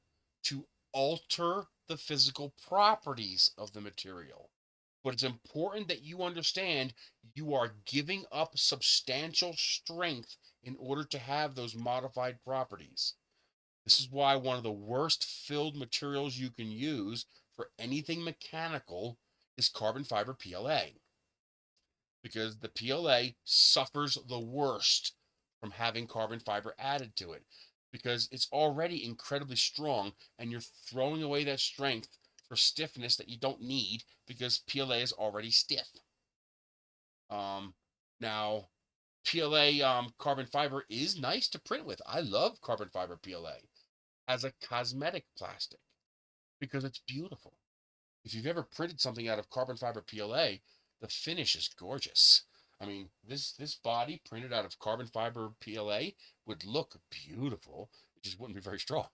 to alter the physical properties of the material. But it's important that you understand you are giving up substantial strength in order to have those modified properties. This is why one of the worst filled materials you can use for anything mechanical is carbon fiber PLA. Because the PLA suffers the worst from having carbon fiber added to it. Because it's already incredibly strong and you're throwing away that strength for stiffness that you don't need because PLA is already stiff. Now, PLA carbon fiber is nice to print with. I love carbon fiber PLA as a cosmetic plastic because it's beautiful. If you've ever printed something out of carbon fiber PLA, the finish is gorgeous. I mean, this body printed out of carbon fiber PLA would look beautiful. It just wouldn't be very strong.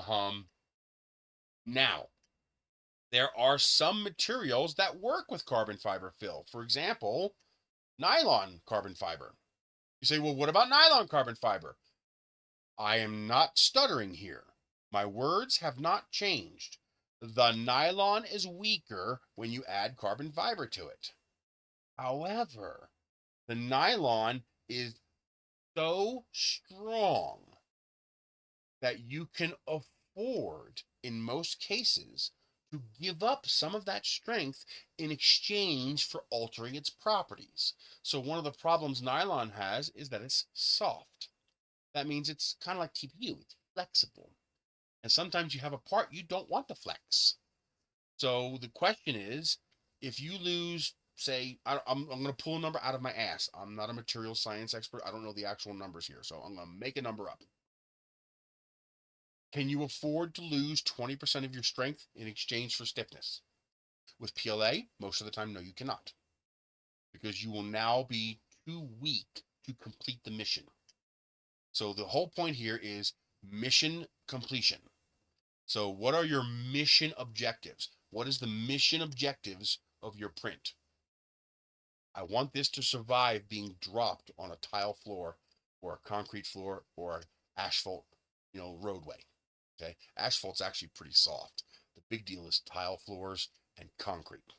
um, Now, there are some materials that work with carbon fiber fill. For example, nylon carbon fiber. You say, well, what about nylon carbon fiber? I am not stuttering here. My words have not changed. The nylon is weaker when you add carbon fiber to it. However, the nylon is so strong that you can afford, in most cases, to give up some of that strength in exchange for altering its properties. So one of the problems nylon has is that it's soft. That means it's kind of like TPU, it's flexible. And sometimes you have a part you don't want to flex. So the question is, if you lose, say, I'm going to pull a number out of my ass. I'm not a material science expert. I don't know the actual numbers here. So I'm going to make a number up. Can you afford to lose 20% of your strength in exchange for stiffness? With PLA, most of the time, no, you cannot. Because you will now be too weak to complete the mission. So the whole point here is mission completion. So what are your mission objectives? What is the mission objectives of your print? I want this to survive being dropped on a tile floor or a concrete floor or asphalt, roadway. Okay. Asphalt's actually pretty soft. The big deal is tile floors and concrete.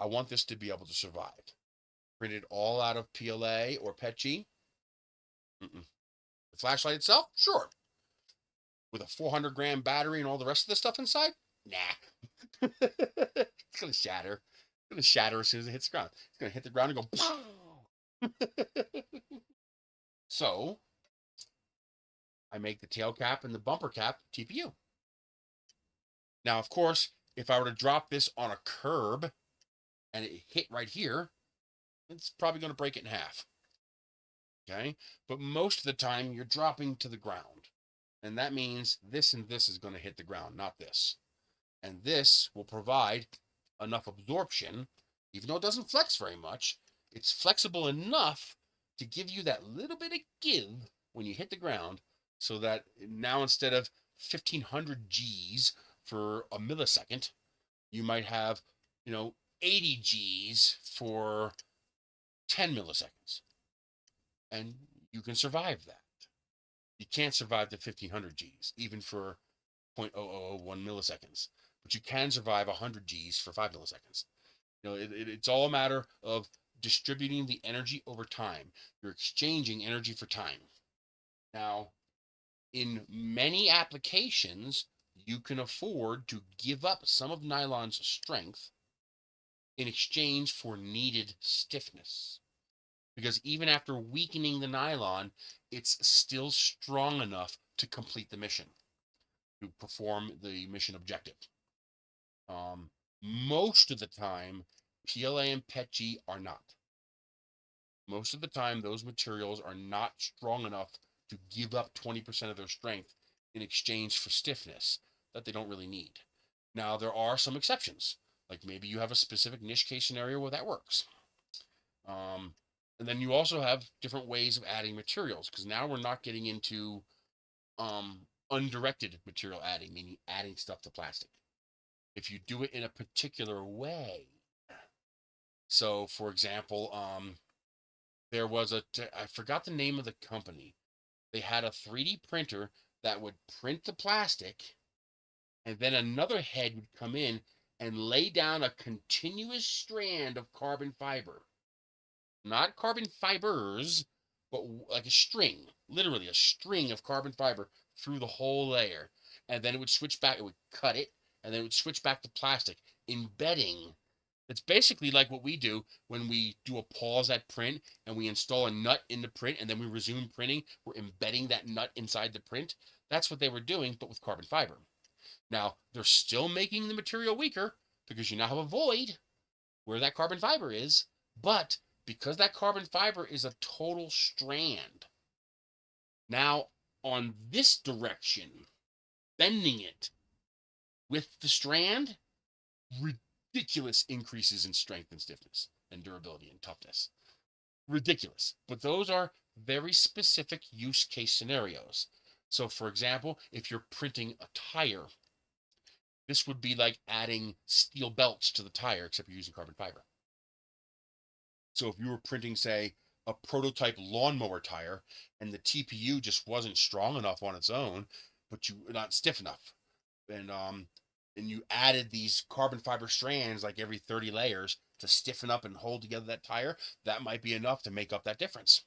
I want this to be able to survive. Printed all out of PLA or PETG? Mm-mm. The flashlight itself? Sure. With a 400-gram battery and all the rest of the stuff inside? Nah. It's going to shatter. It's going to shatter as soon as it hits the ground. It's going to hit the ground and go, So, I make the tail cap and the bumper cap TPU. Now, of course, if I were to drop this on a curb and it hit right here, it's probably going to break it in half. Okay? But most of the time, you're dropping to the ground. And that means this and this is going to hit the ground, not this. And this will provide enough absorption, even though it doesn't flex very much, it's flexible enough to give you that little bit of give when you hit the ground, so that now instead of 1500 Gs for a millisecond, you might have, 80 Gs for 10 milliseconds. And you can survive that. You can't survive the 1500 Gs, even for 0.0001 milliseconds, but you can survive 100 Gs for 5 milliseconds. It's all a matter of distributing the energy over time. You're exchanging energy for time. Now, in many applications, you can afford to give up some of nylon's strength in exchange for needed stiffness. Because even after weakening the nylon, it's still strong enough to complete the mission, to perform the mission objective. Most of the time, PLA and PETG are not. Most of the time, those materials are not strong enough to give up 20% of their strength in exchange for stiffness that they don't really need. Now, there are some exceptions. Like maybe you have a specific niche case scenario where that works. And then you also have different ways of adding materials, because now we're not getting into undirected material adding, meaning adding stuff to plastic. If you do it in a particular way. So, for example, there was I forgot the name of the company. They had a 3D printer that would print the plastic, and then another head would come in and lay down a continuous strand of carbon fiber. Not carbon fibers, but like a string, literally a string of carbon fiber through the whole layer. And then it would switch back, it would cut it, and then it would switch back to plastic, embedding. It's basically like what we do when we do a pause at print and we install a nut in the print and then we resume printing. We're embedding that nut inside the print. That's what they were doing, but with carbon fiber. Now, they're still making the material weaker because you now have a void, where that carbon fiber is, but because that carbon fiber is a total strand, now on this direction, bending it with the strand, ridiculous increases in strength and stiffness and durability and toughness. Ridiculous. But those are very specific use case scenarios. So, for example, if you're printing a tire, this would be like adding steel belts to the tire, except you're using carbon fiber. So if you were printing, say, a prototype lawnmower tire and the TPU just wasn't strong enough on its own, but you not stiff enough, and you added these carbon fiber strands like every 30 layers to stiffen up and hold together that tire, that might be enough to make up that difference.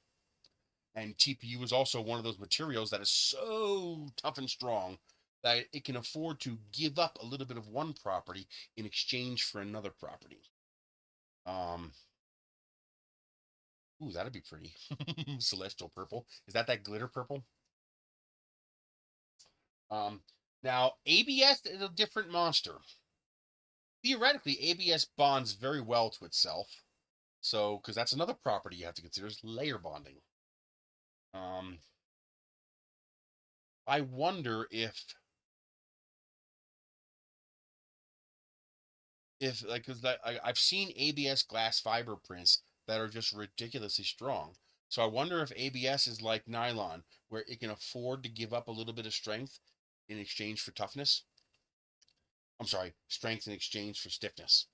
And TPU is also one of those materials that is so tough and strong that it can afford to give up a little bit of one property in exchange for another property. Ooh, that'd be pretty. Celestial purple. Is that glitter purple? Um, Now ABS is a different monster. Theoretically, ABS bonds very well to itself. So, because that's another property you have to consider is layer bonding. I wonder if like, because I've seen ABS glass fiber prints that are just ridiculously strong. So I wonder if ABS is like nylon, where it can afford to give up a little bit of strength in exchange for toughness. I'm sorry, strength in exchange for stiffness.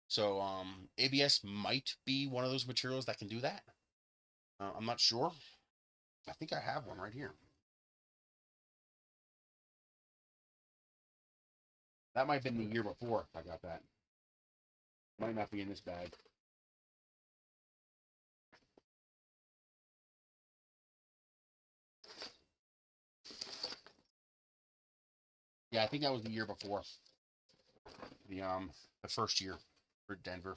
So ABS might be one of those materials that can do that. I'm not sure. I think I have one right here. That might have been the year before I got that. Might not be in this bag. Yeah, I think that was the year before. The first year for Denver.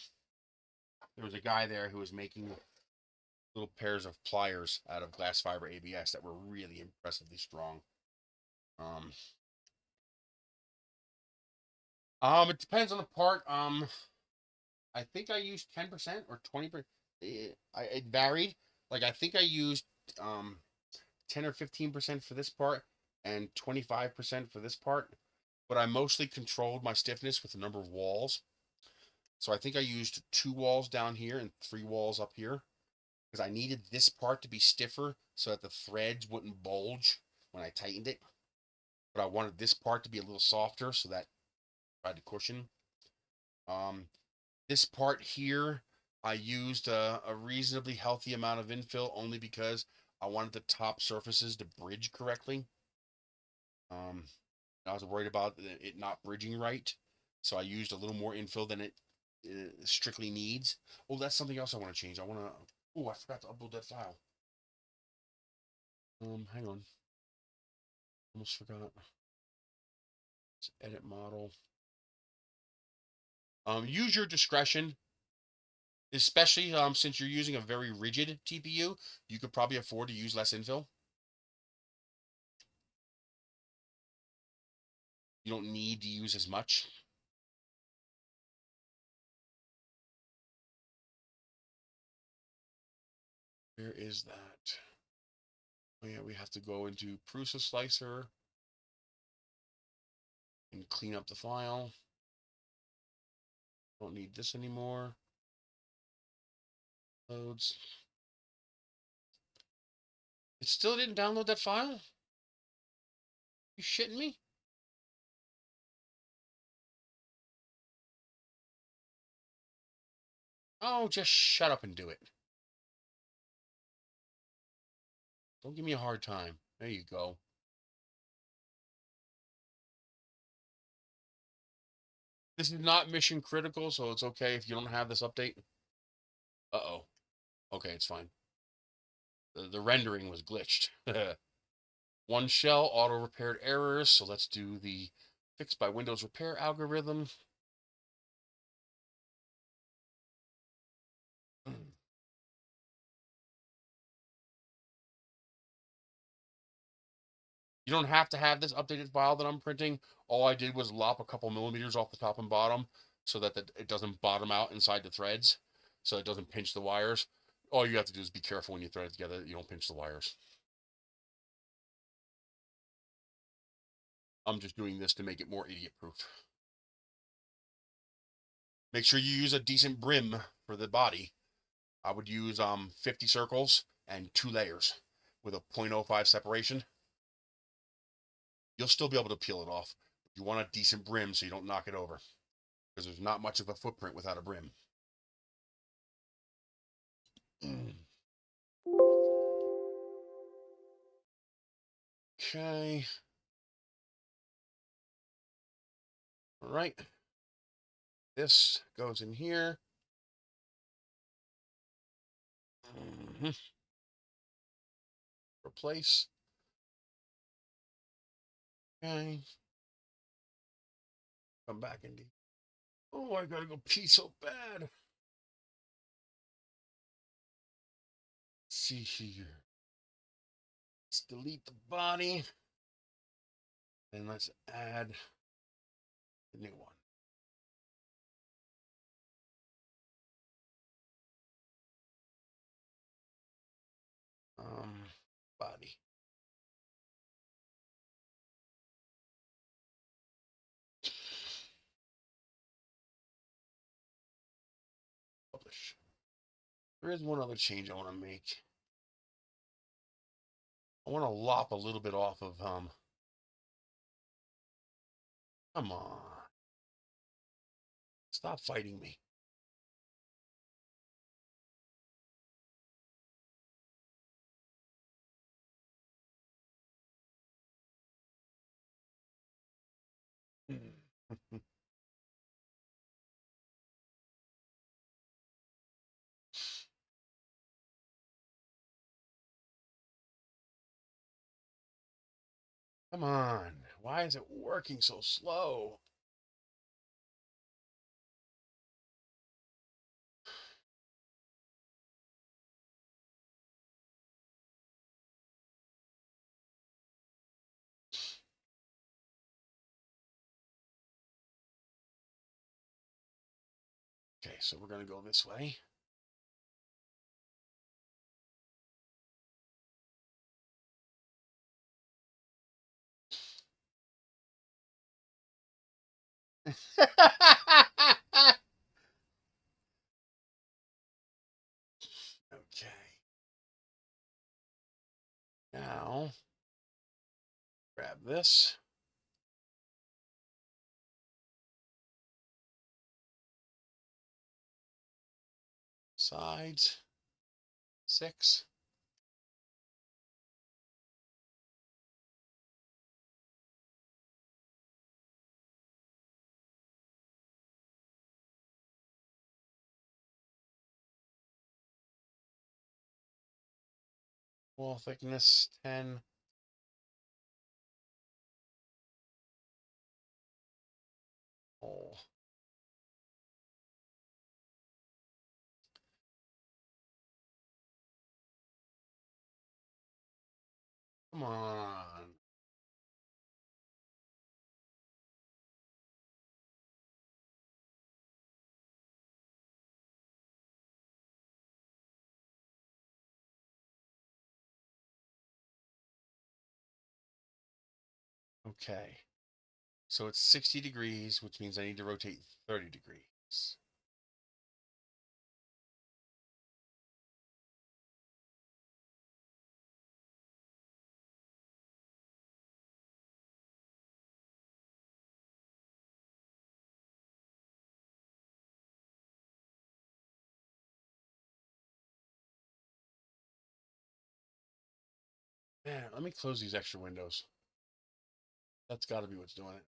There was a guy there who was making little pairs of pliers out of glass fiber ABS that were really impressively strong. Um, it depends on the part. I think I used 10% or 20%. It varied. Like I think I used 10 or 15% for this part and 25% for this part. But I mostly controlled my stiffness with the number of walls. So I think I used 2 walls down here and 3 walls up here because I needed this part to be stiffer so that the threads wouldn't bulge when I tightened it. But I wanted this part to be a little softer so that I tried to cushion. This part here, I used a reasonably healthy amount of infill only because I wanted the top surfaces to bridge correctly. I was worried about it not bridging right, so I used a little more infill than it strictly needs. Oh, that's something else I want to change. I want to. Oh, I forgot to upload that file. Hang on. Almost forgot. Let's edit model. Use your discretion, especially since you're using a very rigid TPU. You could probably afford to use less infill. You don't need to use as much. Where is that? Oh yeah, we have to go into Prusa Slicer and clean up the file. Don't need this anymore. Loads. It still didn't download that file? You shitting me? Oh, just shut up and do it. Don't give me a hard time. There you go. This is not mission critical, so it's okay if you don't have this update. Uh-oh. Okay, it's fine. The rendering was glitched. One shell auto-repaired errors, so let's do the fix by Windows repair algorithm. You don't have to have this updated file that I'm printing. All I did was lop a couple millimeters off the top and bottom so that it doesn't bottom out inside the threads, so it doesn't pinch the wires. All you have to do is be careful when you thread it together that you don't pinch the wires. I'm just doing this to make it more idiot proof. Make sure you use a decent brim for the body. I would use 50 circles and 2 layers with a 0.05 separation. You'll still be able to peel it off. You want a decent brim so you don't knock it over, because there's not much of a footprint without a brim. Okay. All right. This goes in here. Replace. Okay. Come back and oh, I gotta go pee so bad. Let's see here. Let's delete the body. And let's add the new one. Body. Publish. There is one other change I want to make. I want to lop a little bit off of come on. Stop fighting me. Come on. Why is it working so slow? Okay, so we're going to go this way. Okay. Now, grab this. Sides. 6. Wall thickness 10. Oh. Come on. Okay. So it's 60 degrees, which means I need to rotate 30 degrees. Man, let me close these extra windows. That's got to be what's doing it.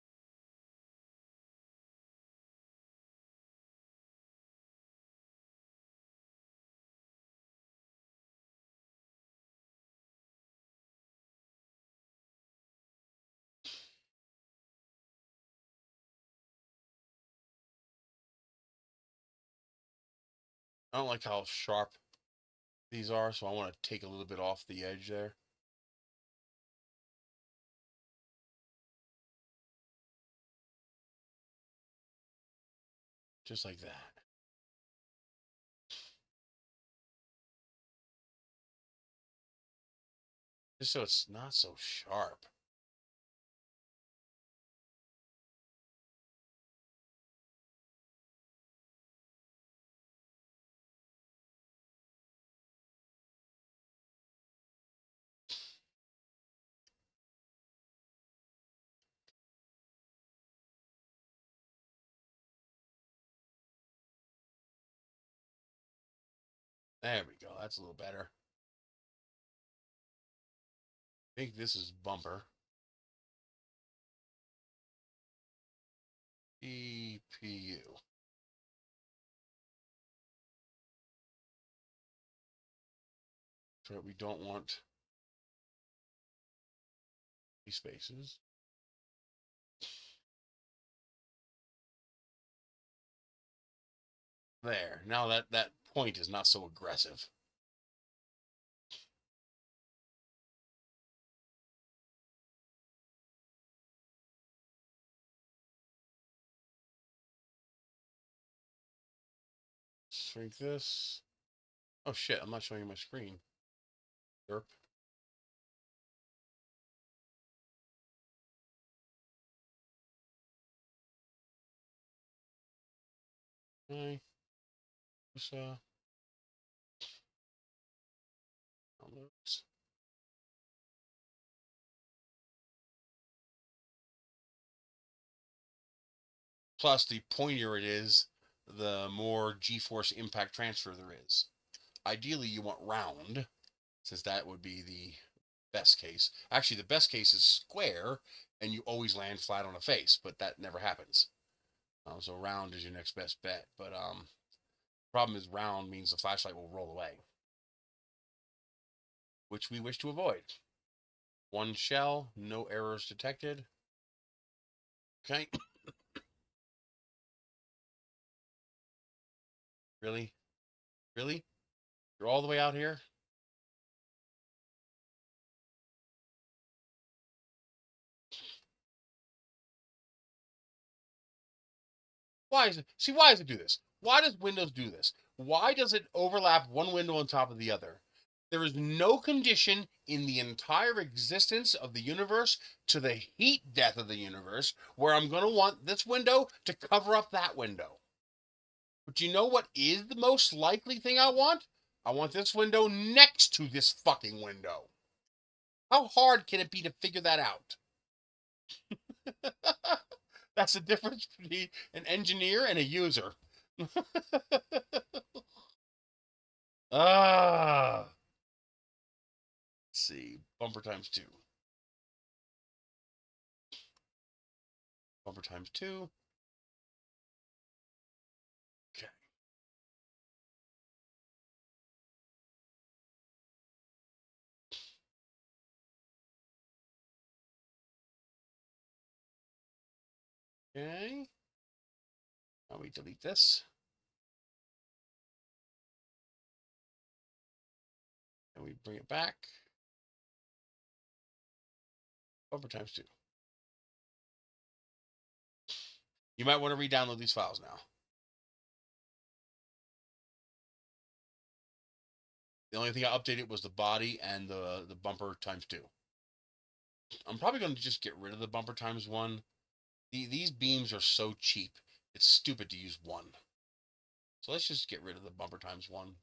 I don't like how sharp these are, so I want to take a little bit off the edge there. Just like that. Just so it's not so sharp. There we go. That's a little better. I think this is bumper. EPU. So we don't want these spaces. There. Now that point is not so aggressive. Shrink this. Oh shit, I'm not showing you my screen. Derp. Okay. Downloads. Plus, the pointier it is, the more G-force impact transfer there is. Ideally, you want round, since that would be the best case. Actually, the best case is square, and you always land flat on a face, but that never happens. So round is your next best bet. But problem is round means the flashlight will roll away, which we wish to avoid. One shell, no errors detected. Okay. Really? Really? You're all the way out here? Why is it? See, why does it do this? Why does Windows do this? Why does it overlap one window on top of the other? There is no condition in the entire existence of the universe to the heat death of the universe where I'm going to want this window to cover up that window. But you know what is the most likely thing I want? I want this window next to this fucking window. How hard can it be to figure that out? That's the difference between an engineer and a user. Let's see. Bumper times 2. Bumper times 2. Okay. Okay. Now we delete this. And we bring it back. Bumper times 2. You might want to re-download these files now. The only thing I updated was the body and the bumper times 2. I'm probably going to just get rid of the bumper times 1. These beams are so cheap. It's stupid to use 1. So let's just get rid of the bumper times 1.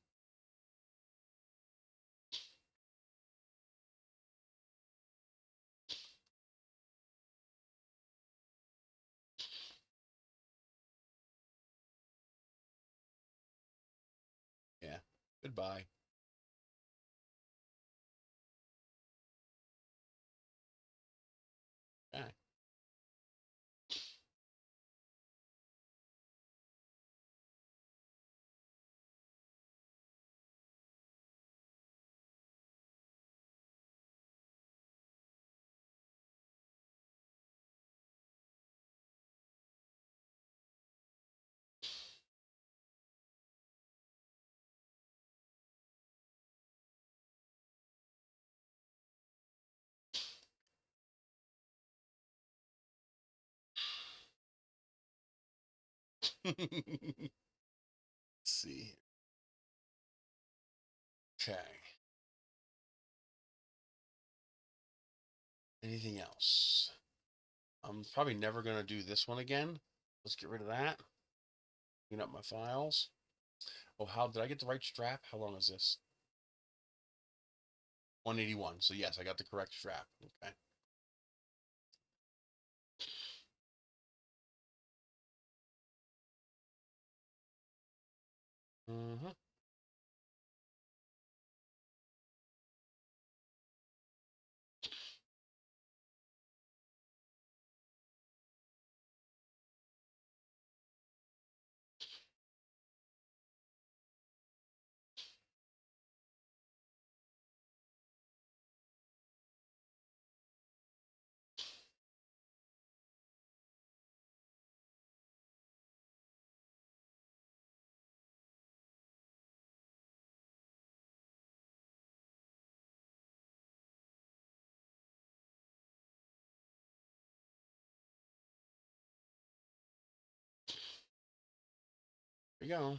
Yeah. Goodbye. Okay. Let's see. Okay. Anything else? I'm probably never going to do this one again. Let's get rid of that. Clean up my files. Oh, how did I get the right strap? How long is this? 181. So yes, I got the correct strap. Okay. Mm-hmm. There you go.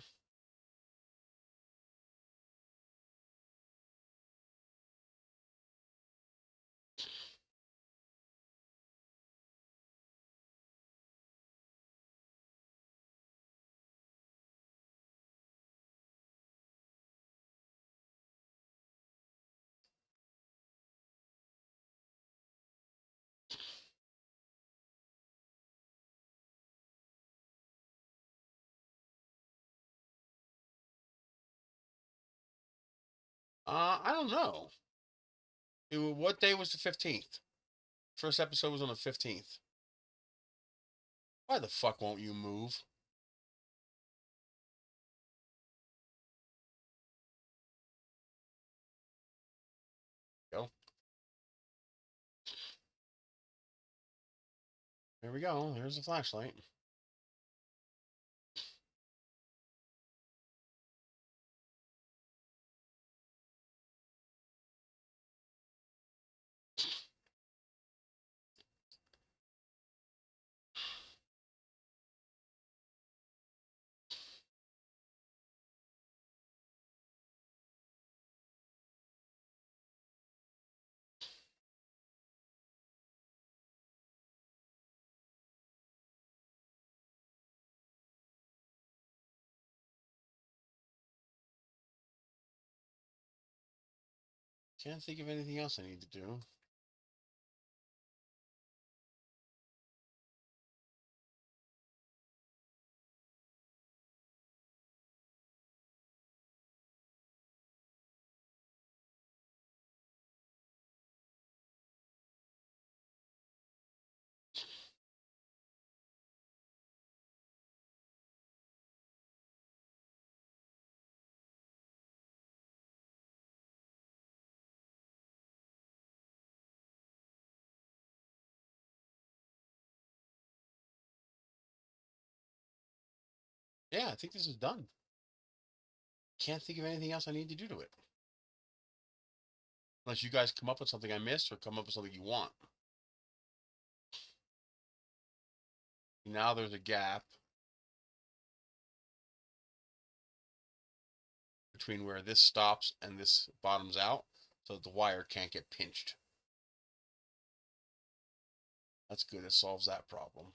I don't know. What day was the 15th? First episode was on the 15th. Why the fuck won't you move? Go. There we go. There's the flashlight. Can't think of anything else I need to do. Yeah, I think this is done. Can't think of anything else I need to do to it. Unless you guys come up with something I missed or come up with something you want. Now there's a gap between where this stops and this bottoms out so that the wire can't get pinched. That's good. It solves that problem.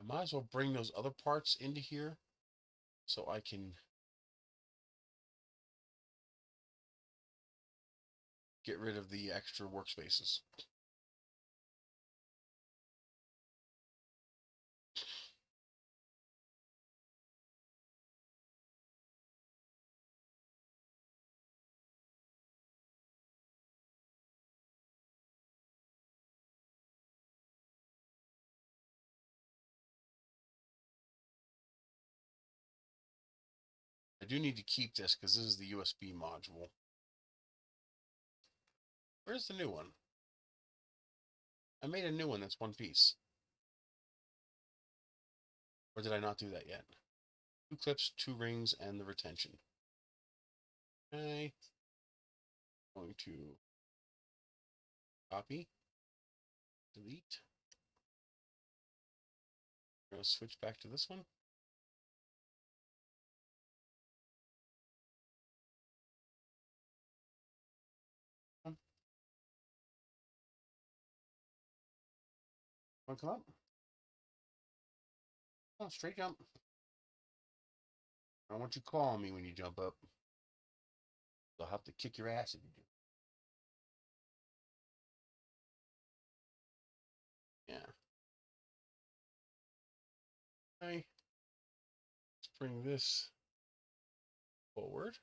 I might as well bring those other parts into here so I can get rid of the extra workspaces. I do need to keep this because this is the USB module. Where's the new one? I made a new one that's one piece. Or did I not do that yet? 2 clips, 2 rings, and the retention. Okay. Going to copy, delete. I'm going to switch back to this one. Want to come up? Oh, straight jump. I don't want you calling me when you jump up. I'll have to kick your ass if you do. Yeah. Okay. Let's bring this forward.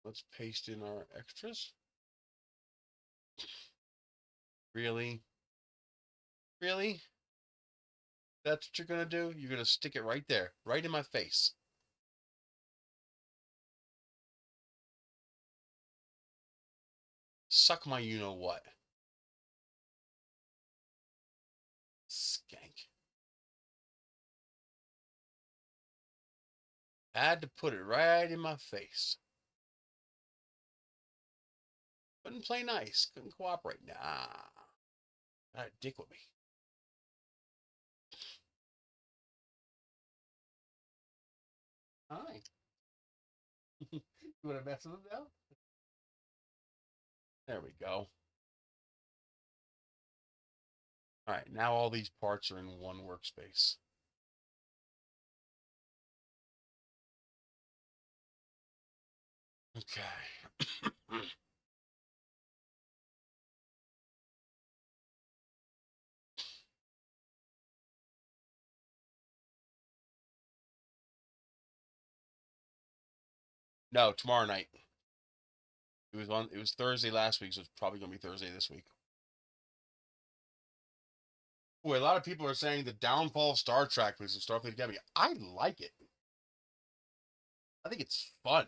Let's paste in our extras. Really? Really? That's what you're going to do? You're going to stick it right there, right in my face. Suck my you-know-what. Skank. I had to put it right in my face. Couldn't play nice. Couldn't cooperate. Nah. Got a dick with me. Hi. You want to mess with them now? There we go. All right, now all these parts are in one workspace. Okay. No, tomorrow night. It was Thursday last week, so it's probably gonna be Thursday this week. Boy, a lot of people are saying the downfall of Star Trek was the Starfleet Academy. I like it. I think it's fun.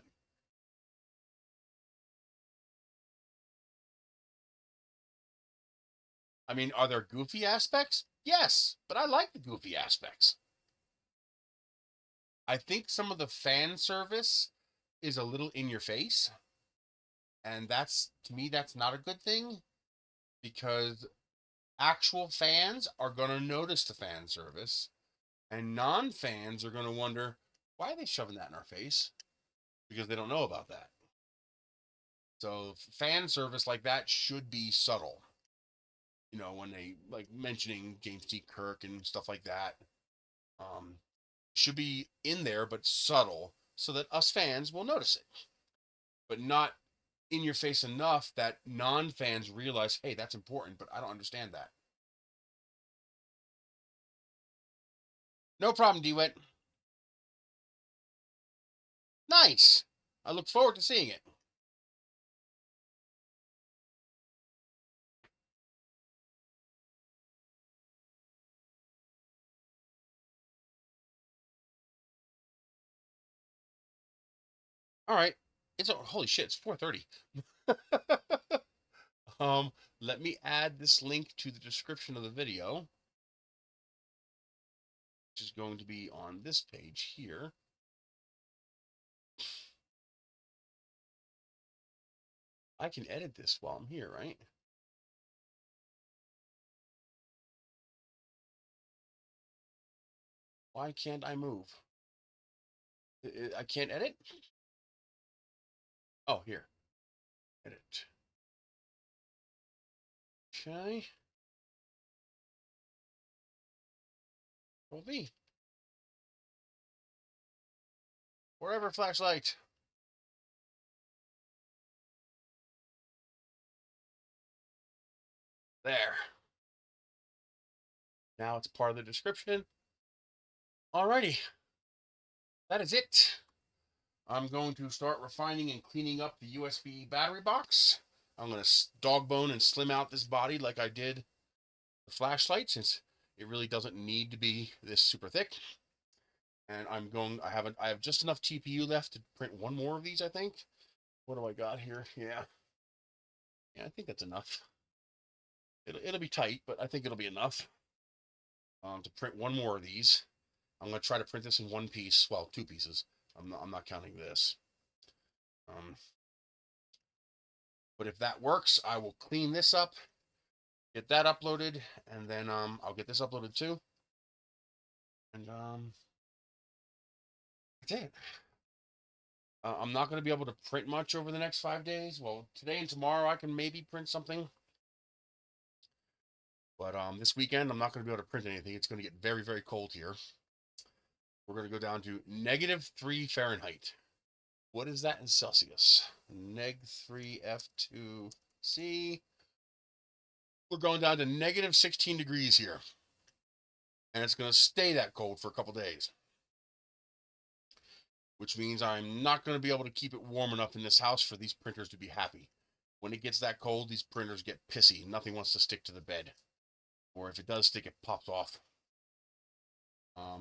I mean, are there goofy aspects? Yes, but I like the goofy aspects. I think some of the fan service is a little in your face. And that's, to me, that's not a good thing because actual fans are going to notice the fan service and non-fans are going to wonder, why are they shoving that in our face? Because they don't know about that. So fan service like that should be subtle. You know, when they like mentioning James T. Kirk and stuff like that, should be in there, but subtle so that us fans will notice it, but not in your face enough that non-fans realize, hey, that's important, but I don't understand that. No problem, DeWitt. Nice. I look forward to seeing it. All right. It's holy shit, it's 4:30. Let me add this link to the description of the video, which is going to be on this page here. I can edit this while I'm here, right? Why can't I move? I can't edit? Oh, here. Edit. Okay. Control V. Wherever flashlight. There. Now it's part of the description. Alrighty. That is it. I'm going to start refining and cleaning up the USB battery box. I'm going to dog bone and slim out this body like I did the flashlight, since it really doesn't need to be this super thick. And I have just enough TPU left to print one more of these, I think. What do I got here? Yeah. Yeah, I think that's enough. It'll be tight, but I think it'll be enough to print one more of these. I'm going to try to print this in one piece. Well, two pieces. I'm not counting this. But if that works, I will clean this up, get that uploaded, and then I'll get this uploaded too. And that's it. I'm not going to be able to print much over the next 5 days. Well, today and tomorrow I can maybe print something. But this weekend I'm not going to be able to print anything. It's going to get very, very cold here. We're going to go down to -3 Fahrenheit. What is that in Celsius? -3 F2C. We're going down to -16 degrees here. And it's going to stay that cold for a couple days. Which means I'm not going to be able to keep it warm enough in this house for these printers to be happy. When it gets that cold, these printers get pissy. Nothing wants to stick to the bed. Or if it does stick, it pops off.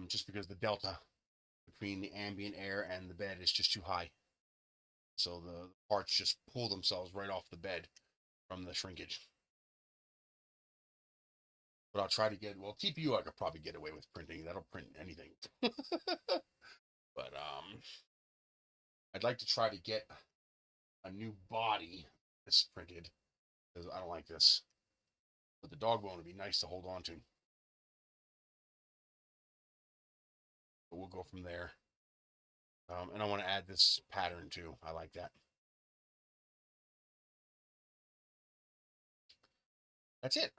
Just because the delta between the ambient air and the bed is just too high. So the parts just pull themselves right off the bed from the shrinkage. But I'll try to get, well, TPU I could probably get away with printing. That'll print anything. But I'd like to try to get a new body this printed, because I don't like this. But the dog bone would be nice to hold on to. But we'll go from there. And I want to add this pattern too. I like that. That's it.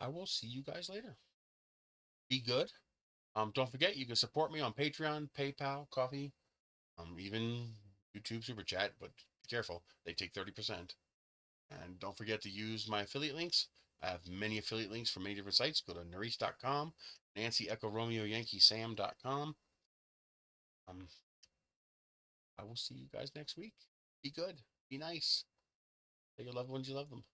I will see you guys later. Be good. Don't forget, you can support me on Patreon, PayPal, Coffee, even YouTube Super Chat, but be careful, they take 30%. And don't forget to use my affiliate links. I have many affiliate links from many different sites. Go to Nerisse.com, Nancy Echo Romeo Yankee Sam.com. I will see you guys next week. Be good. Be nice. Tell your loved ones you love them.